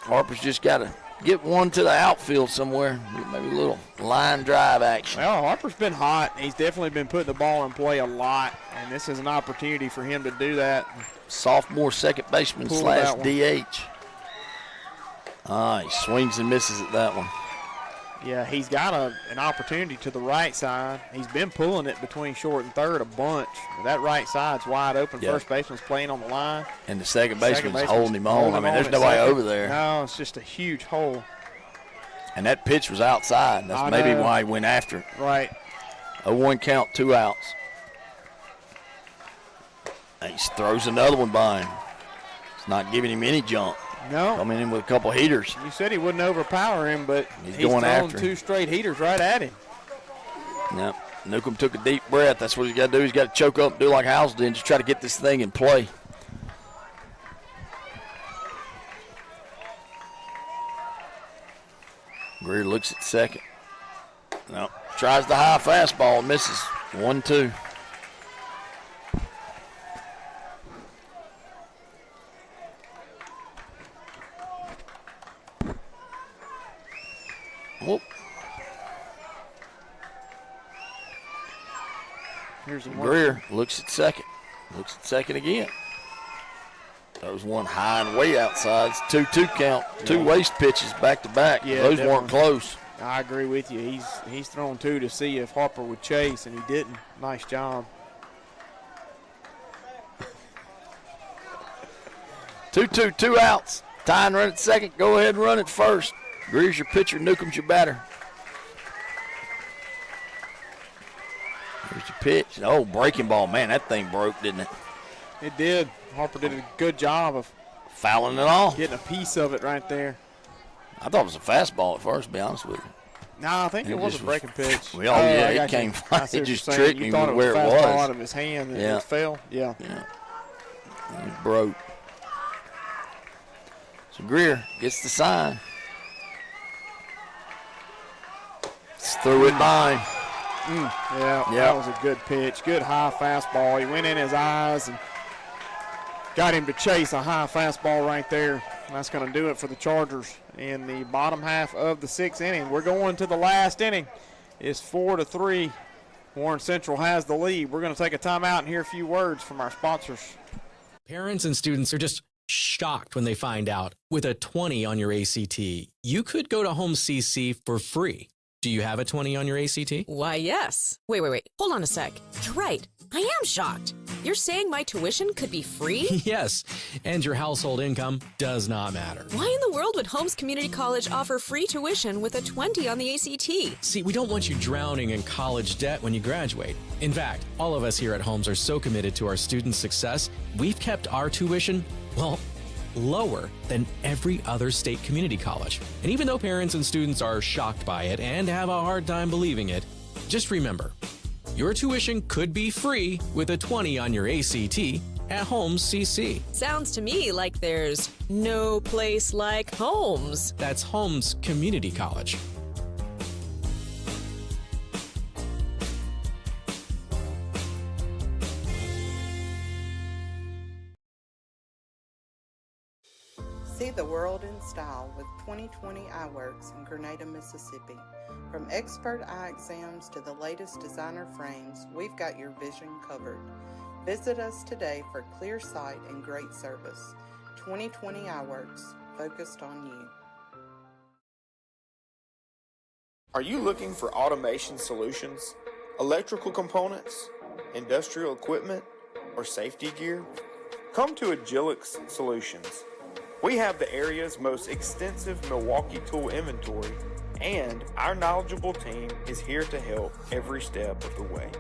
Harper's just got to get one to the outfield somewhere, maybe a little line drive action. Well, Harper's been hot. He's definitely been putting the ball in play a lot, and this is an opportunity for him to do that. Sophomore second baseman / DH. He swings and misses at that one. Yeah, he's got an opportunity to the right side. He's been pulling it between short and third a bunch. That right side's wide open. Yep. First baseman's playing on the line. And the second baseman's holding him on. I mean, there's nobody over there. No, it's just a huge hole. And that pitch was outside. That's maybe why he went after it. Right. 0-1 count, 2 outs. He throws another one by him. It's not giving him any jump. No. Coming in with a couple heaters. You said he wouldn't overpower him, but he's going thrown after 2 straight heaters right at him. Yep. Newcomb took a deep breath. That's what he's got to do. He's got to choke up and do like Housel did and just try to get this thing in play. Greer looks at second. No. Tries the high fastball, misses. 1-2. Whoop. Here's Greer looks at second. Looks at second again. Throws one high and way outside. It's 2-2 count. 2 waste pitches back to back. Yeah, those definitely weren't close. I agree with you. He's thrown 2 to see if Harper would chase, and he didn't. Nice job. 2-2, 2 outs. Tying run at second. Go ahead and run at first. Greer's your pitcher. Newcomb's your batter. Here's the pitch. Oh, breaking ball. Man, that thing broke, didn't it? It did. Harper did a good job of fouling it off. Getting a piece of it right there. I thought it was a fastball at first, to be honest with you. No, I think it was a breaking pitch. Well, it came. It just tricked me with where it was. Out of his hand and it fell. Yeah. It broke. So Greer gets the sign. Just threw it by him. That was a good pitch. Good high fastball. He went in his eyes and got him to chase a high fastball right there. That's going to do it for the Chargers in the bottom half of the 6th inning. We're going to the last inning. It's 4-3. Warren Central has the lead. We're going to take a timeout and hear a few words from our sponsors. Parents and students are just shocked when they find out with a 20 on your ACT, you could go to Home CC for free. Do you have a 20 on your ACT? Why, yes. Wait. Hold on a sec. You're right. I am shocked. You're saying my tuition could be free? Yes, and your household income does not matter. Why in the world would Holmes Community College offer free tuition with a 20 on the ACT? See, we don't want you drowning in college debt when you graduate. In fact, all of us here at Holmes are so committed to our students' success, we've kept our tuition, well, lower than every other state community college. And even though parents and students are shocked by it and have a hard time believing it, just remember, your tuition could be free with a 20 on your ACT at Holmes CC. Sounds to me like there's no place like Holmes. That's Holmes Community College. See the world world in style with 20/20 Eyeworks in Grenada, Mississippi. From expert eye exams to the latest designer frames, we've got your vision covered. Visit us today for clear sight and great service. 20/20 Eyeworks, focused on you. Are you looking for automation solutions, electrical components, industrial equipment, or safety gear? Come to Agilix Solutions. We have the area's most extensive Milwaukee tool inventory, and our knowledgeable team is here to help every step of the way.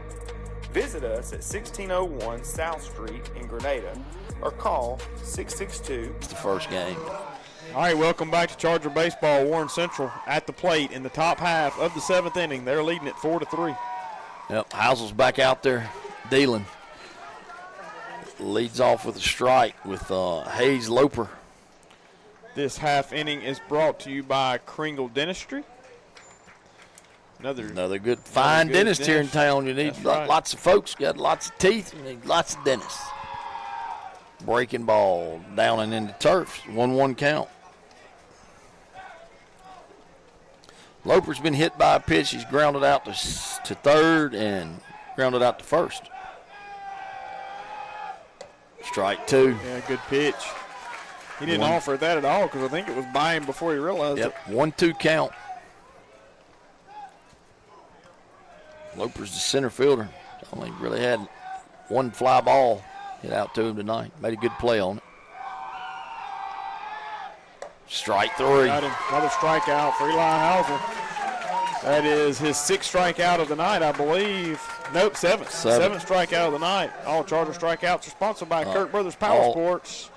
Visit us at 1601 South Street in Grenada or call 662. It's the first game. All right, welcome back to Charger Baseball. Warren Central at the plate in the top half of the 7th inning. They're leading it 4-3. Yep, Housel's back out there dealing. Leads off with a strike with Hayes Loper. This half inning is brought to you by Kringle Dentistry. Another good fine dentist here in town. You need lots of folks, got lots of teeth, you need lots of dentists. Breaking ball down and into turf. 1-1 count. Loper's been hit by a pitch. He's grounded out to third and grounded out to first. Strike 2. Yeah, good pitch. He didn't offer that at all because I think it was by him before he realized it. 1-2 count. Loper's the center fielder. Only really had one fly ball hit out to him tonight. Made a good play on it. Strike 3. Got him. Another strikeout for Eli Hauser. That is his 6th strikeout of the night, I believe. Nope, 7th. 7th strikeout of the night. All Charger strikeouts are sponsored by Kirk Brothers Power Sports.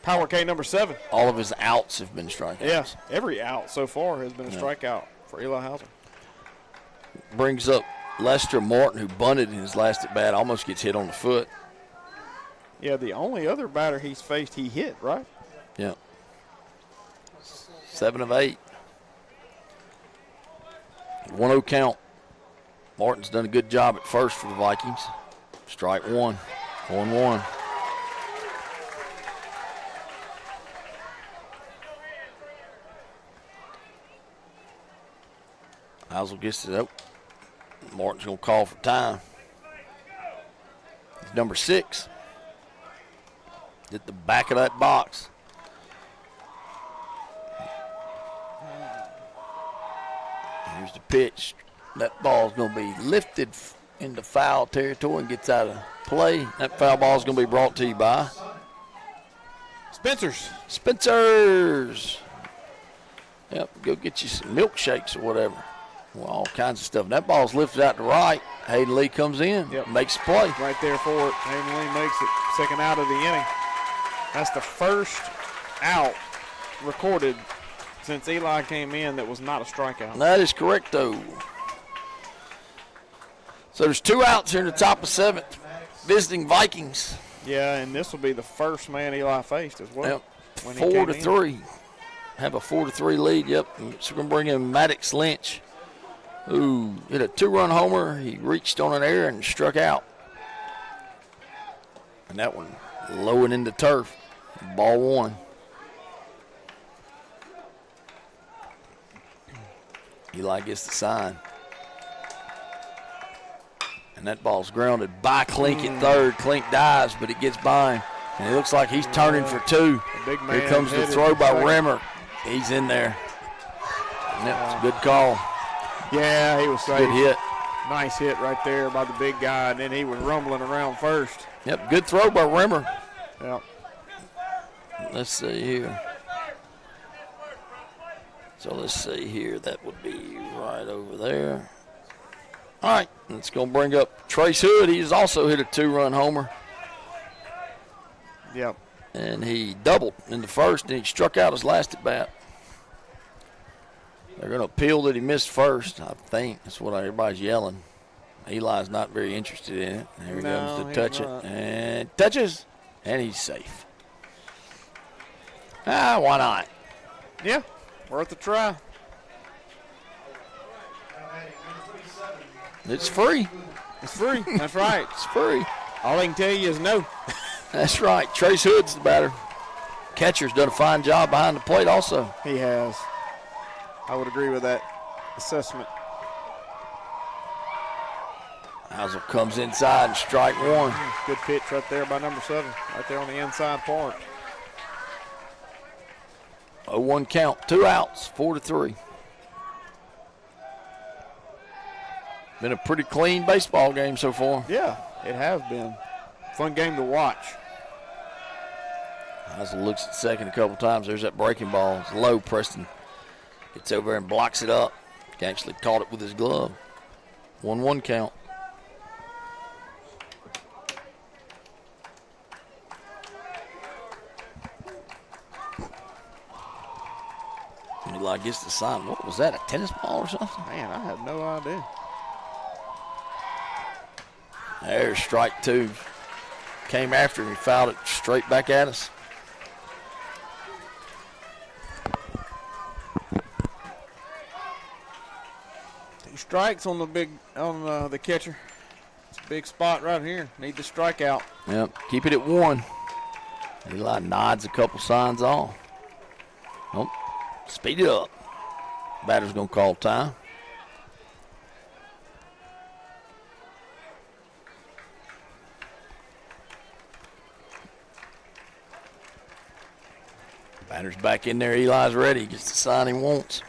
Power K number 7. All of his outs have been strikeouts. Yeah, every out so far has been a strikeout for Eli Hauser. Brings up Lester Martin, who bunted in his last at bat, almost gets hit on the foot. Yeah, the only other batter he's faced, he hit, right? Yeah. 7 of 8. 1-0 count. Martin's done a good job at first for the Vikings. Strike 1. 1-1. Housel gets it up. Martin's going to call for time. It's number 6. At the back of that box. Here's the pitch. That ball's going to be lifted into foul territory and gets out of play. That foul ball's going to be brought to you by Spencer's. Yep, go get you some milkshakes or whatever. Well, all kinds of stuff. And that ball's lifted out to right. Hayden Lee comes in, makes the play. Right there for it. Hayden Lee makes it. 2nd out of the inning. That's the first out recorded since Eli came in that was not a strikeout. That is correct, though. So there's 2 outs here in the top of 7th. Visiting Vikings. Yeah, and this will be the first man Eli faced as well. Yep. 4-3. Have a 4-3 lead, yep. So we're going to bring in Maddox Lynch, who hit a 2-run homer. He reached on an error and struck out. And that one low and into turf. Ball 1. Eli gets the sign. And that ball's grounded by Klink at third. Klink dives, but it gets by him. And it looks like he's turning for 2. Here comes the throw by Rimmer. He's in there. And that was a good call. Yeah, he was safe. Good hit. Nice hit right there by the big guy, and then he was rumbling around first. Yep, good throw by Rimmer. Yep. Let's see here. So let's see here. That would be right over there. All right, let's go bring up Trace Hood. He's also hit a 2-run homer. Yep. And he doubled in the first, and he struck out his last at bat. They're going to appeal that he missed first, I think. That's what everybody's yelling. Eli's not very interested in it. Here he comes to touch it. And touches, and he's safe. Why not? Yeah, worth a try. It's free. It's free. That's right. It's free. All I can tell you is no. That's right. Trace Hood's the batter. catcher's done a fine job behind the plate also. He has. I would agree with that assessment. Housel comes inside and strike one. Good pitch right there by number 7, right there on the inside part. 0-1 count, 2 outs, 4-3. Been a pretty clean baseball game so far. Yeah, it has been. Fun game to watch. Housel looks at second a couple times. There's that breaking ball. It's low. Preston gets over and blocks it up. He actually caught it with his glove. 1-1 count. Eli gets the sign. What was that, a tennis ball or something? Man, I have no idea. There's strike 2. Came after him. He fouled it straight back at us. Two strikes on the catcher. It's a big spot right here. Need the strikeout. Yep, keep it at 1. Eli nods a couple signs off. Nope. Speed it up. Batter's going to call time. Batter's back in there. Eli's ready. He gets the sign he wants.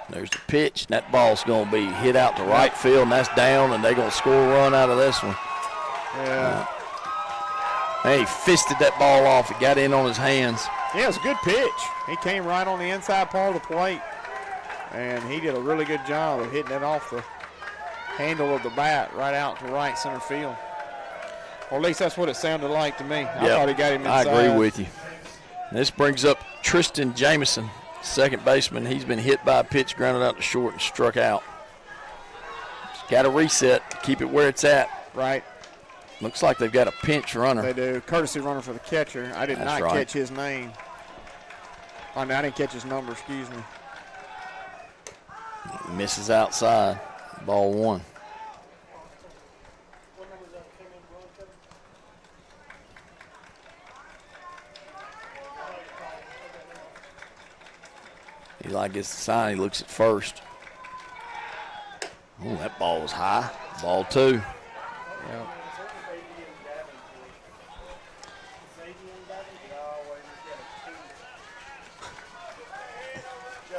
There's the pitch. That ball's going to be hit out to right field, and that's down, and they're going to score a run out of this one. Yeah. He fisted that ball off. It got in on his hands. Yeah, it was a good pitch. He came right on the inside part of the plate, and he did a really good job of hitting it off the handle of the bat right out to right center field. Or at least that's what it sounded like to me. I thought he got him inside. I agree with you. This brings up Tristan Jameson, second baseman. He's been hit by a pitch, grounded out to short, and struck out. Got to reset, keep it where it's at. Right. Looks like they've got a pinch runner. They do. Courtesy runner for the catcher. I did not catch his name. Oh, no, I didn't catch his number, excuse me. Misses outside. Ball 1. Eli gets the sign. He looks at first. Oh, that ball was high. Ball 2. Yep.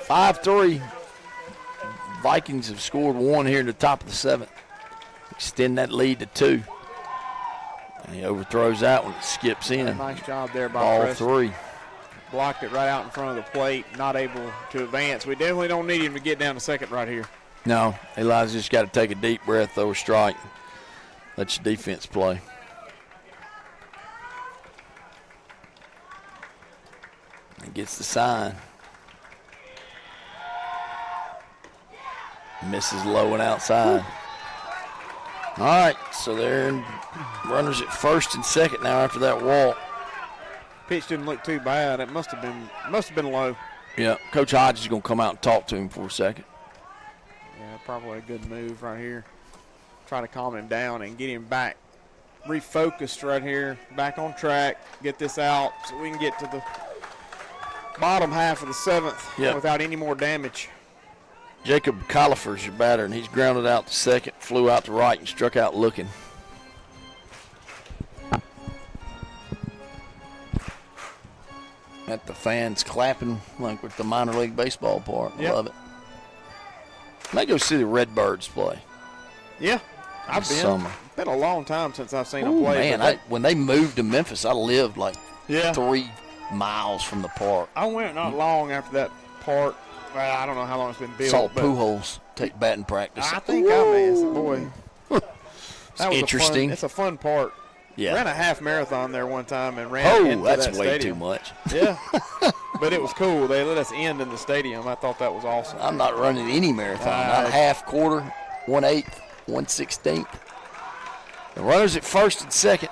5-3. Vikings have scored 1 here in the top of the 7th. Extend that lead to 2. And he overthrows that one. It skips in. Nice job there by Ball Preston. 3. Blocked it right out in front of the plate. Not able to advance. We definitely don't need him to get down to second right here. No, Eli's just got to take a deep breath, throw a strike. Let your defense play. He gets the sign. Misses low and outside. All right, so they're in runners at first and second now after that walk. Pitch didn't look too bad. It must have been low. Yeah, Coach Hodge is going to come out and talk to him for a second. Yeah, probably a good move right here. Try to calm him down and get him back refocused right here, back on track, get this out so we can get to the bottom half of the 7th without any more damage. Jacob Collifer's your batter, and he's grounded out to second, flew out to right, and struck out looking. At the fans clapping like with the minor league baseball part. Yep. Love it. May go see the Redbirds play. Yeah, I've been. Summer. It's been a long time since I've seen them play. Man, when they moved to Memphis, I lived like 3 miles from the park. I went not long after that park. Well, I don't know how long it's been built. Saw Pujols take batting practice. I think I missed. Boy, that was interesting. It's a fun park. Yeah. Ran a half marathon there one time and ran into that's that way stadium. too much. Yeah, but it was cool. They let us end in the stadium. I thought that was awesome. I'm not running any marathon. Not half, quarter, 1/8, 1/16. The runners at first and second.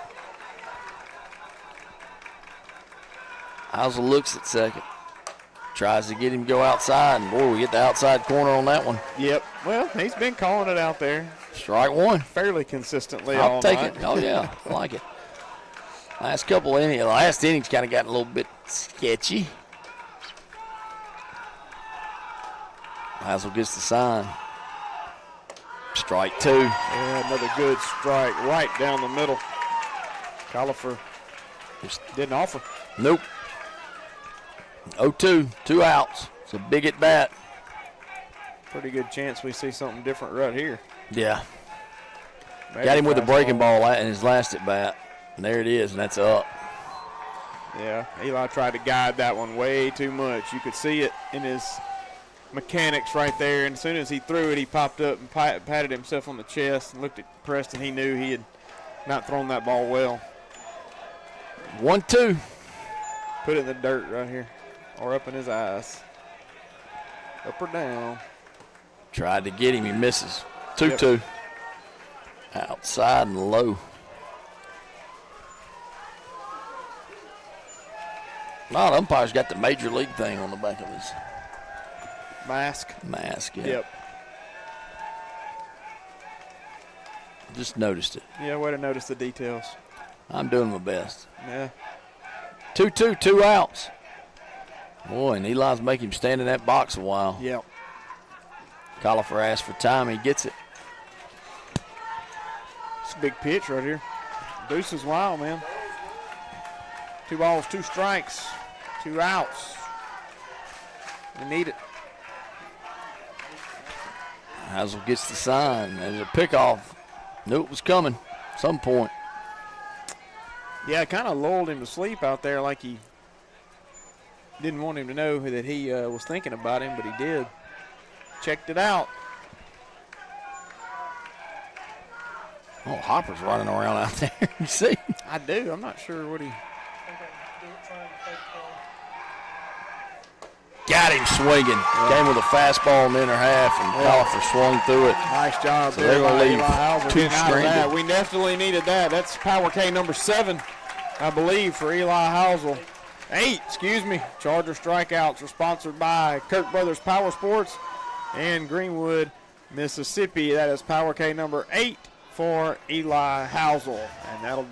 Housel looks at second. Tries to get him to go outside, and boy, we get the outside corner on that one. Yep. Well, he's been calling it out there. Strike 1. Fairly consistently I'll all take night. it. Oh, yeah. I like it. Last couple innings, last innings kind of got a little bit sketchy. Hazel gets the sign. Strike 2. Yeah, another good strike right down the middle. Califer just didn't offer. Nope. 0-2, 2 outs. It's a big at bat. Pretty good chance we see something different right here. Yeah. Maybe got him with a breaking fastball. ball in his last at bat. And there it is, and that's up. Yeah, Eli tried to guide that one way too much. You could see it in his mechanics right there. And as soon as he threw it, he popped up and patted himself on the chest and looked at Preston. He knew he had not thrown that ball well. 1-2. Put it in the dirt right here, or up in his eyes. Up or down. Tried to get him, he misses. 2-2. Yep. Outside and low. No, the umpire's got the major league thing on the back of his mask. Yeah. Yep. Just noticed it. Yeah, way to notice the details. I'm doing my best. Yeah. 2-2, 2 outs. Boy, and Eli's making him stand in that box a while. Yep. Colifer asks for time, he gets it. It's a big pitch right here. Deuce is wild, man. 2 balls, 2 strikes, 2 outs. We need it. Hazel gets the sign. There's a pickoff. Knew it was coming at some point. Yeah, kind of lulled him to sleep out there like he didn't want him to know that he was thinking about him, but he did. Checked it out. Oh, Hopper's running around out there. You see? I do. I'm not sure what he... Got him swinging. Yeah. Came with a fastball in the inner half, and Colifer swung through it. Nice job so there. they're going to leave Eli Hauser 2 getting out of that. stranded. We definitely needed that. That's power K number 7, I believe, for Eli Housel. 8, excuse me. Charger strikeouts are sponsored by Kirk Brothers Power Sports and Greenwood, Mississippi. That is power K number 8 for Eli Housel. And that'll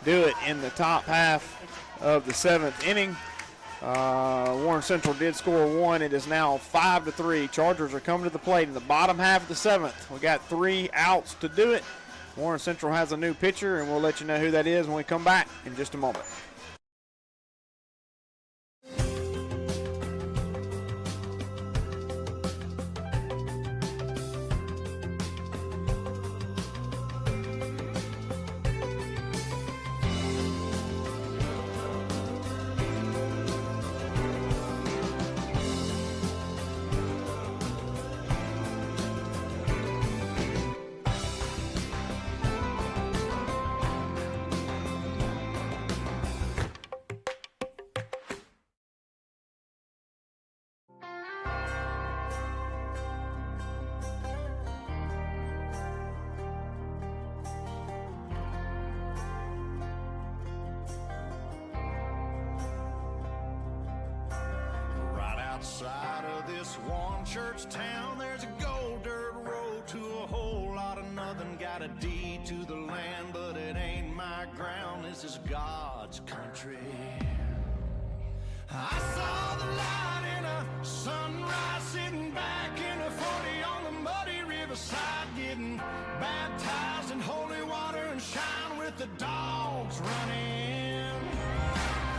do it in the top half of the 7th inning. Warren Central did score 1. It is now 5-3. Chargers are coming to the plate in the bottom half of the 7th. We got 3 outs to do it. Warren Central has a new pitcher, and we'll let you know who that is when we come back in just a moment. Outside of this one church town, there's a gold dirt road to a whole lot of nothing. Got a deed to the land, but it ain't my ground. This is God's country. I saw the light in a sunrise, sitting back in a 40 on the muddy riverside, getting baptized in holy water and shine with the dogs running.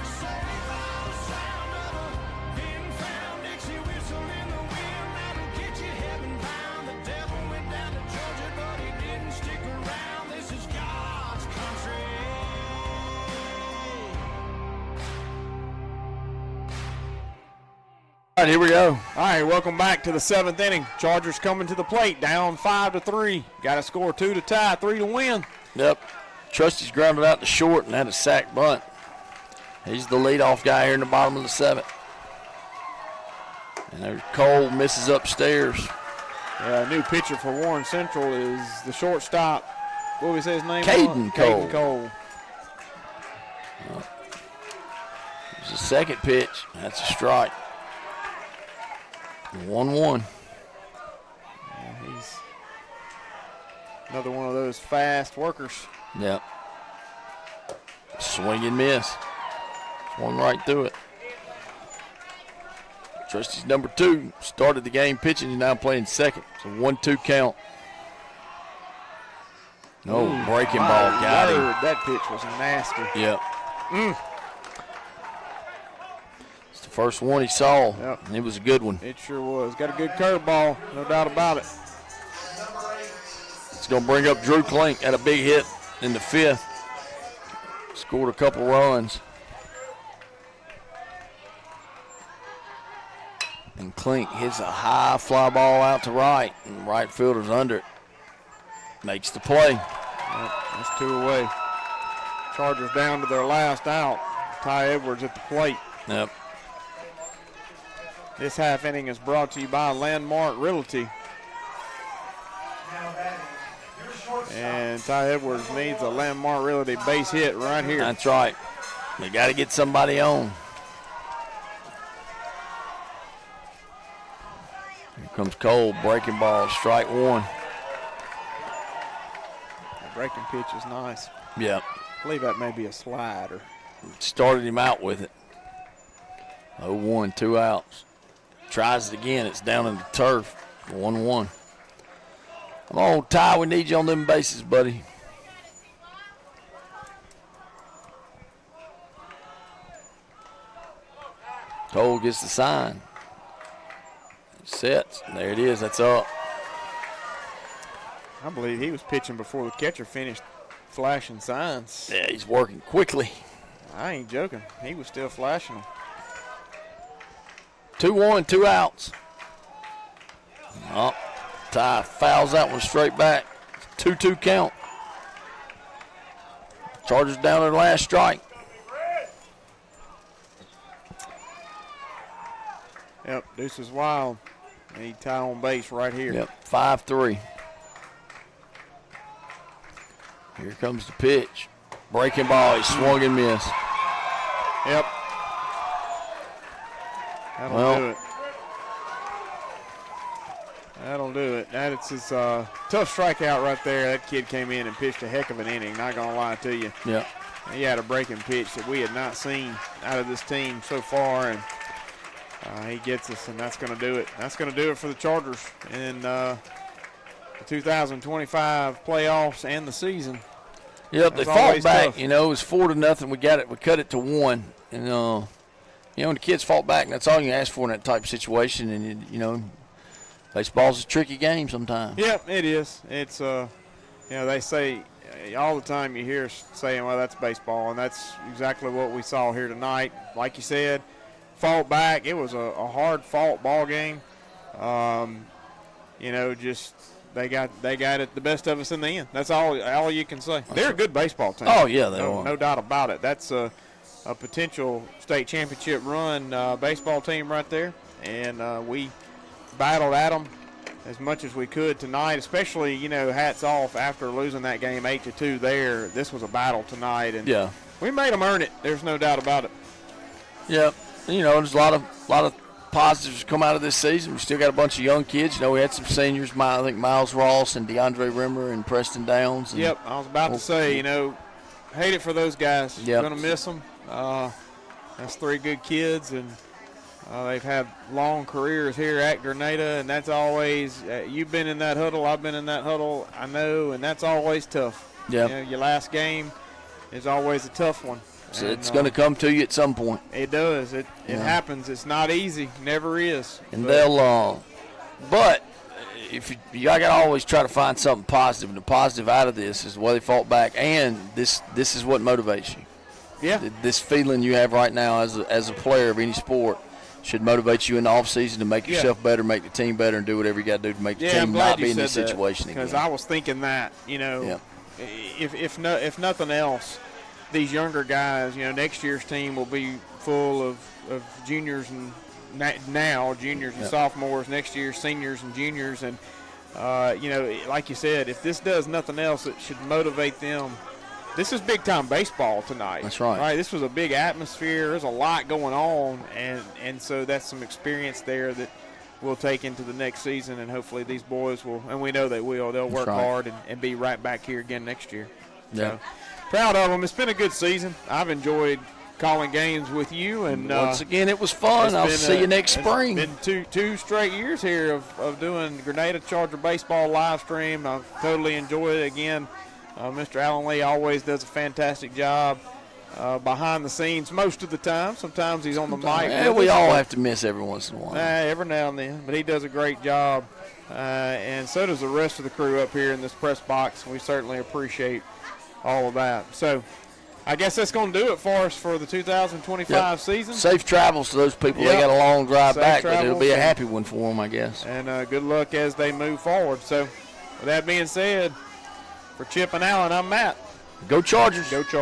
Saved by the sound of a pin-found Dixie whistle in the wind, that'll get you heaven bound. The devil went down to Georgia, but he didn't stick around. This is God's country. All right, here we go. All right, welcome back to the 7th inning. Chargers coming to the plate, down 5-3. Got to score 2 to tie, 3 to win. Yep. Trusty's grounded out to short and had a sack bunt. He's the leadoff guy here in the bottom of the 7th. And there's Cole, misses upstairs. Yeah, new pitcher for Warren Central is the shortstop. What did we say his name? Caden Cole. Caden Cole. It's the second pitch. That's a strike. 1-1. Yeah, he's another one of those fast workers. Yep. swing and miss. Swung right through it. Trustee's number 2 started the game pitching. He's now playing second. It's a 1-2 count. No, breaking ball got him. That pitch was nasty. Yep. It's the first one he saw. Yep. And it was a good one. It sure was. Got a good curveball, no doubt about it. It's going to bring up Drew Klink. Had a big hit in the 5th. Scored a couple runs. And Klink hits a high fly ball out to right. And right fielder's under it. Makes the play. Yep, that's 2 away. Chargers down to their last out. Ty Edwards at the plate. Yep. This half inning is brought to you by Landmark Realty. And Ty Edwards needs a Landmark Realty base hit right here. That's right. They got to get somebody on. Here comes Cole, breaking ball, strike 1. The breaking pitch is nice. Yep. I believe that may be a slider. Started him out with it. 0-1, 2 outs. Tries it again. It's down in the turf. 1-1. Come on, Ty. We need you on them bases, buddy. Cole gets the sign. Sets. There it is. That's up. I believe he was pitching before the catcher finished flashing signs. Yeah, he's working quickly. I ain't joking. He was still flashing them. 2-1, 2 outs. Oh, Ty fouls that one straight back. 2-2 count. Chargers down to the last strike. Yep, Deuce is wild. Need Ty on base right here. Yep, 5-3. Here comes the pitch. Breaking ball, he swung and missed. Yep. That'll do it. That'll do it. That's his tough strikeout right there. That kid came in and pitched a heck of an inning, not going to lie to you. Yep. He had a breaking pitch that we had not seen out of this team so far, and he gets us, and that's going to do it. That's going to do it for the Chargers in the 2025 playoffs and the season. Yep, they fought back. Tough. You know, it was 4-0. We got it. We cut it to 1, and you know, the kids fought back, and that's all you ask for in that type of situation. And you know, baseball's a tricky game sometimes. Yep, it is. It's you know, they say all the time you hear saying, well, that's baseball, and that's exactly what we saw here tonight. Like you said, fought back. It was a hard-fought ball game. You know, just they got it the best of us in the end. That's all you can say. They're a good baseball team. Oh yeah, they are. No doubt about it. That's a potential state championship run baseball team right there, and we battled at them as much as we could tonight, especially, you know, hats off after losing that game 8-2 there. This was a battle tonight, and yeah, we made them earn it. There's no doubt about it. Yeah, you know, there's a lot of positives come out of this season. We still got a bunch of young kids. You know, we had some seniors, I think Miles Ross and DeAndre Rimmer and Preston Downs. And yep, I was about to say, you know, hate it for those guys. Yep. Going to miss them. That's 3 good kids, and they've had long careers here at Grenada, and that's always you've been in that huddle, I've been in that huddle, I know, and that's always tough. Yeah. You know, your last game is always a tough one. So it's going to come to you at some point. It does. It happens. It's not easy. Never is. And they'll but if you got to always try to find something positive, and the positive out of this is the way they fought back, and this is what motivates you. Yeah. This feeling you have right now as a player of any sport should motivate you in the offseason to make yourself better, make the team better, and do whatever you got to do to make the team not be in this situation again. Because I was thinking that, you know, if nothing else, these younger guys, you know, next year's team will be full of juniors and now juniors and sophomores, next year seniors and juniors, and you know, like you said, if this does nothing else, it should motivate them. This is big time baseball tonight. That's right. Right. This was a big atmosphere. There's a lot going on, and so that's some experience there that we'll take into the next season, and hopefully these boys will, and we know they will. They'll work hard and be right back here again next year. Yeah. So, Proud of them. It's been a good season. I've enjoyed calling games with you, and once again, it was fun. I'll see you next spring. It's been two straight years here of doing Grenada Charger baseball live stream. I've totally enjoyed it. Again, Mr. Alan Lee always does a fantastic job behind the scenes most of the time. Sometimes he's on the mic. Yeah, we all have to miss every once in a while. Every now and then, but he does a great job, and so does the rest of the crew up here in this press box. We certainly appreciate all of that. So I guess that's going to do it for us for the 2025 season. Safe travels to those people. They got a long drive back, but it'll be a and happy one for them, I guess. And good luck as they move forward. So with that being said, for Chip and Allen, I'm Matt. Go Chargers. Go Chargers.